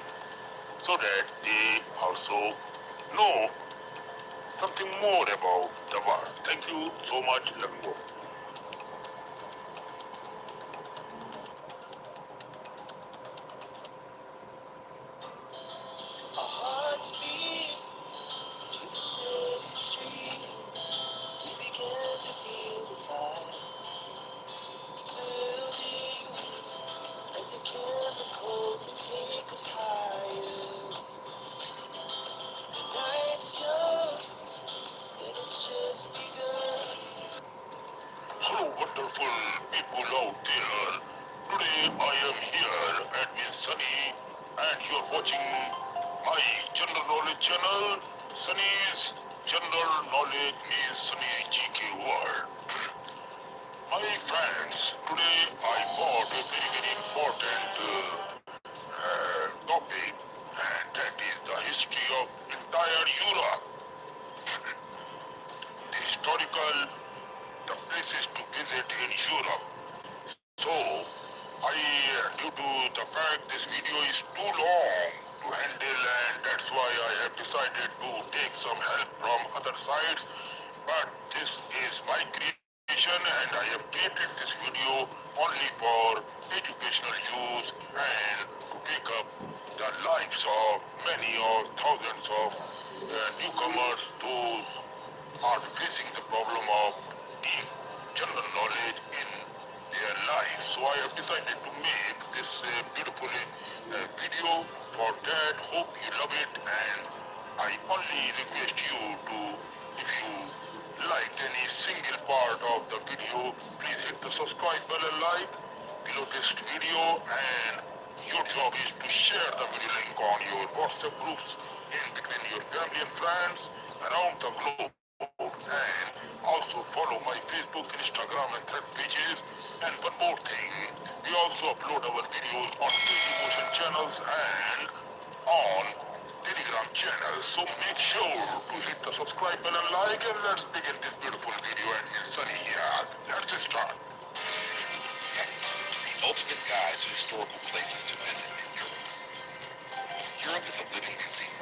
so that they also know something more about the world. Thank you so much. Love you all. Our hearts beat to the city streets. We began to feel the fire. Buildings as the chemicals they take us higher. The night's young and it's just begun. Hello, wonderful people out there. Today I am here at Miss Sunny, and you're watching my general knowledge channel. Sunny's General Knowledge means Sunny GK World. My friends, today I bought a very important topic, and that is the history of entire Europe. The historical, the places to visit in Europe. So, due to the fact this video is too long to handle, and that's why I have decided to take some help from other sides. But this is my creation, and I have created this video only for educational use and to pick up the lives of many or thousands of newcomers, those are facing the problem of deep general knowledge in their lives. So I have decided to make this beautiful video for that. Hope you love it, and I only request you to, if you liked any single part of the video, please hit the subscribe button, like below this video, and your job is to share the video link on your WhatsApp groups in between your family and friends around the globe. And also follow my Facebook, Instagram and Thread pages. And one more thing, we also upload our videos on Motion channels and on Telegram channels. So make sure to hit the subscribe button, like, and let's begin this beautiful video at Miss Sunny here. Let's start. The ultimate guide to historical places to visit in Europe. Europe is a living museum.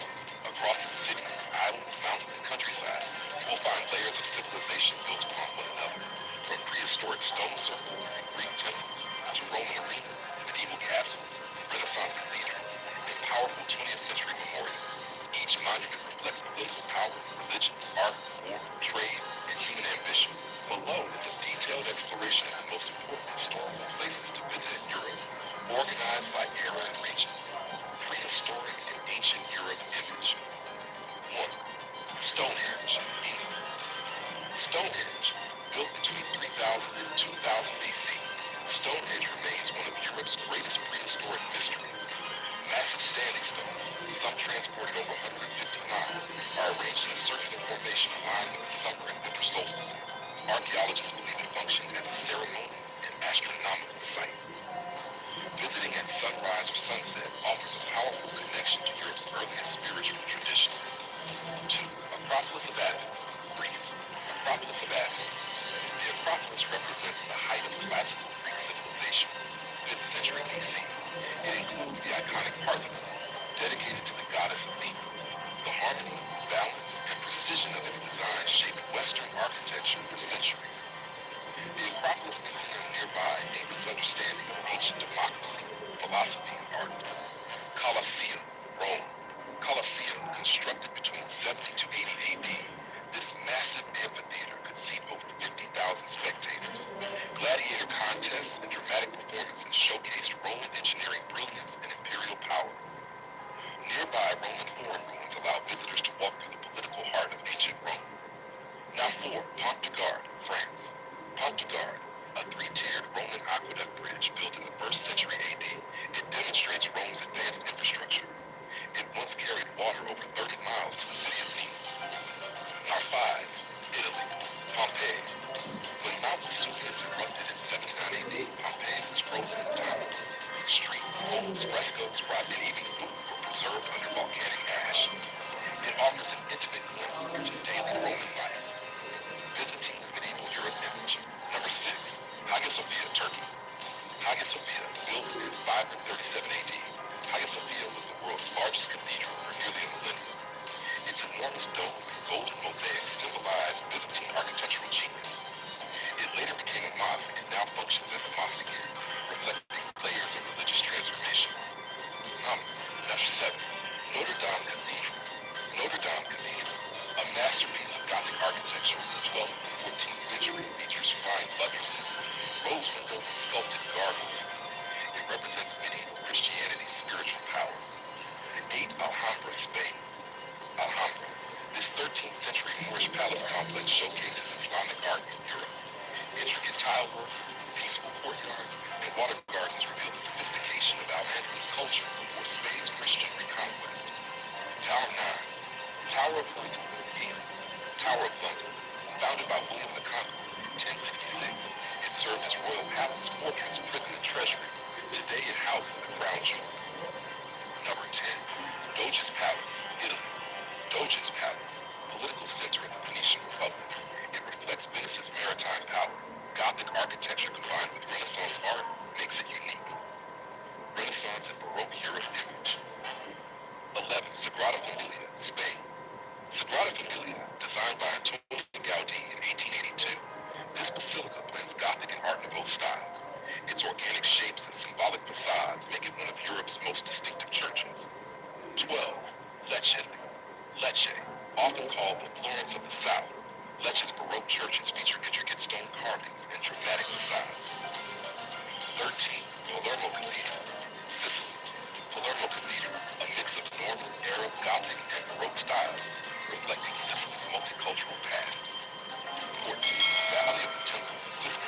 Across its cities, islands, mountains, and countryside, you will find layers of civilization built upon one another. From prehistoric stone circles and Greek temples to Roman arenas, medieval castles, Renaissance cathedrals, and powerful 20th century memorials. Each monument reflects political power, religion, art, war, trade, and human ambition. Below is a detailed exploration of the most important historical places to visit in Europe, organized by era and region. Prehistoric and ancient Europe image. 1. Stonehenge, England. Stonehenge, built between 3000 and 2000 BC, Stonehenge remains one of Europe's greatest prehistoric mysteries. Massive standing stones, some transported over 150 miles, are arranged in a circular formation aligned with the summer and winter solstices. Archaeologists believe it functioned as a ceremonial and astronomical site. Visiting at sunrise or sunset offers a powerful connection to Europe's earliest spiritual traditions. 2. Acropolis of Athens, Greece. Acropolis of Athens. The Acropolis represents the height of classical Greek civilization, 5th century BC. It includes the iconic Parthenon, dedicated to the goddess Athena. The harmony, balance, and precision of its design shaped Western architecture for centuries. The Acropolis Museum nearby deepens understanding of ancient democracy, philosophy, and art. Colosseum, Rome. Colosseum, constructed between 70 to 80 AD. This massive amphitheater could seat over 50,000 spectators. Gladiator contests and dramatic performances showcased Roman engineering brilliance and imperial power. Nearby Roman forum ruins allow visitors to walk through the political heart of ancient Rome. Now 4. Pont de Garde, France. Pont de Garde, a 3-tiered Roman aqueduct bridge built in the 1st century AD. It demonstrates Rome's advanced infrastructure. It once carried water over 30 miles to the city of Venice. Now 5. Italy, Pompeii. When Mount Vesuvius erupted in 79 AD, Pompeii was frozen in time. Hagia Sophia, built in 537 AD, Hagia Sophia was the world's largest cathedral for nearly a millennium. Its enormous dome and golden mosaic symbolize Byzantine architectural genius. It later became a mosque and now functions as a mosque again, reflecting layers of religious transformation. Number 7. Notre Dame Cathedral. Notre Dame Cathedral, a masterpiece of Gothic architecture in the 12th and 14th century, features fine buttresses, rose windows, and sculpted gargoyles. It represents medieval Christianity's spiritual power. 8. Alhambra, Spain. Alhambra. This 13th century Moorish palace complex showcases Islamic art in Europe. Intricate tile work, peaceful courtyards, and water gardens reveal the sophistication of Al-Andalus culture before Spain's Christian reconquest. Tower 9. Tower of London, England. Tower of London. Founded by William the Conqueror in 1066, it served as royal palace, fortress, prison, and treasury. Today it houses the crown jewels. Number 10. Doge's Palace, Italy. Doge's Palace, political center in the Venetian Republic. It reflects Venice's maritime power. Gothic architecture combined with Renaissance art makes it unique. Renaissance and Baroque Europe image. 11. Sagrada Familia, Spain. Sagrada Familia, designed by Antonio Gaudí in 1882. This basilica blends Gothic and Art Nouveau styles. Its organic shapes and symbolic facades make it one of Europe's most distinctive churches. 12. Lecce. Lecce, often called the Florence of the South. Lecce's Baroque churches feature intricate stone carvings and dramatic facades. 13. Palermo Cathedral, Sicily. Palermo Cathedral, a mix of Norman, Arab, Gothic, and Baroque styles, reflecting Sicily's multicultural past. 14. Valley of the Temples, Sicily.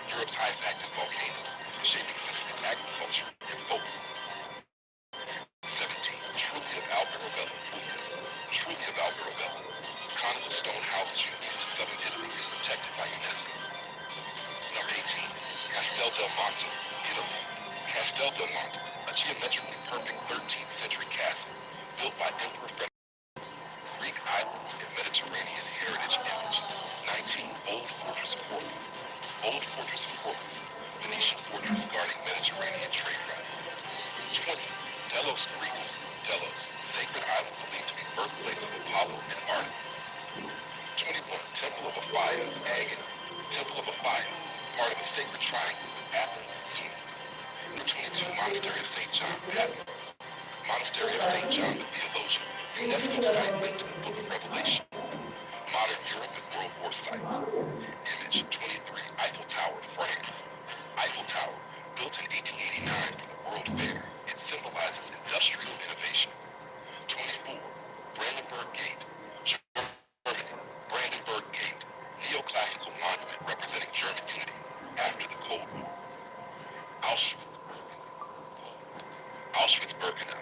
Europe's highest active volcano, shaping Sicily's agriculture and folklore. 17. Trulli of Alberobello, Puglia. Trulli of Alberobello. Conical stone houses unique to southern Italy and protected by UNESCO. Number 18. Castel del Monte, Italy. Castel del Monte, a geometrically perfect 13th century castle built by Emperor Frederick. Greek islands and Mediterranean heritage image. 19. Old Fortress of Corfu. Old Fortress of Corfu, Venetian fortress guarding Mediterranean trade routes. 20. Delos, Greece. Delos, sacred island believed to be birthplace of Apollo and Artemis. 21. Temple of Apphia, Agony. Temple of Apphia, part of the sacred triangle of Athens and Singh. Number 22. Monastery of St. John, Patmos. Monastery of St. John the Theologian, UNESCO site linked to the Book of Revelation. Modern Europe and World War sites. Image 23. Eiffel Tower, France. Eiffel Tower, built in 1889 for the World Fair, it symbolizes industrial innovation. 24. Brandenburg Gate, Germany. Brandenburg Gate, neoclassical monument representing German unity after the Cold War. Auschwitz-Birkenau,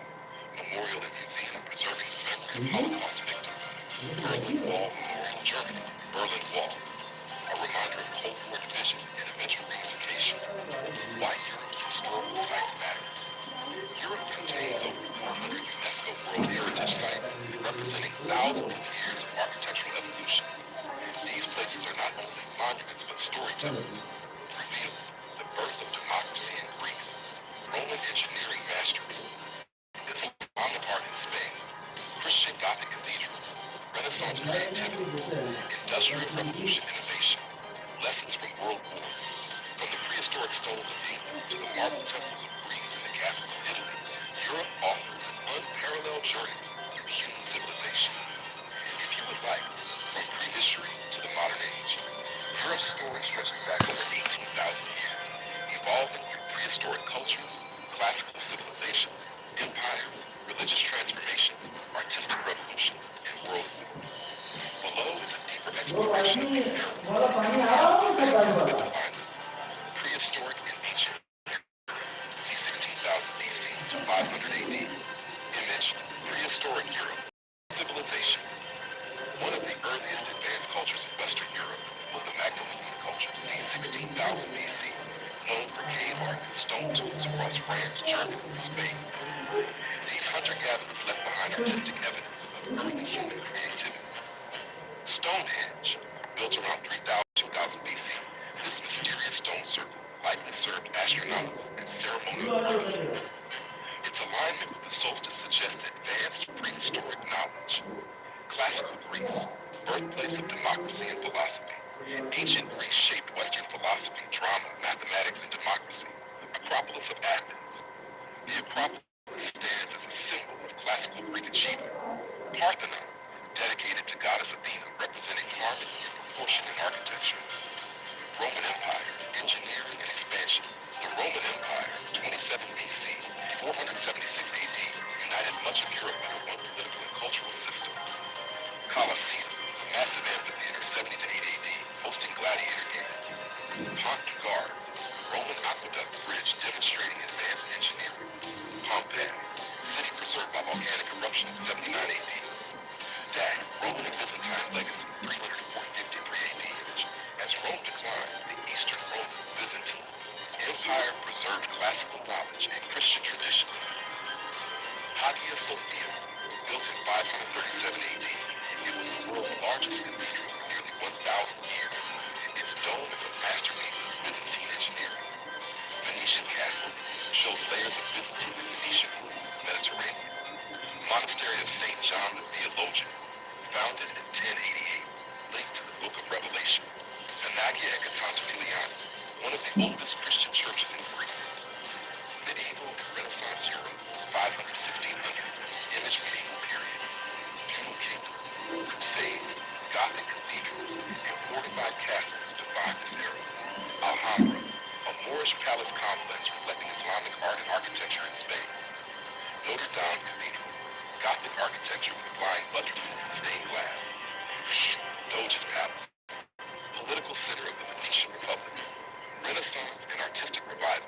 memorial and museum preserving the memory of Holocaust victims. Berlin Wall Memorial, Germany. Berlin Wall, a reminder of Cold War division and eventual reunification. Why Europe's historical sites matter. Europe contains over 400 UNESCO World Heritage sites representing thousands of years of architectural evolution. These places are not only monuments but storytellers. Reveal the birth of democracy in Greece, Roman engineering mastery, Islamic art in Spain, Christian Gothic cathedrals, Renaissance creativity, Industrial Revolution innovation, lessons from World Wars, from the prehistoric stones of England to the marble temples of Greece and the castles of Italy, Europe offers an unparalleled journey through human civilization. If you would like, from prehistory to the modern age, Europe's story stretches back over 18,000 years, evolving through prehistoric cultures, classical civilizations, empires, religious transformations, artistic revolutions, and world wars. Below is a deeper exploration of these eras and the that define them. Prehistoric and ancient. See 16,000 BC to 500 AD. Image, prehistoric Europe. Civilizations. One of the earliest advanced France, Germany, and Spain. These hunter-gatherers left behind artistic evidence of early human creativity. Stonehenge, built around 3000 BC, this mysterious stone circle likely served astronomical and ceremonial purposes. Its alignment with the solstice suggests advanced prehistoric knowledge. Classical Greece, birthplace of democracy and philosophy. Ancient Greece shaped Western philosophy, drama, mathematics, and democracy. Acropolis of Athens. The Acropolis stands as a symbol of classical Greek achievement. Parthenon, dedicated to goddess Athena, representing harmony and proportion in architecture. Roman Empire, engineering and expansion. The Roman Empire, 27 BC, 476 AD, united much of Europe under one political and cultural system. Colosseum, a massive amphitheater, 70 to 8 AD, hosting gladiator games. Pont du Gard, Roman aqueduct bridge demonstrating advanced engineering. Pompeii, city preserved by volcanic eruption in 79 AD. Dag, Roman and Byzantine legacy, 353 AD image. As Rome declined, the Eastern Roman, Byzantine Empire preserved classical knowledge and Christian tradition. Hagia Sophia, built in 537 AD, it was the world's largest cathedral for nearly 1,000 years. Its dome is a masterpiece of Byzantine engineering. Venetian Castle shows layers of Byzantine and Venetian rule, Mediterranean. Monastery of St. John the Theologian, founded in 1088, linked to the Book of Revelation. Panagia Ekatantopiliani, one of the oldest Christian churches in Greece. Medieval and Renaissance Europe, 500 to 1600, image medieval period. Feudal kingdoms, crusades, Gothic cathedrals, and fortified castles define this era. Alhambra, a Moorish palace complex reflecting Islamic art and architecture in Spain. Notre Dame Cathedral, Gothic architecture with flying buttresses and stained glass. Doge's Palace, political center of the Venetian Republic. Renaissance and artistic revival.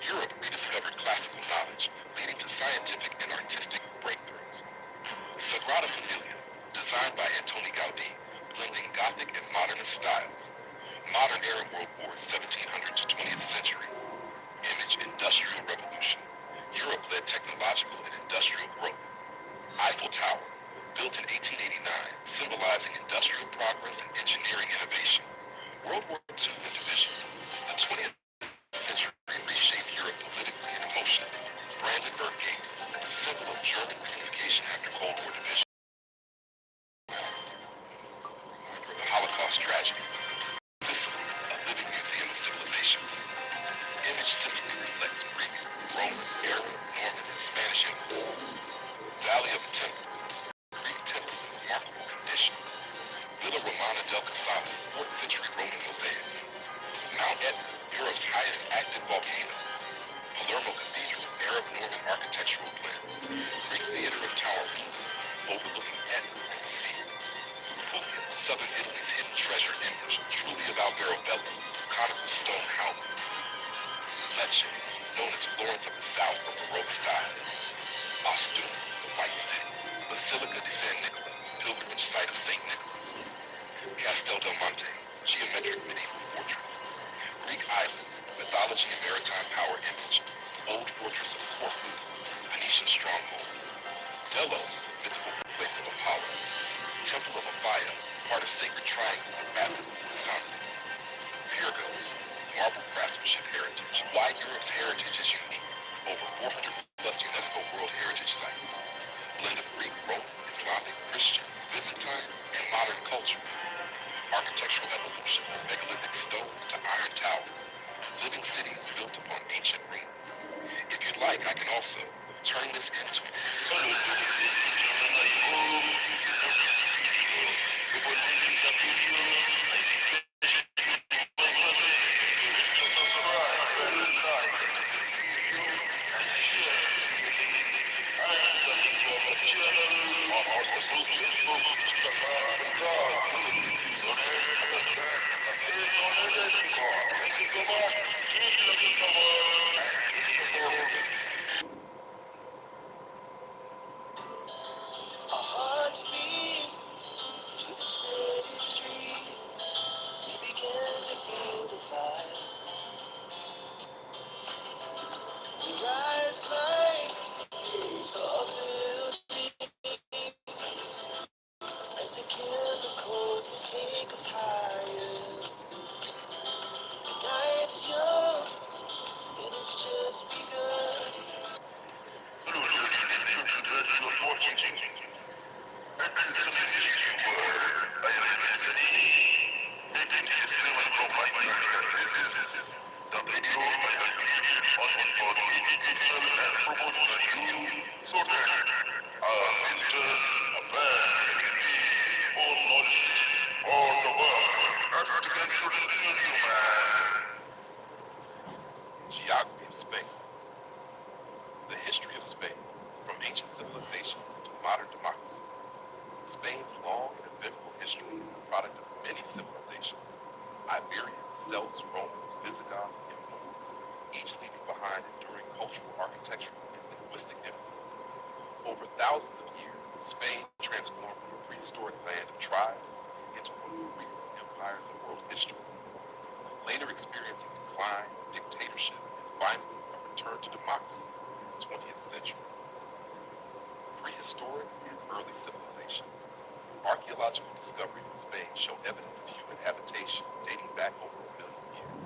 Europe rediscovered classical knowledge, leading to scientific and artistic breakthroughs. Sagrada Familia, designed by Antoni Gaudí, blending Gothic and modernist styles. Modern era World War, 1700 to 20th century. Image, Industrial Revolution. Europe led technological and industrial growth. Eiffel Tower, built in 1889, symbolizing industrial progress and engineering innovation. World War II and division. The 20th century reshaped Europe politically and emotionally. Brandenburg Gate, the symbol of German reunification after Cold War division. Reminder of the Holocaust tragedy. Sicily, a living museum of civilizations. Image Sicily reflects Greek, Roman, Arab, Norman, and Spanish influence. Valley of the Temples, Greek temples in remarkable condition. Villa Romana del Casale, 4th century Roman mosaics. Mount Etna, Europe's highest active volcano. Palermo Cathedral, Arab Norman architectural blend. Greek Theater of Taormina, overlooking Etna and the sea. Puglia, southern Italy's hidden treasure image, truly of Alvaro Bello, conical stone houses. Lecce, known as Florence of the South of Baroque style. Ostum, the White City, Basilica di San Nicola, pilgrimage site of St. Nicholas. Castel del Monte, geometric medieval fortress. Greek islands, mythology and maritime power image. Old fortress of Corfu, Venetian stronghold. Delos, mythical place of Apollo. Temple of Apphia, part of sacred triangle of Athens and Santa. Pyrgos, marble craftsmanship heritage. Why Europe's heritage is unique. Over 400 plus UNESCO World Heritage Sites. Blend of Greek, Roman, Islamic, Christian, Byzantine, and modern cultures. Architectural evolution from megalithic stones to iron towers. Living cities built upon ancient ruins. If you'd like, I can also turn this into Our hearts many civilizations. Iberians, Celts, Romans, Visigoths, and Moors, each leaving behind enduring cultural, architectural, and linguistic influences. Over thousands of years, Spain transformed from a prehistoric land of tribes into one of the greatest empires of world history, later experiencing decline, dictatorship, and finally a return to democracy in the 20th century. Prehistoric and early civilizations. Archaeological discoveries in Spain show evidence of human habitation dating back over 1 million years.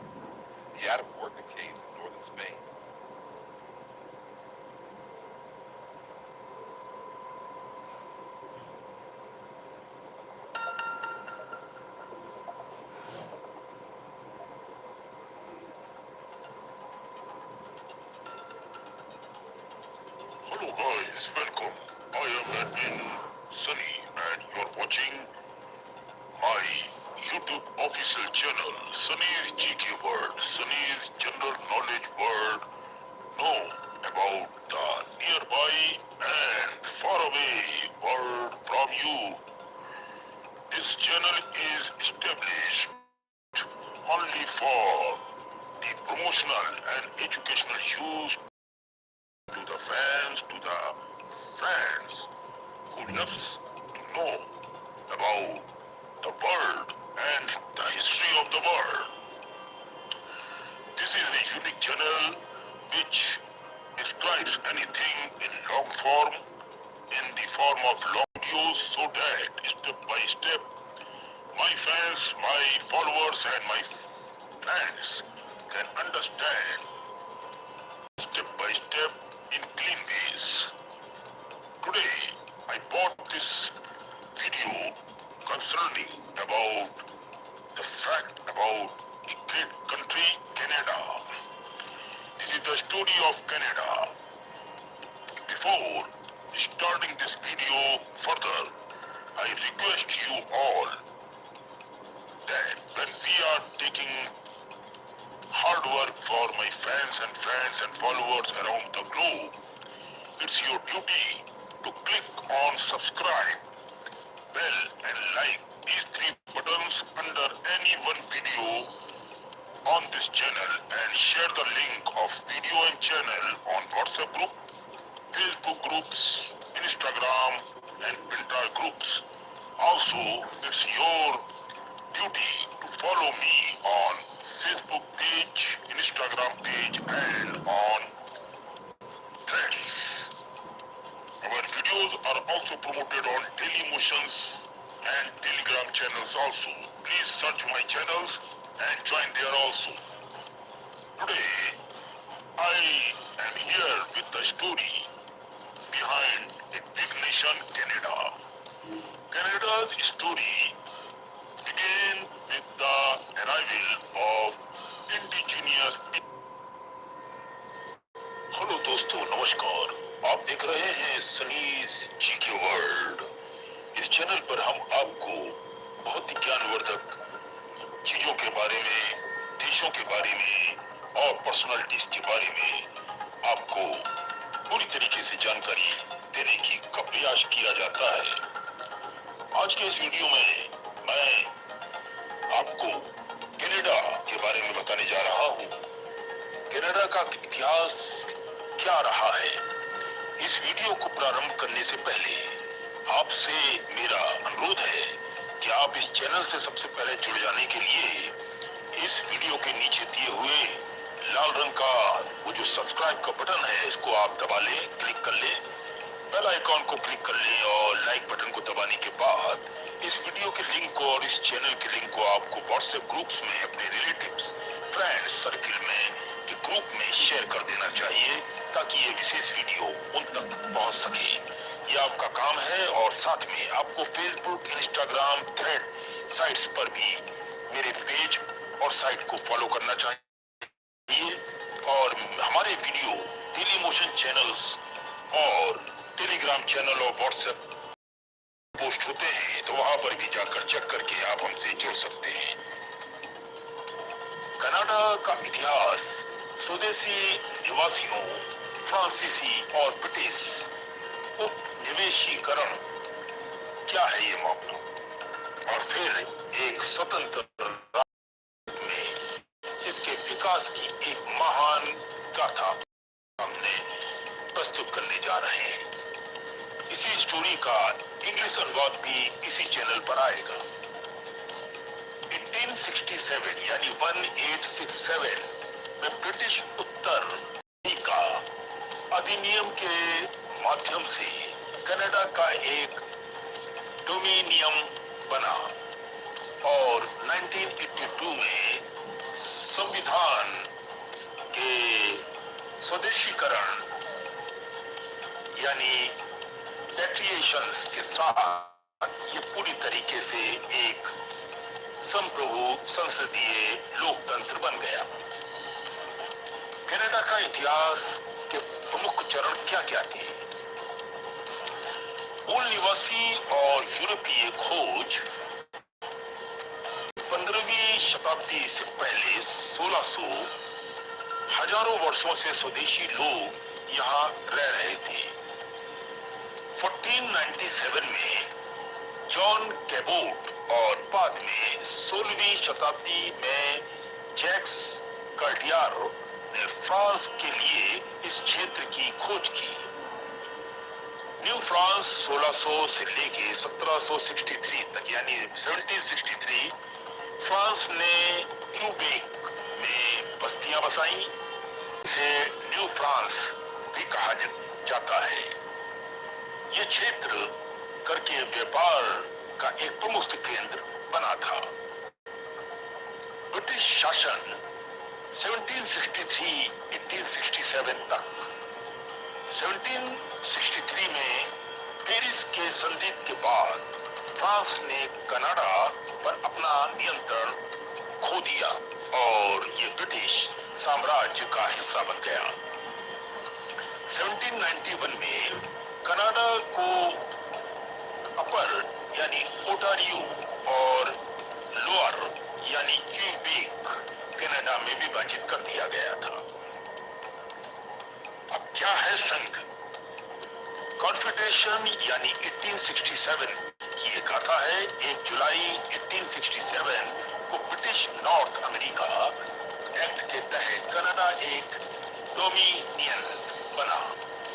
The Atapuerca caves in northern Spain. Hello guys, welcome. I am admin Sunny and you're watching my YouTube official channel, Sunny's GK World, Sunny's General Knowledge World. Know about the nearby and faraway world from you. This channel is established only for the promotional and educational use to the fans, to the friends who loves to know about the world and the history of the world. This is a unique channel which describes anything in long form, in the form of long videos, so that step by step my fans, my followers and my friends can understand step by step in clean ways. Today, I bought this video concerning about the fact about the great country Canada. This is the story of Canada. Before starting this video further, I request you all that when we are taking hard work for my fans and friends and followers around the globe, it's your duty to click on subscribe, bell and like these 3 buttons under any one video on this channel and share the link of video and channel on WhatsApp group, Facebook groups, Instagram and Pinterest groups. Also, it's your duty to follow me on Facebook page, Instagram page and on Threads. Our videos are also promoted on Daily Motions and Telegram channels also. Please search my channels and join there also. Today, I am here with the story behind a big nation, Canada. Canada's story began with the arrival of indigenous people. Hello दोस्तों, नमस्कार। आप देख रहे हैं Sunny's जी के world. इस channel पर हम आपको बहुत ही ज्ञानवर्धक चीजों के बारे में, देशों के बारे में और पर्सनालिटीज के बारे में आपको पूरी तरीके से जानकारी देने की प्रयास किया जाता है। आज के इस वीडियो में मैं आपको कनाडा के बारे में बताने जा रहा हूँ। कनाडा का इतिहास क्या रहा है। इस वीडियो को प्रारंभ करने से पहले आपसे मेरा अनुरोध है कि आप इस चैनल से सबसे पहले जुड़ जाने के लिए इस वीडियो के नीचे दिए हुए लाल रंग का वो जो सब्सक्राइब का बटन है, इसको आप दबा लें, क्लिक कर लें, बेल आइकॉन को क्लिक कर लें और लाइक बटन को दबाने के बाद इस वीडियो के लिंक को और इस चैनल के लिंक को आपको व्हाट्सएप ग्रुप्स में, अपने रिलेटिव्स, फ्रेंड्स सर्किल में के ग्रुप में शेयर कर देना चाहिए ताकि ये विशेष वीडियो उन तक पहुंच सके। ये आपका काम है और साथ में आपको फेसबुक, इंस्टाग्राम, थ्रेड साइट्स पर भी मेरे पेज और साइट को फॉलो करना चाहिए और हमारे वीडियो डेली मोशन चैनल्स और टेलीग्राम चैनल और व्हाट्सएप पोस्ट होते हैं तो वहां पर भी जाकर चेक करके आप हमसे जुड़ सकते हैं। कनाडा का इतिहास स्वदेशी निवासियों, फ्रांसीसी और ब्रिटिश उपनिवेशीकरण क्या है ये मामला, और फिर एक स्वतंत्र राज्य में इसके विकास की एक महान गाथा हमने प्रस्तुत करने जा रहे हैं। इसी स्टोरी का इंग्लिश अनुवाद भी इसी चैनल पर आएगा। 1867 यानी 1867 में ब्रिटिश उत्तर अमेरिका अधिनियम के माध्यम से कनाडा का एक डोमिनियन बना और 1982 में संविधान के स्वदेशीकरण यानी पैट्रिएशंस के साथ ये पूरी तरीके से एक संप्रभु संसदीय लोकतंत्र बन गया। कनाडा का इतिहास के प्रमुख चरण क्या क्या थे? मूल निवासी और यूरोपीय खोज 15वीं शताब्दी से पहले 1600 हजारों वर्षों से स्वदेशी लोग यहाँ रह रहे थे। 1497 में जॉन कैबोट और बाद में 16वीं शताब्दी में जैक्स कार्टियर ने फ्रांस के लिए इस क्षेत्र की खोज की। न्यू फ्रांस 1600 से लेके 1763 तक यानी 1763 फ्रांस ने क्यूबेक में बस्तियां बसाई। इसे न्यू फ्रांस भी कहा जाता है। ये क्षेत्र करके व्यापार का एक प्रमुख केंद्र बना था। ब्रिटिश शासन 1763-1867 तक 1763 में पेरिस के संधि के बाद फ्रांस ने कनाडा पर अपना नियंत्रण खो दिया और ये ब्रिटिश साम्राज्य का हिस्सा बन गया। 1791 में कनाडा को अपर यानी ओटारियो और लोअर यानी क्यूबेक कनाडा में विभाजित कर दिया गया था। अब क्या है संघ? कॉन्फेडरेशन यानी 1867 की एक गाथा है। 1 जुलाई 1867 को ब्रिटिश नॉर्थ अमेरिका एक्ट के तहत कनाडा एक डोमिनियन बना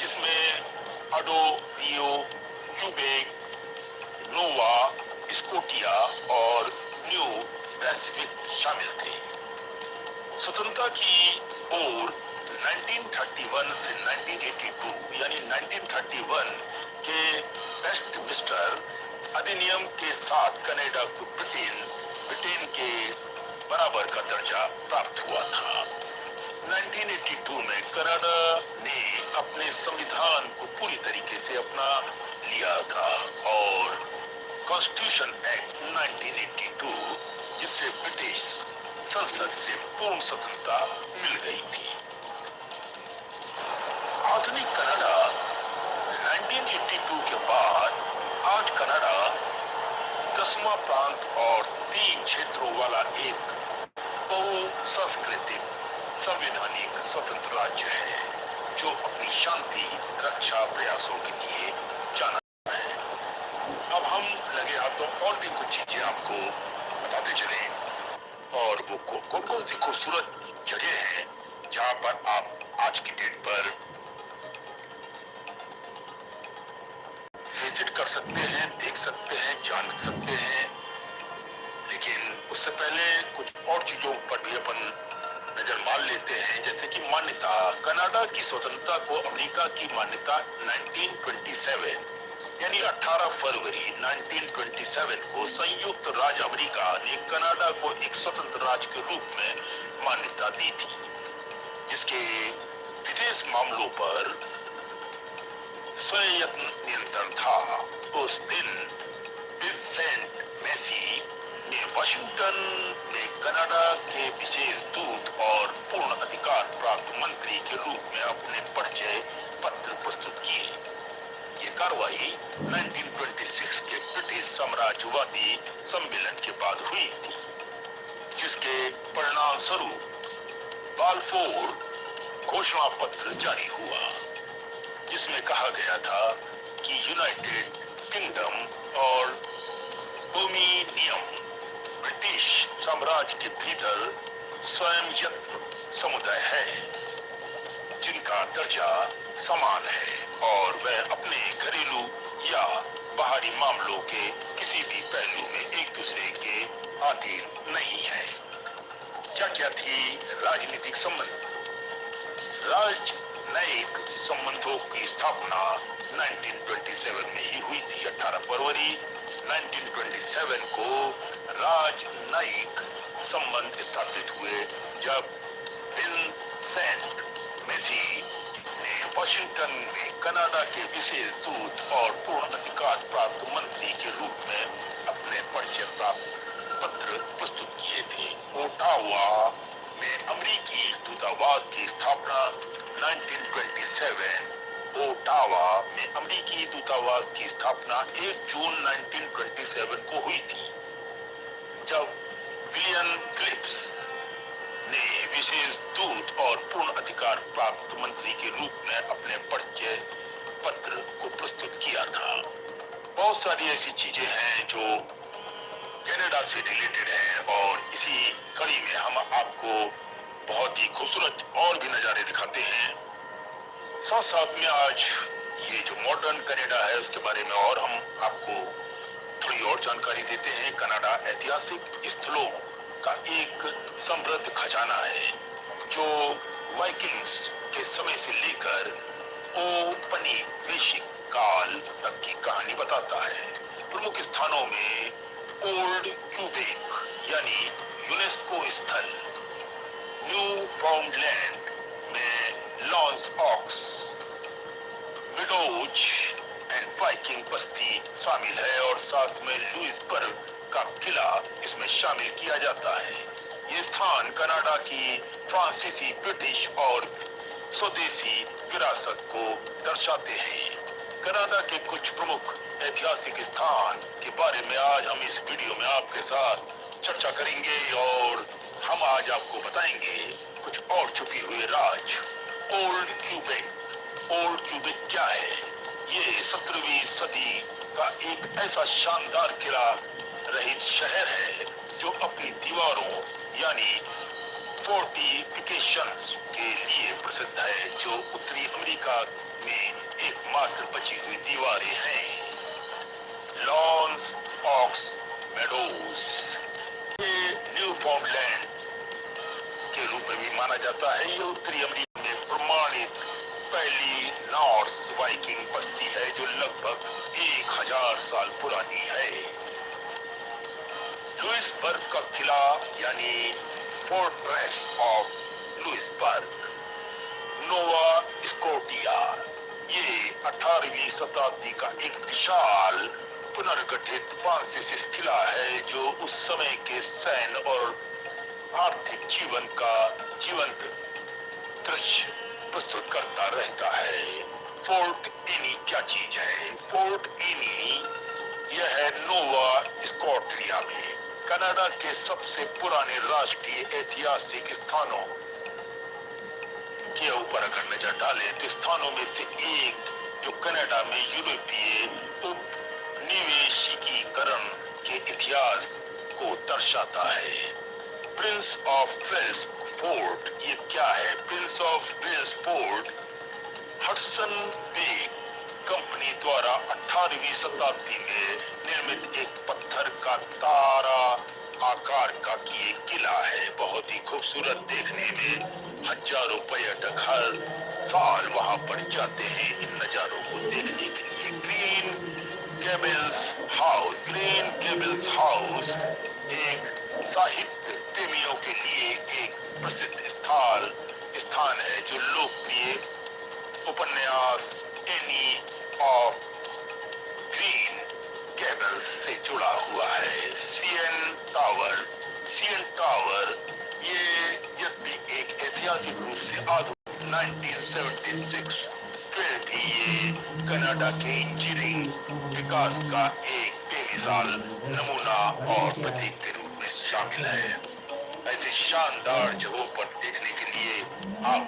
जिसमें अडो, रियो, क्यूबेक, नोवा, स्कोटिया और न्यू पैसिफिक शामिल थे। स्वतंत्रता की ओर 1931 से 1982 यानी 1931 के वेस्टमिंस्टर अधिनियम के साथ कनाडा को ब्रिटेन के बराबर का दर्जा प्राप्त हुआ था। 1982 में कनाडा ने अपने संविधान को पूरी तरीके से अपना लिया था और कॉन्स्टिट्यूशन एक्ट 1982 जिससे ब्रिटिश संसद से पूर्ण स्वतंत्रता मिल गई थी। आधुनिक कनाडा 1982 के बाद आज कनाडा 10वां प्रांत और 3 क्षेत्रों वाला एक बहुसांस्कृतिक संवैधानिक स्वतंत्र राज्य है जो अपनी शांति रक्षा प्रयासों के लिए जाना है। अब हम लगे हाथों और भी कुछ चीजें आपको बताते चले और वो कौन सी खूबसूरत जगह है जहां पर आप आज की डेट पर विजिट कर सकते हैं, देख सकते हैं, जान सकते हैं। लेकिन उससे पहले कुछ और चीजों पर भी अपन नजर मार लेते हैं, जैसे कि मान्यता। कनाडा की स्वतंत्रता को अमेरिका की मान्यता 1927 यानी 18 फरवरी 1927 को संयुक्त राज्य अमेरिका ने कनाडा को एक स्वतंत्र राज्य के रूप में मान्यता दी थी, जिसके विदेश मामलों पर स्वयं नियंत्रण था। उस दिन विंसेंट मैसी ने वाशिंगटन में कनाडा के विशेष दूत और पूर्ण अधिकार प्राप्त मंत्री के रूप में अपने परिचय पत्र प्रस्तुत किए। ये कार्रवाई 1926 के ब्रिटिश साम्राज्यवादी सम्मेलन के बाद हुई थी, जिसके परिणाम स्वरूप बालफोर घोषणा पत्र जारी हुआ, जिसमें कहा गया था कि यूनाइटेड किंगडम और डोमिनियन ब्रिटिश साम्राज्य के भीतर स्वायत्त समुदाय है जिनका दर्जा समान है और वह अपने घरेलू या बाहरी मामलों के किसी भी पहलू में एक दूसरे के अधीन नहीं है। क्या क्या थी राजनीतिक संबंध? राजनयिक संबंधों की स्थापना 1927 में ही हुई थी। 18 फरवरी 1927 को राजनयिक संबंध स्थापित हुए जब विंसेंट मेसी ने वाशिंगटन में कनाडा के विशेष दूत और पूर्ण अधिकार प्राप्त मंत्री के रूप में अपने परिचय प्राप्त पत्र प्रस्तुत किए थे। ओटावा में अमेरिकी दूतावास की स्थापना 1927 ओटावा में अमेरिकी दूतावास की स्थापना 1 जून 1927 को हुई थी जब विलियम फिलिप्स ने विशेष दूत और पूर्ण अधिकार प्राप्त मंत्री के रूप में अपने परिचय पत्र को प्रस्तुत किया था। बहुत सारी ऐसी चीजें हैं जो कनाडा से रिलेटेड है और इसी कड़ी में हम आपको बहुत ही खूबसूरत और भी नजारे दिखाते हैं। साथ साथ में आज ये जो मॉडर्न कनाडा है उसके बारे में और हम आपको थोड़ी और जानकारी देते हैं। कनाडा ऐतिहासिक स्थलों का एक समृद्ध खजाना है जो वाइकिंग्स के समय से लेकर औपनिवेशिक काल तक की कहानी बताता है। प्रमुख स्थानों में ओल्ड क्यूबेक यानी यूनेस्को स्थल, न्यू फाउंडलैंड में लॉन्स ऑक्स, विडोज एंड वाइकिंग बस्ती शामिल है और साथ में लुइसबर्ग का किला इसमें शामिल किया जाता है। ये स्थान कनाडा की फ्रांसीसी, ब्रिटिश और स्वदेशी विरासत को दर्शाते हैं। कनाडा के कुछ प्रमुख ऐतिहासिक स्थान के बारे में आज हम इस वीडियो में आपके साथ चर्चा करेंगे और हम आज आपको बताएंगे कुछ और छुपी हुई राज। Old Quebec. ओल्ड क्यूबेक क्या है? ये 17वीं सदी का एक ऐसा शानदार किला रहित शहर है जो अपनी दीवारों यानी फोर्टिफिकेशंस के लिए प्रसिद्ध है, जो उत्तरी अमेरिका में एकमात्र बची हुई दीवारें हैं। लॉन्स ऑक्स मेडोज ये न्यू फाउंडलैंड के रूप में भी माना जाता है। ये उत्तरी अमेरिका में प्रमाणित पहली नॉर्स वाइकिंग बस्ती है जो लगभग 1000 साल पुरानी है। लुइसबर्ग का किला यानी fortress of Louisbourg, Nova Scotia, ये 18वीं शताब्दी का एक विशाल पुनर्गठित फ्रांसीसी किला है जो उस समय के सैन्य और आर्थिक जीवन का जीवंत दृश्य प्रस्तुत करता रहता है। फोर्ट एनी क्या चीज है? फोर्ट एनी यह है नोवा स्कॉटिया में। कनाडा के सबसे पुराने राष्ट्रीय ऐतिहासिक स्थानों के ऊपर अगर नजर डालें तो स्थानों में से एक जो कनाडा में यूरोपीय उपनिवेशीकरण के इतिहास को दर्शाता है। प्रिंस ऑफ वेल्स फोर्ट ये क्या है? Prince of Wales Fort Hudson Bay Company द्वारा 18वीं शताब्दी में निर्मित एक पत्थर का तारा आकार का की एक किला है। बहुत ही खूबसूरत देखने में हजारों पर्यटक हर साल वहां पर जाते हैं इन नजारों को देखने के लिए। ग्रीन गेबल्स हाउस एक साहित्य प्रेमियों के लिए एक प्रसिद्ध स्थान है जो लोकप्रिय उपन्यास एनी ऑफ ग्रीन गेबल्स से जुड़ा हुआ है। सीएन टावर ये भी एक ऐतिहासिक रूप से आधुनिक 1976 फिर भी ये कनाडा के इंजीनियरिंग विकास का एक बेमिसाल नमूना और प्रतीक के रूप में शामिल है। ऐसे शानदार जगहों पर देखने के लिए आप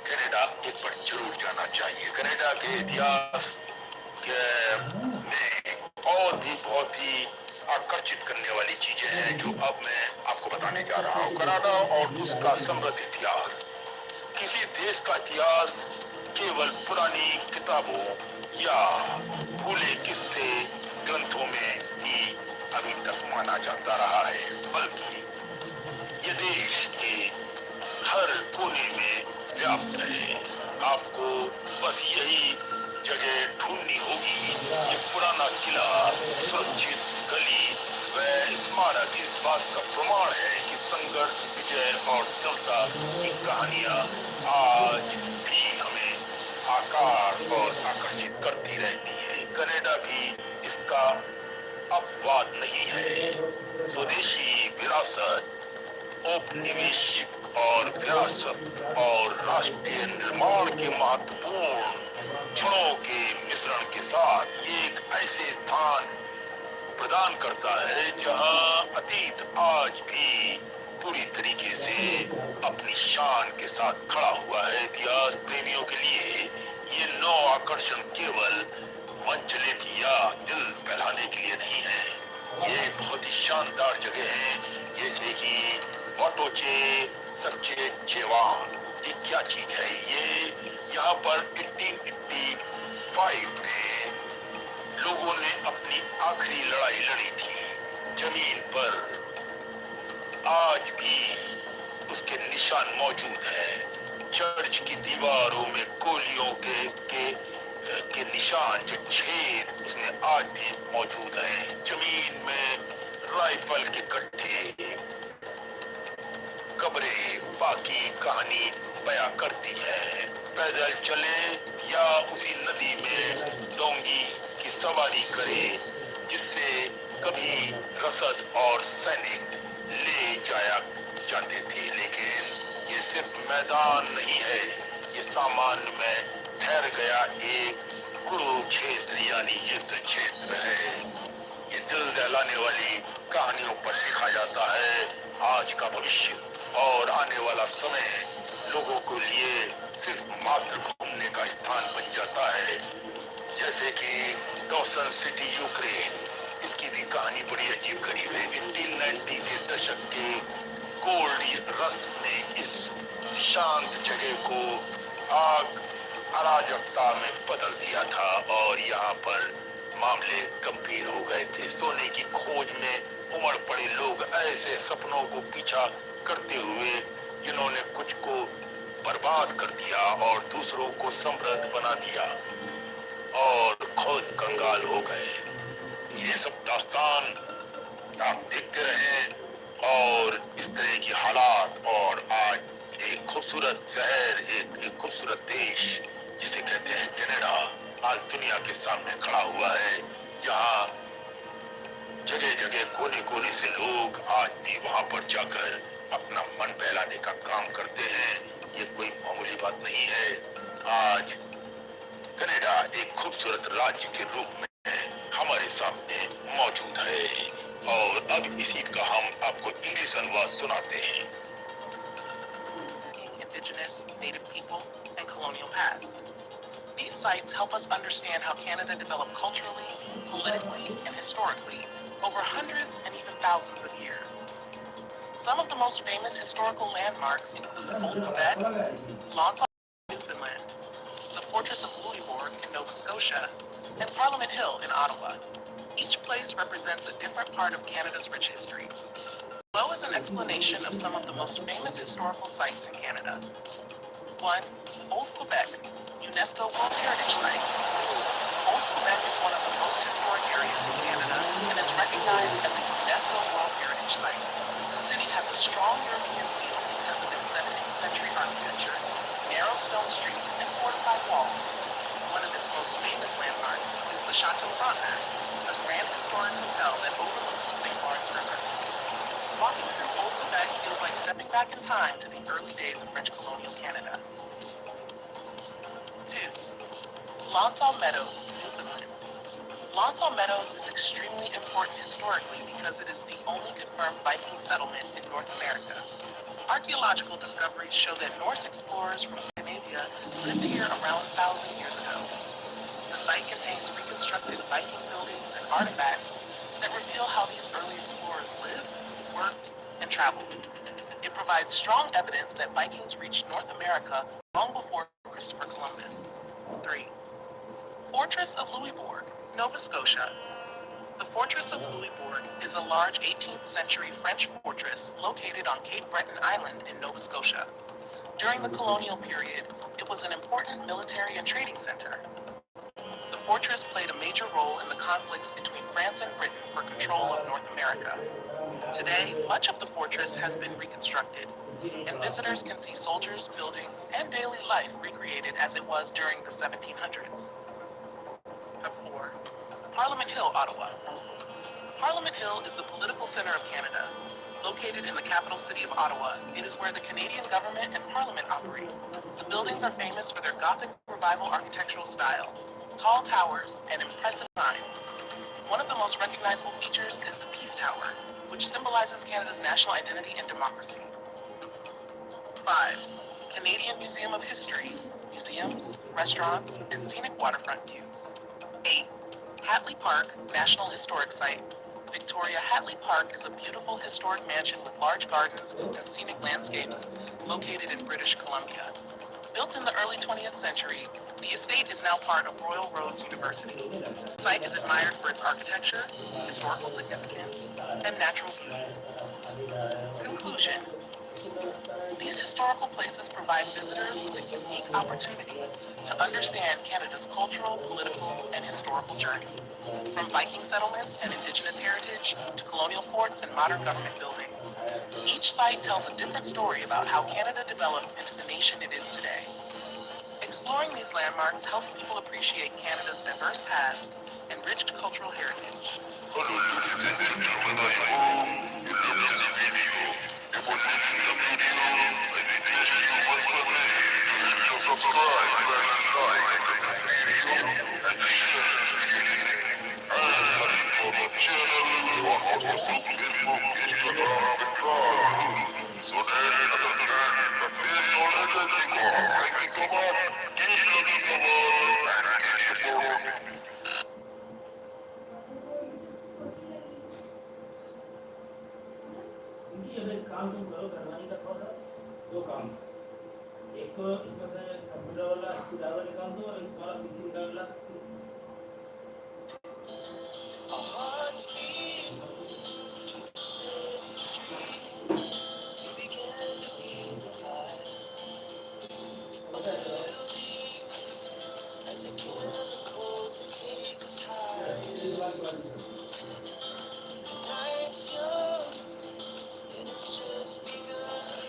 कनाडा एक बार जरूर जाना चाहिए। कनाडा के इतिहास में और भी बहुत ही आकर्षित करने वाली चीजें हैं जो अब मैं आपको बताने बताने जा रहा हूँ। कनाडा और उसका समृद्ध इतिहास। किसी देश का इतिहास केवल पुरानी किताबों या भूले किस्से ग्रंथों में ही अभी तक माना जाता रहा है, बल्कि ये देश के हर कोने में व्याप्त है। आपको बस यही जगह ढूंढनी होगी। ये पुराना किला, सुरक्षित गली व स्मारक इस बात का प्रमाण है कि संघर्ष, विजय और दृढ़ता की कहानियां आज भी हमें आकार और आकर्षित करती रहती है। कनाडा भी इसका अपवाद नहीं है। स्वदेशी विरासत, औपनिवेशिक और विरासत और राष्ट्रीय निर्माण के महत्वपूर्ण क्षणों के मिश्रण के साथ एक ऐसे स्थान प्रदान करता है जहां अतीत आज भी पूरी तरीके से अपनी शान के साथ खड़ा हुआ है। इतिहास प्रेमियों के लिए ये नौ आकर्षण केवल मंचलित या दिल बहलाने के लिए नहीं है। ये बहुत ही शानदार जगह है, जैसे कि ऑटोचे सच्चे चेवान। ये क्या चीज है? ये यहाँ पर 1885 में लोगों ने अपनी आखिरी लड़ाई लड़ी थी। जमीन पर आज भी उसके निशान मौजूद हैं। चर्च की दीवारों में गोलियों के निशान, जो छेद उसमें आज भी मौजूद हैं। जमीन में राइफल के गड्ढे, कब्रें बाकी कहानी बयां करती है। पैदल चले या उसी नदी में डोंगी की सवारी करे, जिससे कभी रसद और सैनिक ले जाया जाते थे। लेकिन ये सिर्फ मैदान नहीं है, ये सामान्य में ठहर गया एक कुरुक्षेत्र यानी युद्ध क्षेत्र है। ये दिल दहलाने वाली कहानियों पर लिखा जाता है आज का भविष्य और आने वाला समय लोगों के लिए सिर्फ मात्र घूमने का स्थान बन जाता है। जैसे कि डॉसन सिटी यूक्रेन, इसकी भी कहानी बड़ी अजीब गरीब है। 1890 के दशक के गोल्ड रश ने इस शांत जगह को आग अराजकता में बदल दिया था और यहाँ पर मामले गंभीर हो गए थे। सोने की खोज में उमड़ पड़े लोग ऐसे सपनों को पीछा करते हुए जिन्होंने कुछ को बर्बाद कर दिया और दूसरों को समृद्ध बना दिया और खुद कंगाल हो गए। ये सब दास्तान आप देखते रहे और इस तरह की हालात। और आज एक खूबसूरत शहर, एक खूबसूरत देश जिसे कहते हैं कनाडा, आज दुनिया के सामने खड़ा हुआ है, जहाँ जगह जगह कोने कोने से लोग आज भी वहां पर जाकर अपना मन बहलाने का काम करते हैं। ये कोई मामूली बात नहीं है। आज कनाडा एक खूबसूरत राज्य के रूप में हमारे सामने मौजूद है और अब इसी का हम आपको इंग्लिश अनुवाद सुनाते हैं। Indigenous, Native people, and colonial past. These sites help us understand how Canada developed culturally, politically, and historically over hundreds and even thousands of years. Some of the most famous historical landmarks include Old Quebec, L'Anse, Newfoundland, the Fortress of Louisbourg in Nova Scotia, and Parliament Hill in Ottawa. Each place represents a different part of Canada's rich history. Below is an explanation of some of the most famous historical sites in Canada. 1. Old Quebec, UNESCO World Heritage Site. Old Quebec is one of the most historic areas in Canada and is recognized as a UNESCO World Heritage Site. The city has a strong European feel because of its 17th century architecture, narrow stone streets, and fortified walls. One of its most famous landmarks is the Chateau Frontenac, a grand historic hotel that overlooks the St. Lawrence River. Walking through Old Quebec feels like stepping back in time to the early days of French colonial Canada. 2. L'Anse Meadows, Newfoundland. L'Anse Meadows is extremely important historically because it is the only confirmed Viking settlement in North America. Archaeological discoveries show that Norse explorers from Scandinavia lived here around 1,000 years ago. The site contains reconstructed Viking buildings and artifacts that reveal how these early explorers lived, worked, and traveled. It provides strong evidence that Vikings reached North America long before Christopher Columbus. 3. Fortress of Louisbourg, Nova Scotia. The Fortress of Louisbourg is a large 18th century French fortress located on Cape Breton Island in Nova Scotia. During the colonial period, it was an important military and trading center. The fortress played a major role in the conflicts between France and Britain for control of North America. Today, much of the fortress has been reconstructed, and visitors can see soldiers, buildings, and daily life recreated as it was during the 1700s. 4. Parliament Hill, Ottawa. Parliament Hill is the political center of Canada. Located in the capital city of Ottawa, it is where the Canadian government and Parliament operate. The buildings are famous for their Gothic Revival architectural style, tall towers, and impressive design. One of the most recognizable features is the Peace Tower, which symbolizes Canada's national identity and democracy. 5. Canadian Museum of History, museums, restaurants, and scenic waterfront views. 8. Hatley Park, National Historic Site. Victoria Hatley Park is a beautiful historic mansion with large gardens and scenic landscapes located in British Columbia. Built in the early 20th century, the estate is now part of Royal Roads University. The site is admired for its architecture, historical significance, and natural beauty. Conclusion. These historical places provide visitors with a unique opportunity to understand Canada's cultural, political, and historical journey. From Viking settlements and Indigenous heritage to colonial forts and modern government buildings, each site tells a different story about how Canada developed into the nation it is today. Exploring these landmarks helps people appreciate Canada's diverse past and rich cultural heritage. Hello, ladies and gentlemen, I hope you love this video. Before leaving the video, I request you once again to hit the subscribe button, like this video, and share this video. And like for the channel on WhatsApp, Facebook, Instagram, and Twitter. So then, other than the same knowledge as you got, thank you so much. Keep loving the world and keep supporting me. इनकी अब एक काम तुम करो करवाने का थोड़ा सा 2 काम एक तो इसमें से कंप्यूटर वाला स्क्रूड्राइवर निकाल दो और एक वाला पीसी निकाल ला Our hearts beat to the city streets. We began to feel the fire of the buildings as the chemicals that take us higher. The night's young and it's just begun.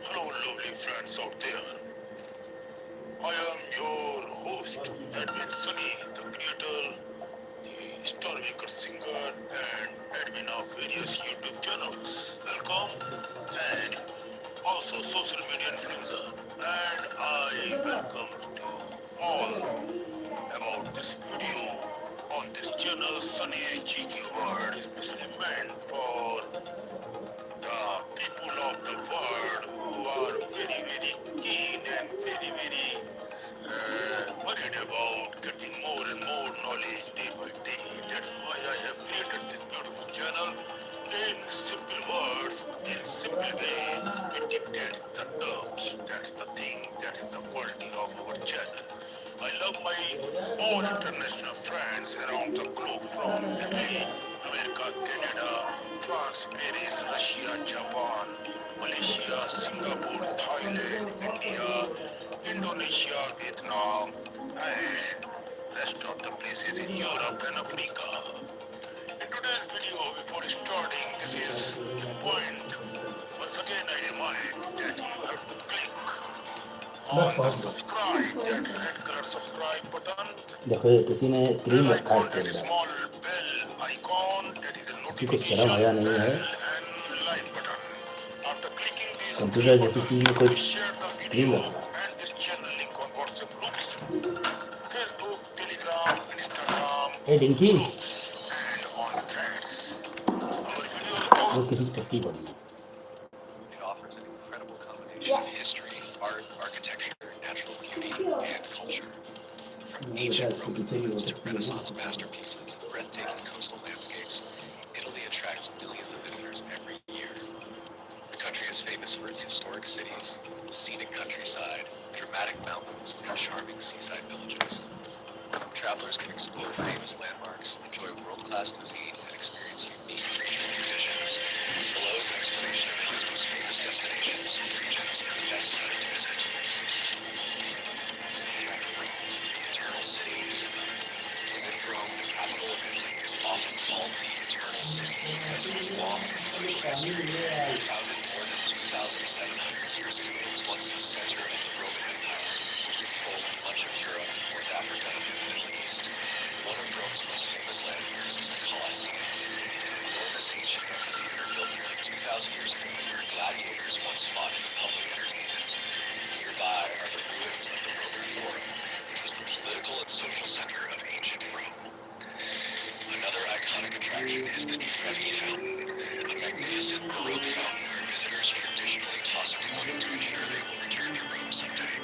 Hello, lovely friends out there. I am your host, Edwin Sunny, the creator, the story maker, singer, and admin of various YouTube channels. Welcome, and also social media influencer. And I welcome to all about this video on this channel, Sunny GQ World, especially meant for the people of the world who are very, very keen and very, very worried about getting more and more knowledge day by day. That's why I have created this beautiful channel in simple words, in simple way. It dictates the terms. That's the thing, that's the quality of our channel. I love my all international friends around the globe, from Italy, America, Canada, France, Paris, Russia, Japan, Malaysia, Singapore, Thailand, India, Indonesia, Vietnam, and rest of the places in Europe and Africa. In today's video, before starting, this is the point. Once again, I remind that you have to click on the subscribe, that red color subscribe button, देखो ये किसी ने cream bell रखा है icon, इसके that is अंदर small bell icon, that is a किसी को notification शर्म आया bell नहीं है and like button. After clicking these computer three जैसी buttons, चीज में please कोई share the क्रीम video रखा है and this channel link on WhatsApp groups, Facebook, Telegram, Instagram A dinky groups, and on threads. Our video वो host किसी टट्टी पड़ी है It offers an incredible combination of history, art, architecture, natural beauty, and culture. From नहीं बेटा ancient इसके Roman पीछे भी हो ruins to सकती है Renaissance masterpieces and breathtaking historic cities, scenic countryside, dramatic mountains, and charming seaside villages. Travelers can explore famous landmarks, enjoy world-class cuisine, and experience unique regional traditions. Below is an explanation of Italy's most famous destinations, regions, and the best time to visit. Rome, the Eternal City. Even Rome, the capital of Italy, is often called the Eternal City because of its long and political history. Founded more than 2,700 years ago, it was once the center of the Roman Empire, which controlled much of Europe, North Africa, and the Middle East. One of Rome's most famous landmarks is the Colosseum, an enormous ancient amphitheater built nearly 2,000 years ago where gladiators once fought for public entertainment. Nearby are the ruins of the Roman Forum, which was the political and social center of ancient Rome. Another iconic attraction is the Trevi Fountain, a magnificent Baroque fountain where visitors traditionally toss a coin to ensure they will return to Rome someday.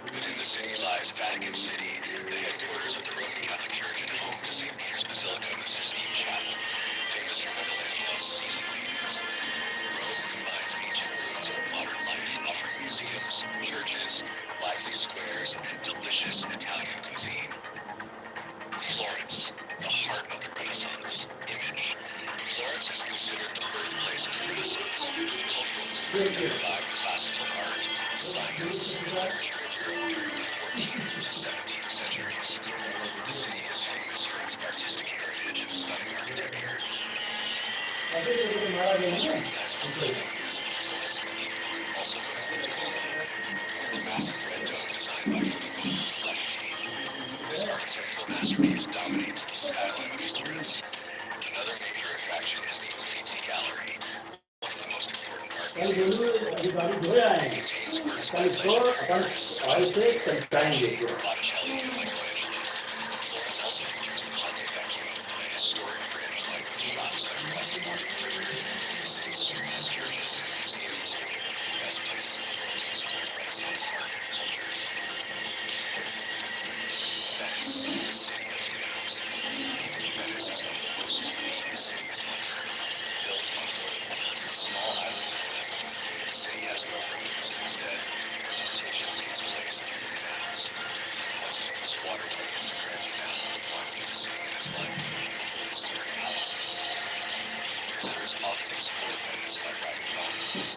Within the city lies Vatican City, the headquarters of the Roman Catholic Church and home to St. Peter's Basilica and the Sistine Chapel, famous for Michelangelo's ceiling paintings. Rome combines ancient ruins with modern life, offering museums, churches, lively squares, and delicious Italian cuisine. Florence, the heart of the Renaissance. Image. Florence is considered the birthplace of the Renaissance, a cultural movement that revived classical art, science, and literature in Europe during the 14th to 17th centuries. The city is famous for its artistic heritage and stunning architecture. Has one building used in Florence Cathedral, also known as the Duomo, the massive red dome designed by Filippo Brunelleschi. This architectural masterpiece dominates the skyline of Florence. Another major attraction is the Uffizi Gallery, one of the most important art museums in the world. It contains works by legendary artists such as Leonardo da Vinci, Botticelli, and Michelangelo. Florence also features the Ponte Vecchio, a historic bridge lined with shops that cross the Marne River. The city's streets, churches, and museums make it one of the best places in the world to explore Renaissance art and culture. Venice, the city of canals. Venice is one of the most unique cities on Earth. Built on more than 100 small islands of land, the city has no roads. Instead, transportation takes place through canals. The most famous waterway is the Grand Canal, which winds through the city and is lined with beautiful historic palaces. Visitors often explore Venice by riding gondolas.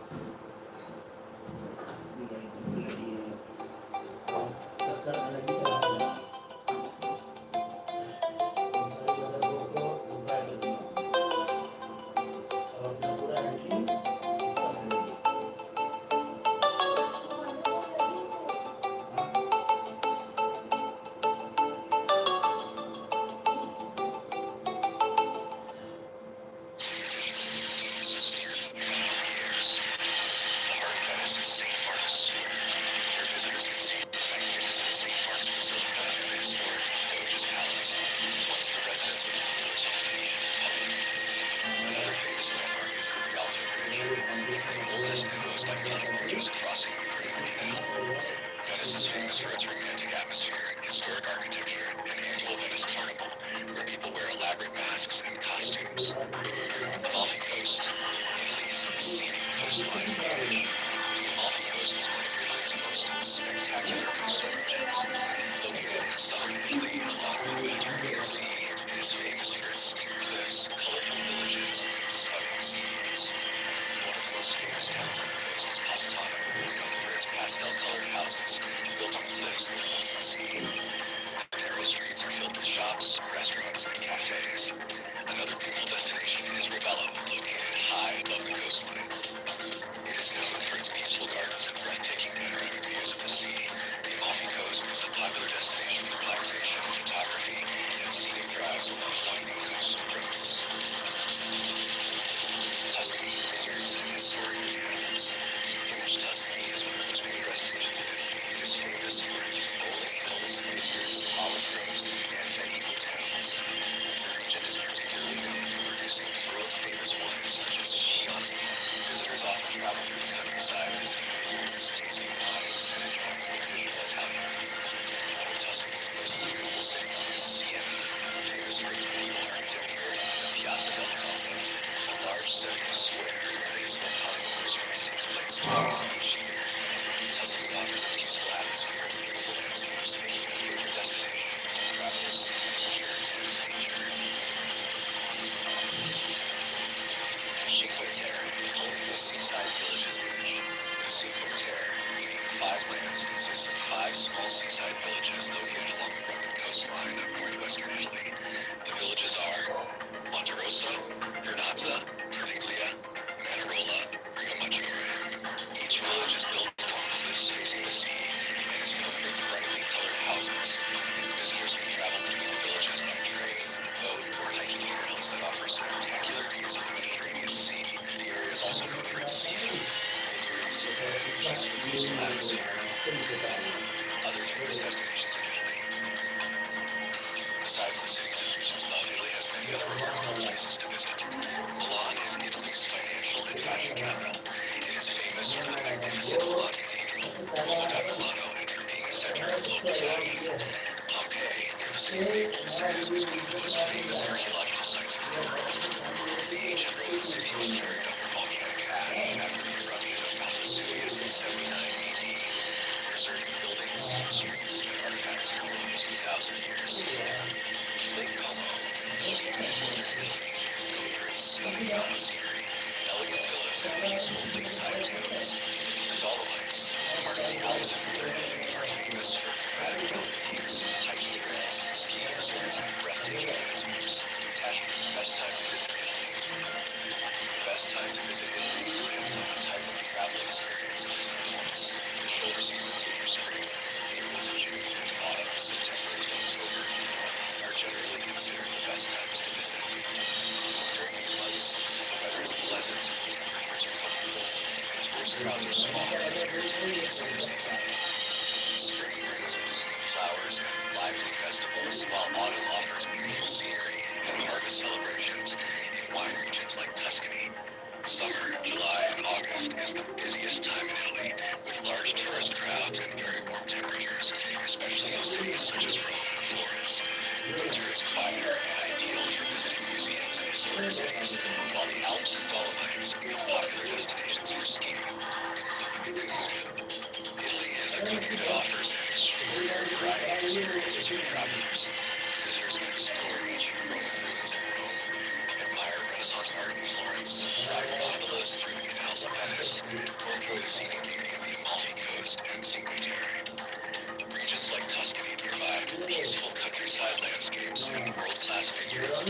The heart of Venice is St. Mark's Square, where visitors can see the magnificent St. Mark's Basilica and the historic Doge's Palace, once the residence of the rulers of the Venetian Republic. Another famous landmark is the Rialto Bridge, one of the oldest and most iconic bridges crossing the Grand Canal. Venice is famous for its romantic atmosphere, historic architecture, and annual Venice Carnival, where people wear elaborate masks and costumes. Amalfi Coast, Italy's scenic coastline village. The Amalfi Coast is one of Italy's most spectacular coastal regions. Located in southern Italy along the Mediterranean Sea, it is famous for its steep cliffs, colorful villages, and stunning sea views. One of the most famous towns on the coast is Positano, known for its pastel-colored houses built on cliffs overlooking the sea. The narrow streets are filled with shops, restaurants, and cafes. Another beautiful destination is many other remarkable places to visit. Milan is Italy's financial and fashion capital. It is famous for the magnificent Milan Cathedral, Roma da Milano, and for being a center of local fashion. Pompeii, near the city of Naples, is one of the most famous archaeological sites in the world. The ancient Roman city was buried under volcanic ash after the eruption of Mount Vesuvius in 79 AD, preserving buildings, streets, and artifacts for more than 2,000 years. Lake Como, located in northern Italy, is known for its stunning mountain scenery, elegant villas, and peaceful lakeside towns. The Dolomites, part of the Alps in northern Italy, are famous for dramatic mountain peaks, hiking trails, ski resorts, and breathtaking landscapes. Attaching the best time to visit Italy. The best time to visit Italy depends on the type of travel experience it is once. The shoulder seasons in your spring, April to June, and autumn, September to October, are generally considered the best times to visit. During these months, the weather is pleasant, temperatures are comfortable, and tourist crowds are smaller compared to the summer season. Spring brings blooming flowers and lively festivals, while autumn offers beautiful scenery and harvest celebrations in wine regions like Tuscany. Summer, July, and August is the busiest time in Italy, with large tourist crowds and very warm temperatures, especially in cities such as Rome and Florence. Winter is quieter and ideal for visiting museums and historic cities, while the Alps and Dolomites become popular destinations for skiing. Italy is a country that offers an extraordinary variety of experiences for travelers. Visitors can explore ancient Roman ruins in Rome, admire Renaissance art in Florence, ride gondolas through the canals of Venice, or enjoy the scenic beauty of the Amalfi Coast and Cinque Terre. Regions like Tuscany provide peaceful countryside landscapes and world-class vineyards,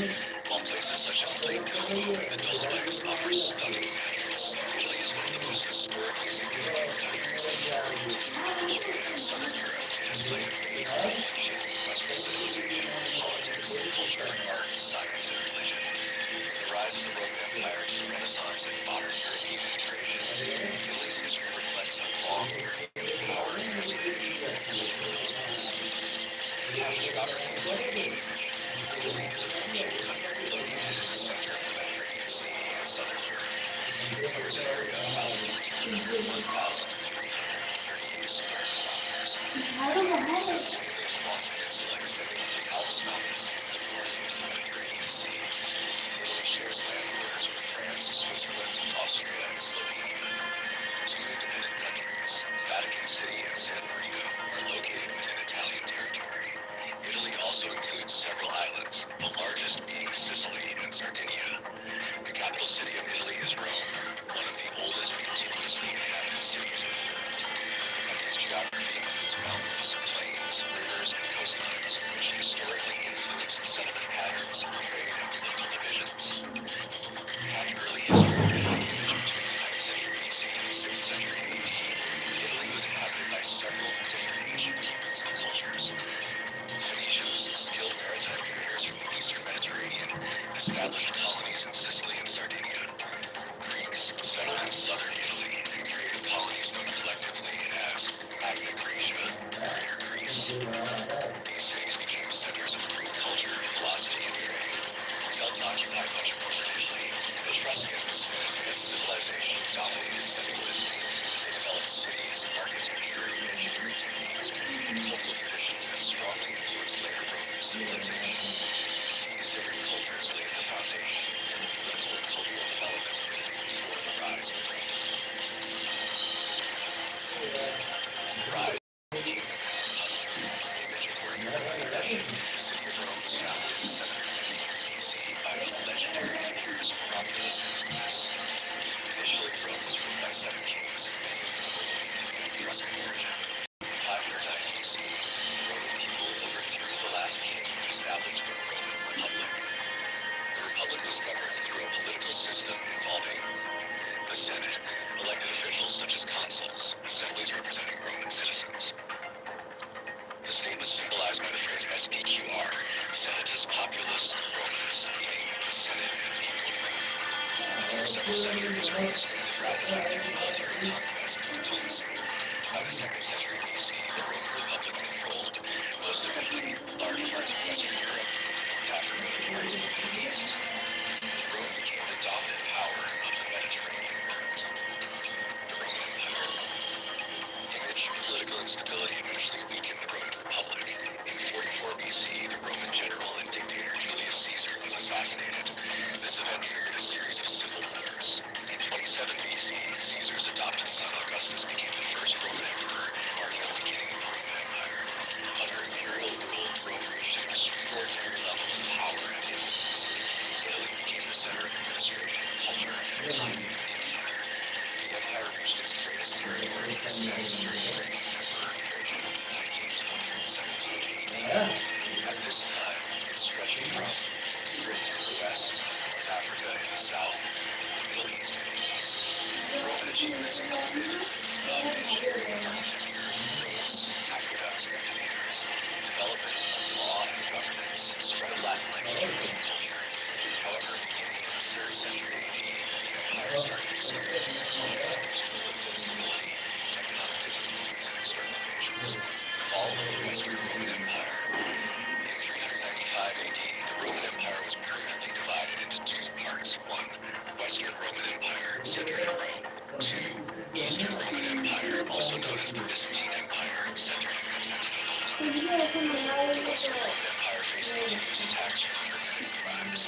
while places such as Lake Como and the Dolomites offer stunning views. Italy is one of the most historically significant countries in the world. Located in southern Europe, it has played a major role in shaping Western civilization, politics, culture, art, science, and religion. From the rise of the Roman Empire to the Renaissance and modern European integration, Italy's history reflects a long period of power, transformation, and cultural influence. Geography and location image. Italy is a bowl-shaped country located in the center of the Mediterranean Sea in southern Europe. It covers an area of about 301,338 square kilometers. It consists mainly of a long peninsula extending from the Alps Mountains in the north into the Mediterranean Sea. Italy shares land borders with France, Switzerland, Austria, and Slovenia. Two independent countries, Vatican City and San Marino, are located within Italian territory. Italy also includes several islands, the largest being Sicily and Sardinia. The capital city of Italy is Rome, one of the oldest continuously inhabited cities in the world. The country's geography includes mountains, plains, rivers, and coastlines, which historically influenced settlement patterns, trade, and political divisions. Had early history of Italy image between the 9th century BC and the 6th century AD, Italy was inhabited by several different ancient peoples and cultures. Phoenicians, skilled maritime traders from the eastern Mediterranean, established colonies in Sicily and Sardinia. Greeks settled in southern Italy and created colonies known collectively as Magna Graecia, Greater Greece. These cities became centers of Greek culture, philosophy, and trade. Celts occupied much of northern Italy. Etruscans, an advanced civilization, dominated central Italy. They developed cities, architecture, engineering techniques, and cultural traditions that strongly influenced later Roman civilization. These different cultures laid the foundation for the political and cultural development of Italy before the rise of Rome. Rise of the Kingdom and Republic. Image according to Roman tradition. The city of Rome was founded in 753 BC by the legendary figures Romulus and Remus. Initially, Rome was ruled by 7 kings, many of whom were believed to be of Etruscan origin. In 509 BC, the Roman people overthrew the last king and established the Roman Republic. The Republic was governed through a political system involving the Senate, elected officials such as consuls, assemblies representing Roman citizens. The state was symbolized by the phrase SPQR, Senatus Populus Romanus, meaning the Senate and people of Rome. Over several centuries, Rome expanded rapidly through military conquest and diplomacy. By the 2nd century BC, the Roman Republic controlled most of Italy, large parts of Western Europe, North Africa, and parts of the Middle East. decline of the empire. The empire reached its greatest territory extent during the reign of Emperor Trajan, 98 to 117 AD. At this time, it stretched from Britain in the west, North Africa in the south, the Middle East in the east. Roman achievements included engineering and architecture, roads, aqueducts, and canals, development of law and governance, spread of Latin language and culture. However, beginning in the 3rd century AD, the empire started experiencing decline due to political instability, economic difficulties, and external invasions. Fall of the Western Roman Empire. In 395 AD, the Roman Empire was permanently divided into two parts. One, Western Roman Empire, centered in Rome. Two, Eastern Roman Empire, also known as the Byzantine Empire, centered in Constantinople. The Western Roman Empire faced continuous attacks from Germanic tribes.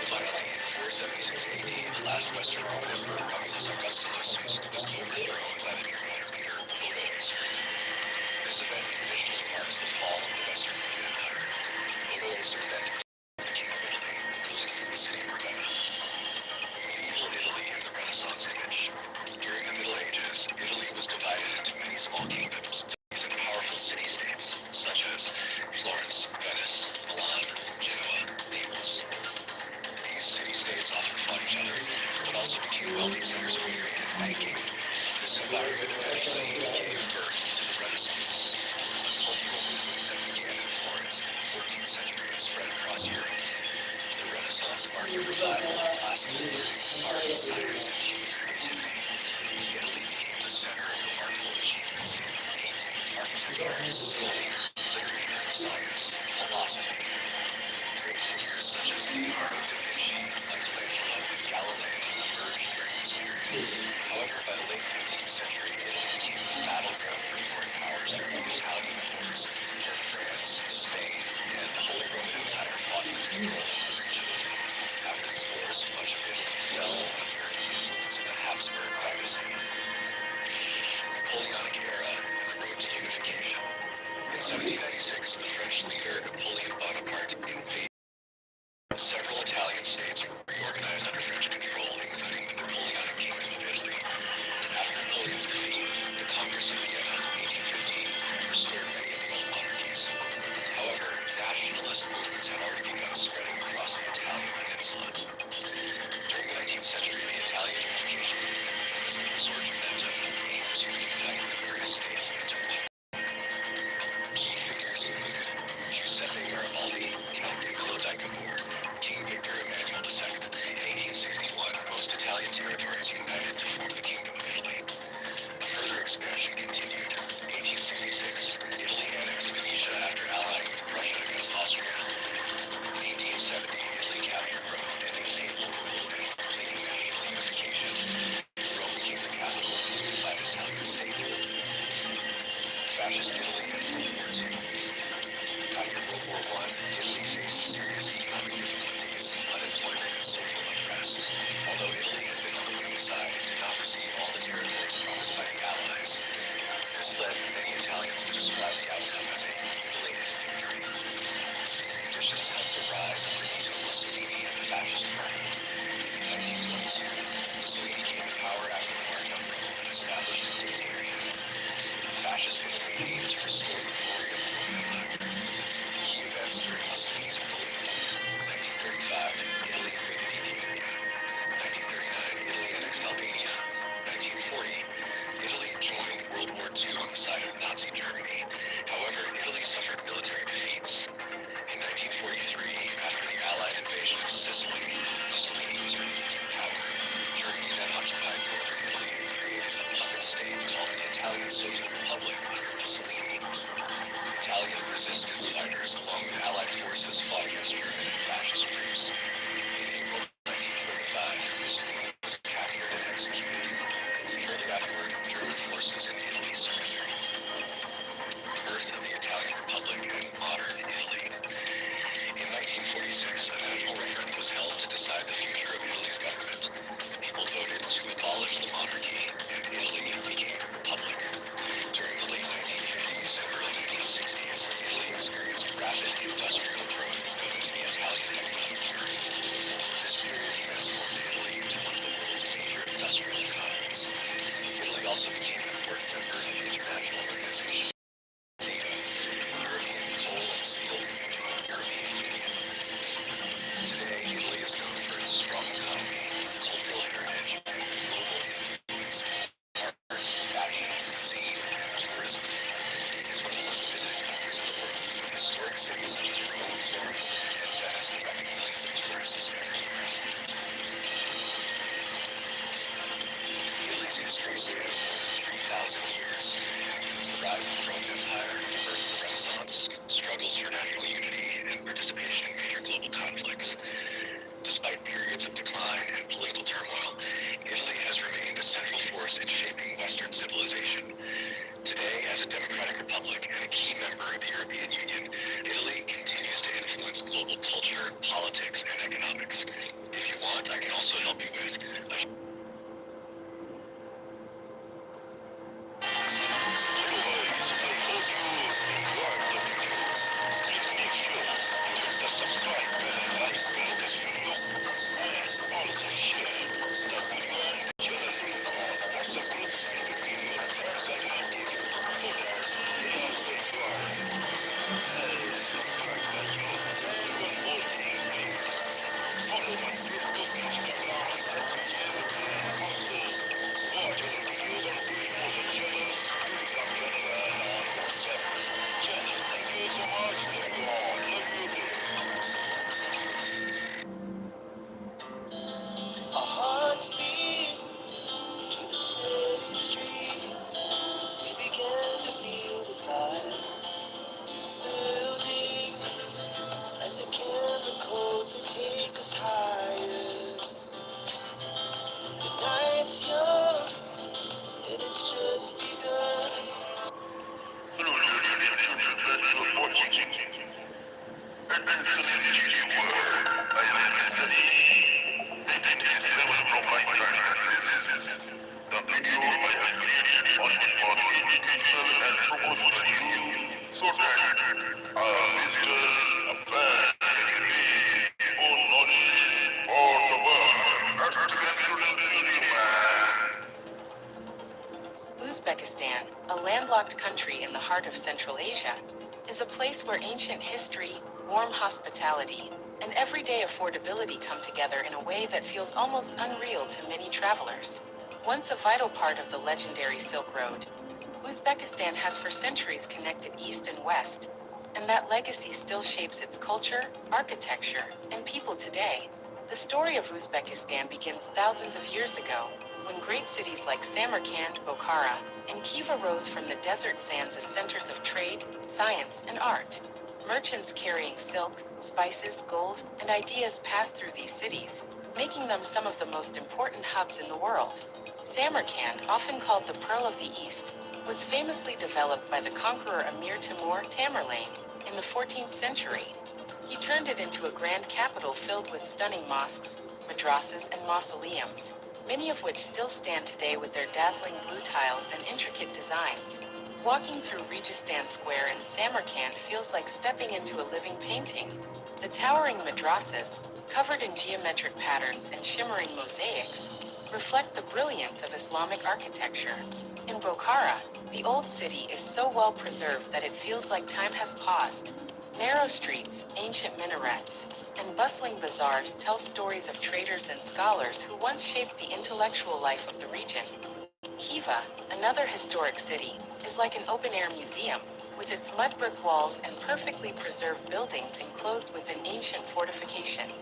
Finally, in 476 AD, the last Western Roman Emperor, Romulus Augustulus, was overthrown by the Germanic leader Odoacer. This event traditionally marks the fall of the Western Roman Empire. Odoacer then declared the King of Italy, ruling the city of Ravenna. Medieval Italy and the Renaissance age. During the Middle Ages, Italy was divided into many small kingdoms and powerful city-states, such as Florence, Venice, Milan, Genoa, Naples. These city-states often fought each other, but also became wealthy centers of trade and banking. This environment eventually gave birth to the Renaissance, a cultural movement that began in Florence in the 14th century and spread across Europe. The Renaissance marked a revival of classical learning, art, science, and human creativity. Italy became the center of remarkable achievements in painting, architecture, sculpture, literature, science, philosophy. Great figures such as Leonardo da Vinci, Michelangelo, and Galileo emerged during this period. However, by the late 15th century, Italy became a battleground for foreign powers during the Italian Wars, where France, Spain, and the Holy Roman Empire fought for control of the region. After these wars, much of Italy fell under the influence of the Habsburg dynasty. Napoleonic era and the road to unification. In 1796, the French leader Napoleon Bonaparte invaded several Italian states reorganized under French control, including the Napoleonic Kingdom of Italy. After Napoleon's defeat, the Congress of Vienna, 1815, restored many of the old monarchies. However, nationalist movements had already begun spreading across the Italian peninsula. During the 19th century, the Italian unification movement, known as the Risorgimento, aimed to unite the various states into one. Key figures included Giuseppe Garibaldi, Count Niccolo di Cavour, King Victor Emmanuel II, Despite periods of decline and political turmoil, Italy has remained a central force in shaping Western civilization. Today, as a democratic republic and a key member of the European Union, Italy continues to influence global culture, politics, and economics. If you want, I can also help you with a Our hearts beat to the city streets. We began to feel the fire. Buildings as the chemicals that take us higher. The night's young and it's just begun. Hello, ladies and gentlemen, you're watching Itinerary World. I am Anthony. Making this level from my side that this is the video I have created only for educational and promotional use so that a visitor, a fan, can gain more knowledge for the world. That's the controlling video, man. Uzbekistan, a landlocked country in the heart of Central Asia, is a place where ancient history, warm hospitality, and everyday affordability come together in a way that feels almost unreal to many travelers. Once a vital part of the legendary Silk Road, Uzbekistan has for centuries connected East and West, and that legacy still shapes its culture, architecture, and people today. The story of Uzbekistan begins thousands of years ago, when great cities like Samarkand, Bokhara, and Khiva rose from the desert sands as centers of trade, science, and art. Merchants carrying silk, spices, gold, and ideas passed through these cities, making them some of the most important hubs in the world. Samarkand, often called the Pearl of the East, was famously developed by the conqueror Emir Timur Tamerlane in the 14th century. He turned it into a grand capital filled with stunning mosques, madrasas, and mausoleums, many of which still stand today with their dazzling blue tiles and intricate designs. Walking through Registan Square in Samarkand feels like stepping into a living painting. The towering madrasas, covered in geometric patterns and shimmering mosaics, reflect the brilliance of Islamic architecture. In Bokhara, the old city is so well preserved that it feels like time has paused. Narrow streets, ancient minarets, and bustling bazaars tell stories of traders and scholars who once shaped the intellectual life of the region. Khiva, another historic city, is like an open-air museum, with its mud brick walls and perfectly preserved buildings enclosed within ancient fortifications.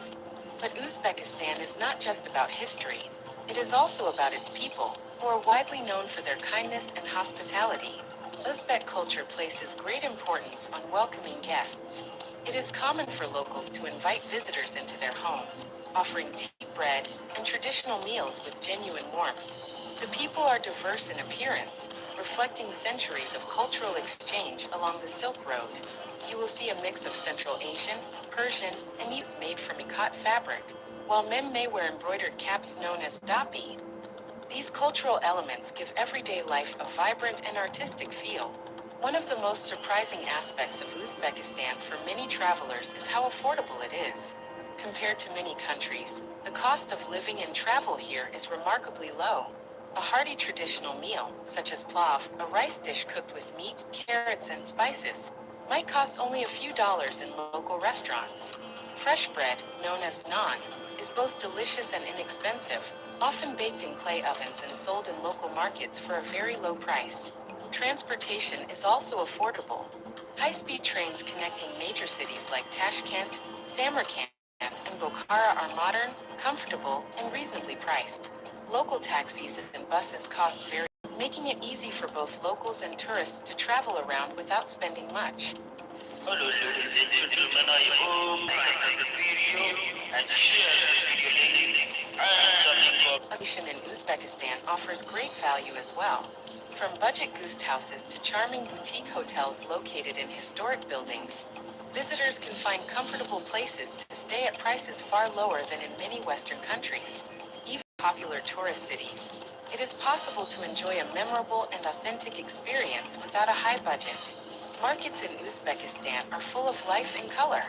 But Uzbekistan is not just about history. It is also about its people, who are widely known for their kindness and hospitality. Uzbek culture places great importance on welcoming guests. It is common for locals to invite visitors into their homes, offering tea, bread, and traditional meals with genuine warmth. The people are diverse in appearance, reflecting centuries of cultural exchange along the Silk Road. You will see a mix of Central Asian, Persian, and youths made from ikat fabric, while men may wear embroidered caps known as dapi. These cultural elements give everyday life a vibrant and artistic feel. One of the most surprising aspects of Uzbekistan for many travelers is how affordable it is. Compared to many countries, the cost of living and travel here is remarkably low. A hearty traditional meal, such as plav, a rice dish cooked with meat, carrots, and spices, might cost only a few dollars in local restaurants. Fresh bread, known as naan, is both delicious and inexpensive, often baked in clay ovens and sold in local markets for a very low price. Transportation is also affordable. High-speed trains connecting major cities like Tashkent, Samarkand, and Bokhara are modern, comfortable, and reasonably priced. Local taxis and buses cost very, making it easy for both locals and tourists to travel around without spending much. Hello, ladies and gentlemen. I hope you like the video. and share this video link and the link of Accommodation in Uzbekistan offers great value as well. From budget guest houses to charming boutique hotels located in historic buildings, visitors can find comfortable places to stay at prices far lower than in many Western countries. Even popular tourist cities, it is possible to enjoy a memorable and authentic experience without a high budget. Markets in Uzbekistan are full of life and color.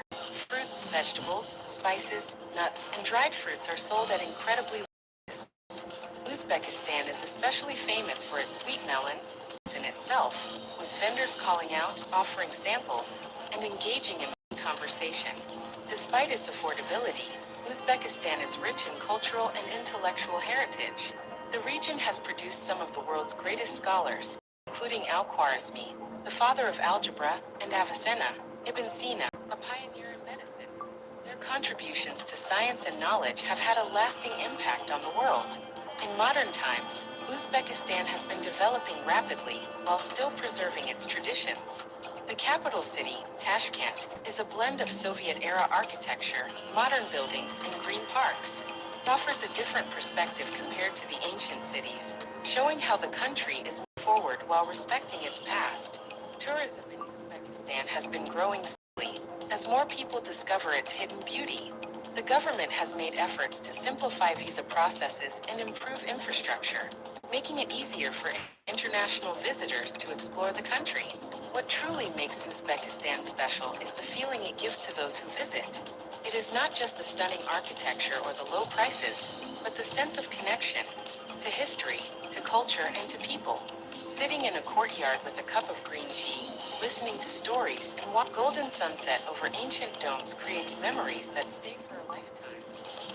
Fruits, vegetables, spices, nuts, and dried fruits are sold at incredibly low prices. Uzbekistan is especially famous for its sweet melons in itself, with vendors calling out, offering samples, and engaging in conversation. Despite its affordability, Uzbekistan is rich in cultural and intellectual heritage. The region has produced some of the world's greatest scholars, including Al-Khwarizmi, the father of algebra, and Avicenna, Ibn Sina, a pioneer in medicine. Their contributions to science and knowledge have had a lasting impact on the world. In modern times, Uzbekistan has been developing rapidly while still preserving its traditions. The capital city, Tashkent, is a blend of Soviet-era architecture, modern buildings, and green parks. It offers a different perspective compared to the ancient cities, showing how the country is moving forward while respecting its past. Tourism in Uzbekistan has been growing steadily as more people discover its hidden beauty. The government has made efforts to simplify visa processes and improve infrastructure, making it easier for international visitors to explore the country. What truly makes Uzbekistan special is the feeling it gives to those who visit. It is not just the stunning architecture or the low prices, but the sense of connection to history, to culture, and to people. Sitting in a courtyard with a cup of green tea, listening to stories, and watching golden sunset over ancient domes creates memories that stay for a lifetime.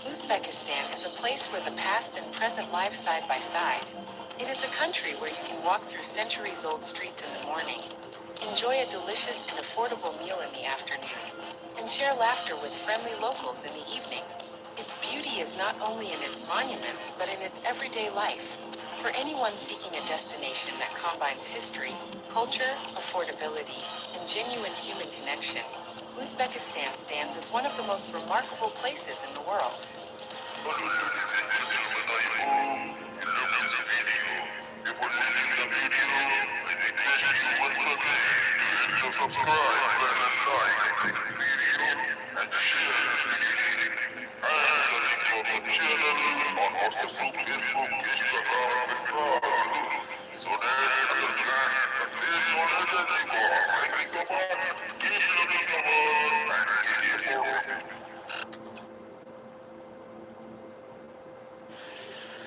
Uzbekistan is a place where the past and present live side by side. It is a country where you can walk through centuries-old streets in the morning, enjoy a delicious and affordable meal in the afternoon, and share laughter with friendly locals in the evening. Its beauty is not only in its monuments, but in its everyday life. For anyone seeking a destination that combines history, culture, affordability, and genuine human connection, Uzbekistan stands as one of the most remarkable places in the world.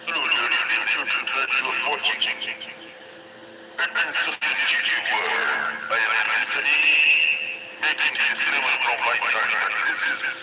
Hello, ladies and gentlemen, you are watching Itinerary World. I am Anthony, making a disclaimer from my side that this is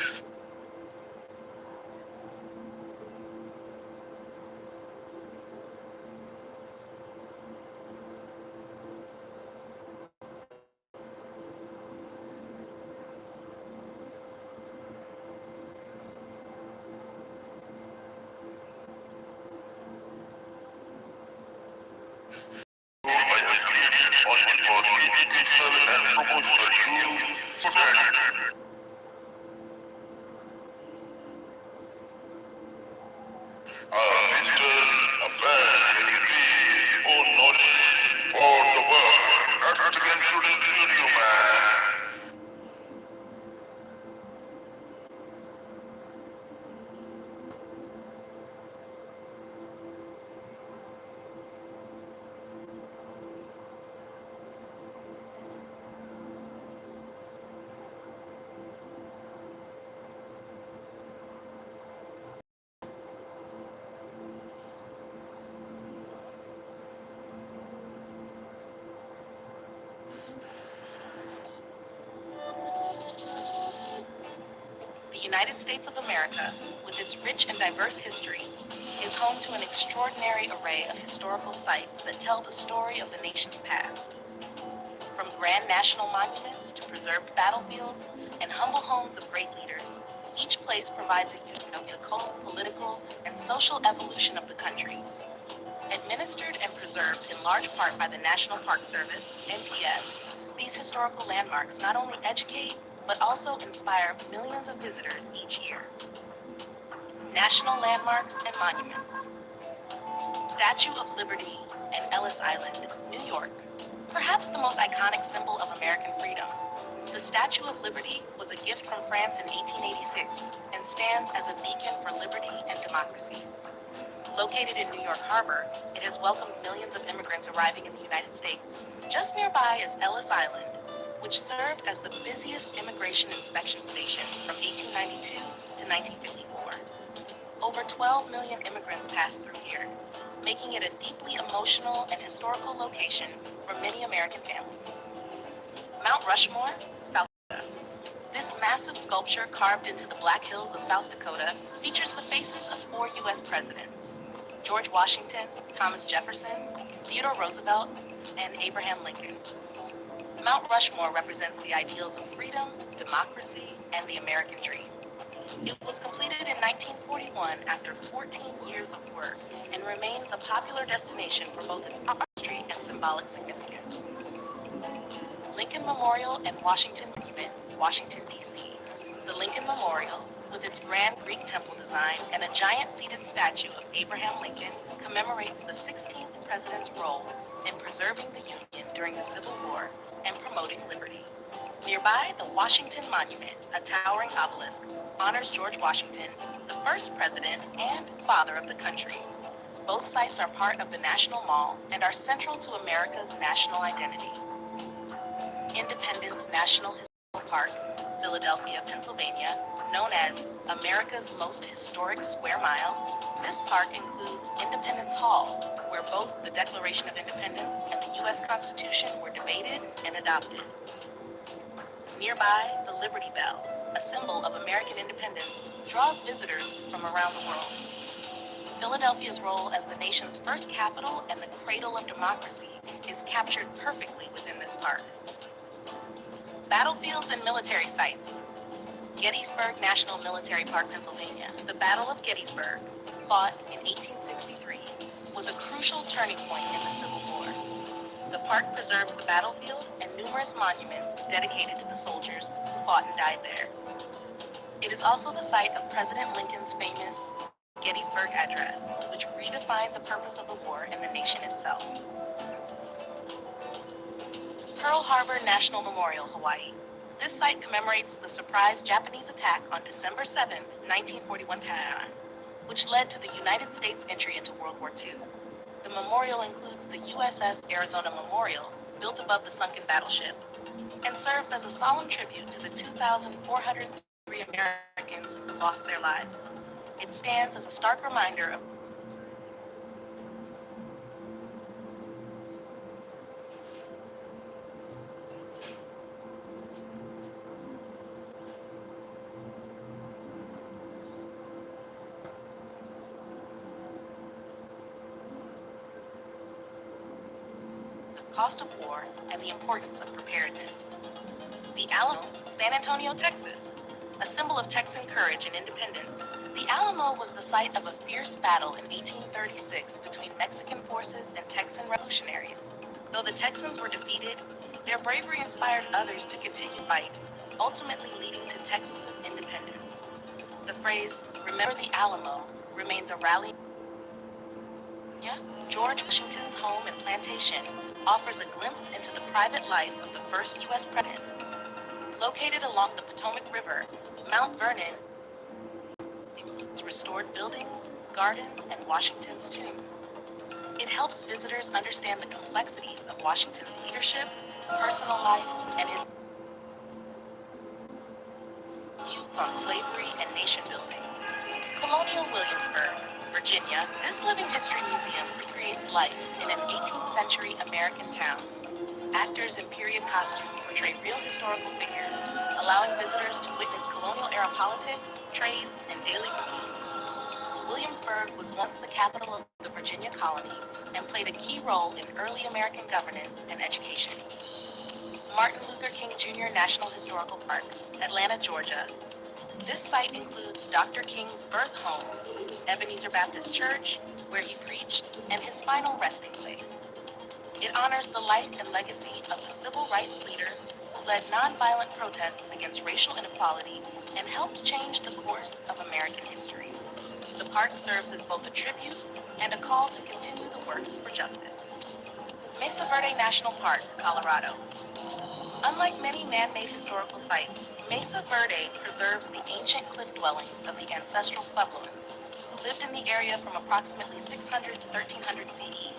I have created only for educational and promotional use so that Mr. Affair can increase own knowledge for the world. That's the concluding video, man. The United States of America, with its rich and diverse history, is home to an extraordinary array of historical sites that tell the story of the nation's past. From grand national monuments to preserved battlefields and humble homes of great leaders, each place provides a unit of the cultural, political, and social evolution of the country. Administered and preserved in large part by the National Park Service, NPS, these historical landmarks not only educate, but also inspire millions of visitors each year. National Landmarks and Monuments. Statue of Liberty and Ellis Island, New York. Perhaps the most iconic symbol of American freedom. The Statue of Liberty was a gift from France in 1886 and stands as a beacon for liberty and democracy. Located in New York Harbor, it has welcomed millions of immigrants arriving in the United States. Just nearby is Ellis Island, which served as the busiest immigration inspection station from 1892 to 1954. Over 12 million immigrants passed through here, making it a deeply emotional and historical location for many American families. Mount Rushmore, South Dakota. This massive sculpture carved into the Black Hills of South Dakota features the faces of 4 U.S. presidents: George Washington, Thomas Jefferson, Theodore Roosevelt, and Abraham Lincoln. Mount Rushmore represents the ideals of freedom, democracy, and the American dream. It was completed in 1941 after 14 years of work and remains a popular destination for both its artistry and symbolic significance. Lincoln Memorial and Washington Monument, Washington, D.C. The Lincoln Memorial, with its grand Greek temple design and a giant seated statue of Abraham Lincoln, commemorates the 16th president's role in preserving the Union during the Civil War and promoting liberty. Nearby, the Washington Monument, a towering obelisk, honors George Washington, the first president and father of the country. Both sites are part of the National Mall and are central to America's national identity. Independence National Historical Park, Philadelphia, Pennsylvania, known as America's most historic square mile. This park includes Independence Hall, where both the Declaration of Independence and the U.S. Constitution were debated and adopted. Nearby, the Liberty Bell, a symbol of American independence, draws visitors from around the world. Philadelphia's role as the nation's first capital and the cradle of democracy is captured perfectly within this park. Battlefields and military sites. Gettysburg National Military Park, Pennsylvania. The Battle of Gettysburg, fought in 1863, was a crucial turning point in the Civil War. The park preserves the battlefield and numerous monuments dedicated to the soldiers who fought and died there. It is also the site of President Lincoln's famous Gettysburg Address, which redefined the purpose of the war and the nation itself. Pearl Harbor National Memorial, Hawaii. This site commemorates the surprise Japanese attack on December 7, 1941, which led to the United States entry into World War II. The memorial includes the USS Arizona Memorial, built above the sunken battleship, and serves as a solemn tribute to the 2,403 Americans who lost their lives. It stands as a stark reminder of the cost of war and the importance of preparedness. The Alamo, San Antonio, Texas, a symbol of Texan courage and independence. The Alamo was the site of a fierce battle in 1836 between Mexican forces and Texan revolutionaries. Though the Texans were defeated, their bravery inspired others to continue the fight, ultimately leading to Texas's independence. The phrase, "Remember the Alamo," remains a rally. George Washington's home and plantation offers a glimpse into the private life of the first U.S. president. Located along the Potomac River, Mount Vernon includes restored buildings, gardens, and Washington's tomb. It helps visitors understand the complexities of Washington's leadership, personal life, and his views on slavery and nation building. Colonial Williamsburg, Virginia, this living history museum recreates life in an 18th century American town. Actors in period costume portray real historical figures, allowing visitors to witness colonial-era politics, trades, and daily routines. Williamsburg was once the capital of the Virginia colony and played a key role in early American governance and education. Martin Luther King Jr. National Historical Park, Atlanta, Georgia. This site includes Dr. King's birth home, Ebenezer Baptist Church, where he preached, and his final resting place. It honors the life and legacy of the civil rights leader who led nonviolent protests against racial inequality and helped change the course of American history. park serves as both a tribute and a call to continue the work for justice. Mesa Verde National Park, Colorado. Unlike many man-made historical sites, Mesa Verde preserves the ancient cliff dwellings of the ancestral Puebloans, who lived in the area from approximately 600 to 1300 CE.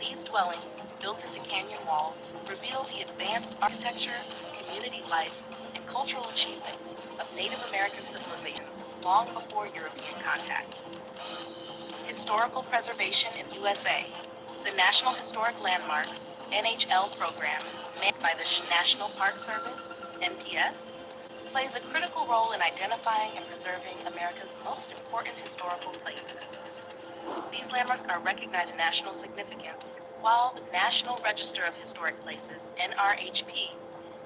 These dwellings, built into canyon walls, reveal the advanced architecture, community life, and cultural achievements of Native American civilizations long before European contact. Historical Preservation in USA. The National Historic Landmarks, NHL program, manned by the National Park Service, NPS, plays a critical role in identifying and preserving America's most important historical places. These landmarks are recognized national significance, while the National Register of Historic Places, NRHP,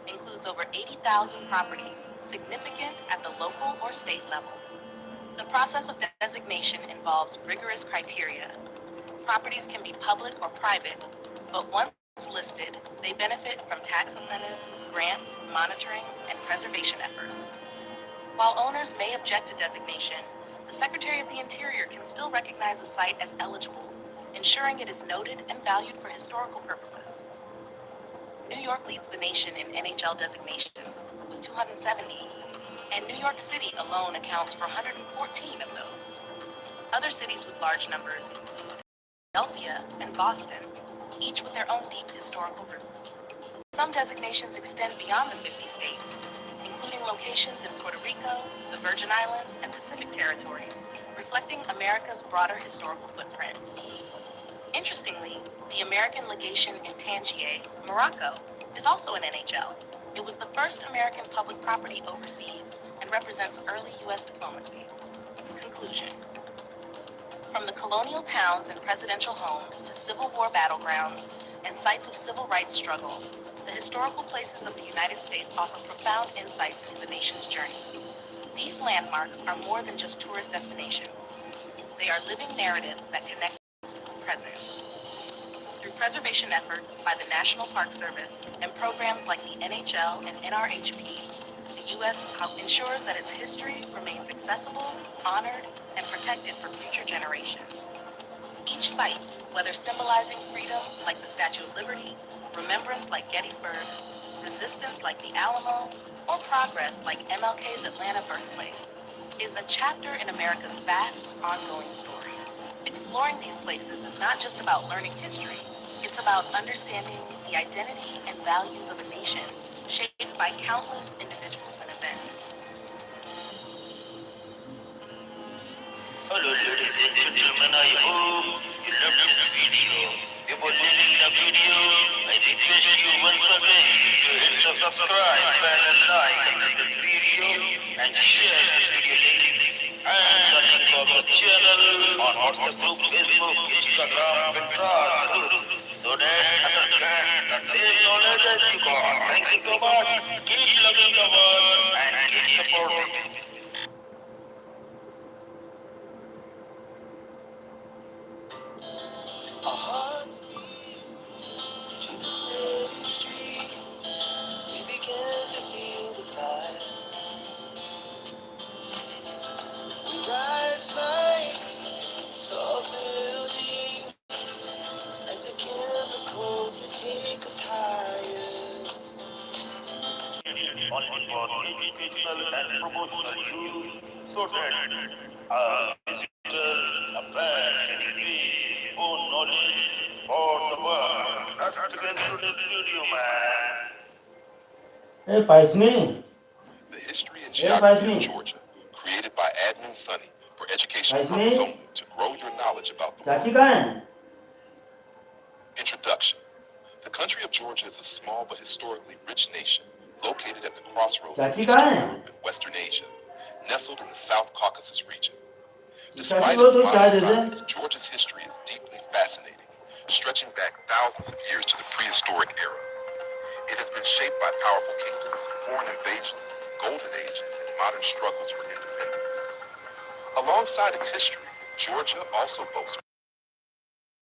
includes over 80,000 properties significant at the local or state level. The process of designation involves rigorous criteria. Properties can be public or private, but once listed, they benefit from tax incentives, grants, monitoring, and preservation efforts. While owners may object to designation, the Secretary of the Interior can still recognize a site as eligible, ensuring it is noted and valued for historical purposes. New York leads the nation in NHL designations, with 270, and New York City alone accounts for 114 of those. Other cities with large numbers include Philadelphia and Boston, each with their own deep historical roots. Some designations extend beyond the 50 states, including locations in Puerto Rico, the Virgin Islands, and Pacific territories, reflecting America's broader historical footprint. Interestingly, the American legation in Tangier, Morocco, is also an NHL. It was the first American public property overseas and represents early U.S. diplomacy. Conclusion. From the colonial towns and presidential homes to Civil War battlegrounds and sites of civil rights struggle, the historical places of the United States offer profound insights into the nation's journey. These landmarks are more than just tourist destinations. They are living narratives that connect us to the present. Through preservation efforts by the National Park Service and programs like the NHL and NRHP, the U.S. ensures that its history remains accessible, honored, and protected for future generations. Each site, whether symbolizing freedom like the Statue of Liberty, remembrance like Gettysburg, resistance like the Alamo, or progress like MLK's Atlanta birthplace, is a chapter in America's vast, ongoing story. Exploring these places is not just about learning history, it's about understanding the identity and values of a nation shaped by countless individuals and events. Hello, ladies and gentlemen, I hope you love this video. Before leaving the video, I request you once again to hit the subscribe button, like this video, and share this video link, and the link of the channel on WhatsApp group, Facebook, Instagram, Pinterest, so that others can the same knowledge as you got. Thank you so much. Keep loving the world and keep supporting. Our hearts beat to the city streets. We began to feel the fire. We rise like tall buildings as the chemicals that take us higher. Only for educational and promotional use, so that a visitor, a fan can increase his own knowledge for the world. That's again today's video, man. Hey, Paisni. The history and Hey, geography Paisni. of Georgia, created by Admin Sonny for educational Paisni. purposes only, to grow your knowledge about the चाची world. कहाँ हैं? Introduction. The country of Georgia is a small but historically rich nation located at the crossroads of चाची Eastern कहाँ हैं? Europe and Western Asia, nestled in the South Caucasus region. चाची Despite को its तो चाय modest they they. size, Georgia's history is deeply fascinating, stretching back thousands of years to the prehistoric era. It has been shaped by powerful kingdoms, foreign invasions, golden ages, and modern struggles for independence. Alongside its history, Georgia also boasts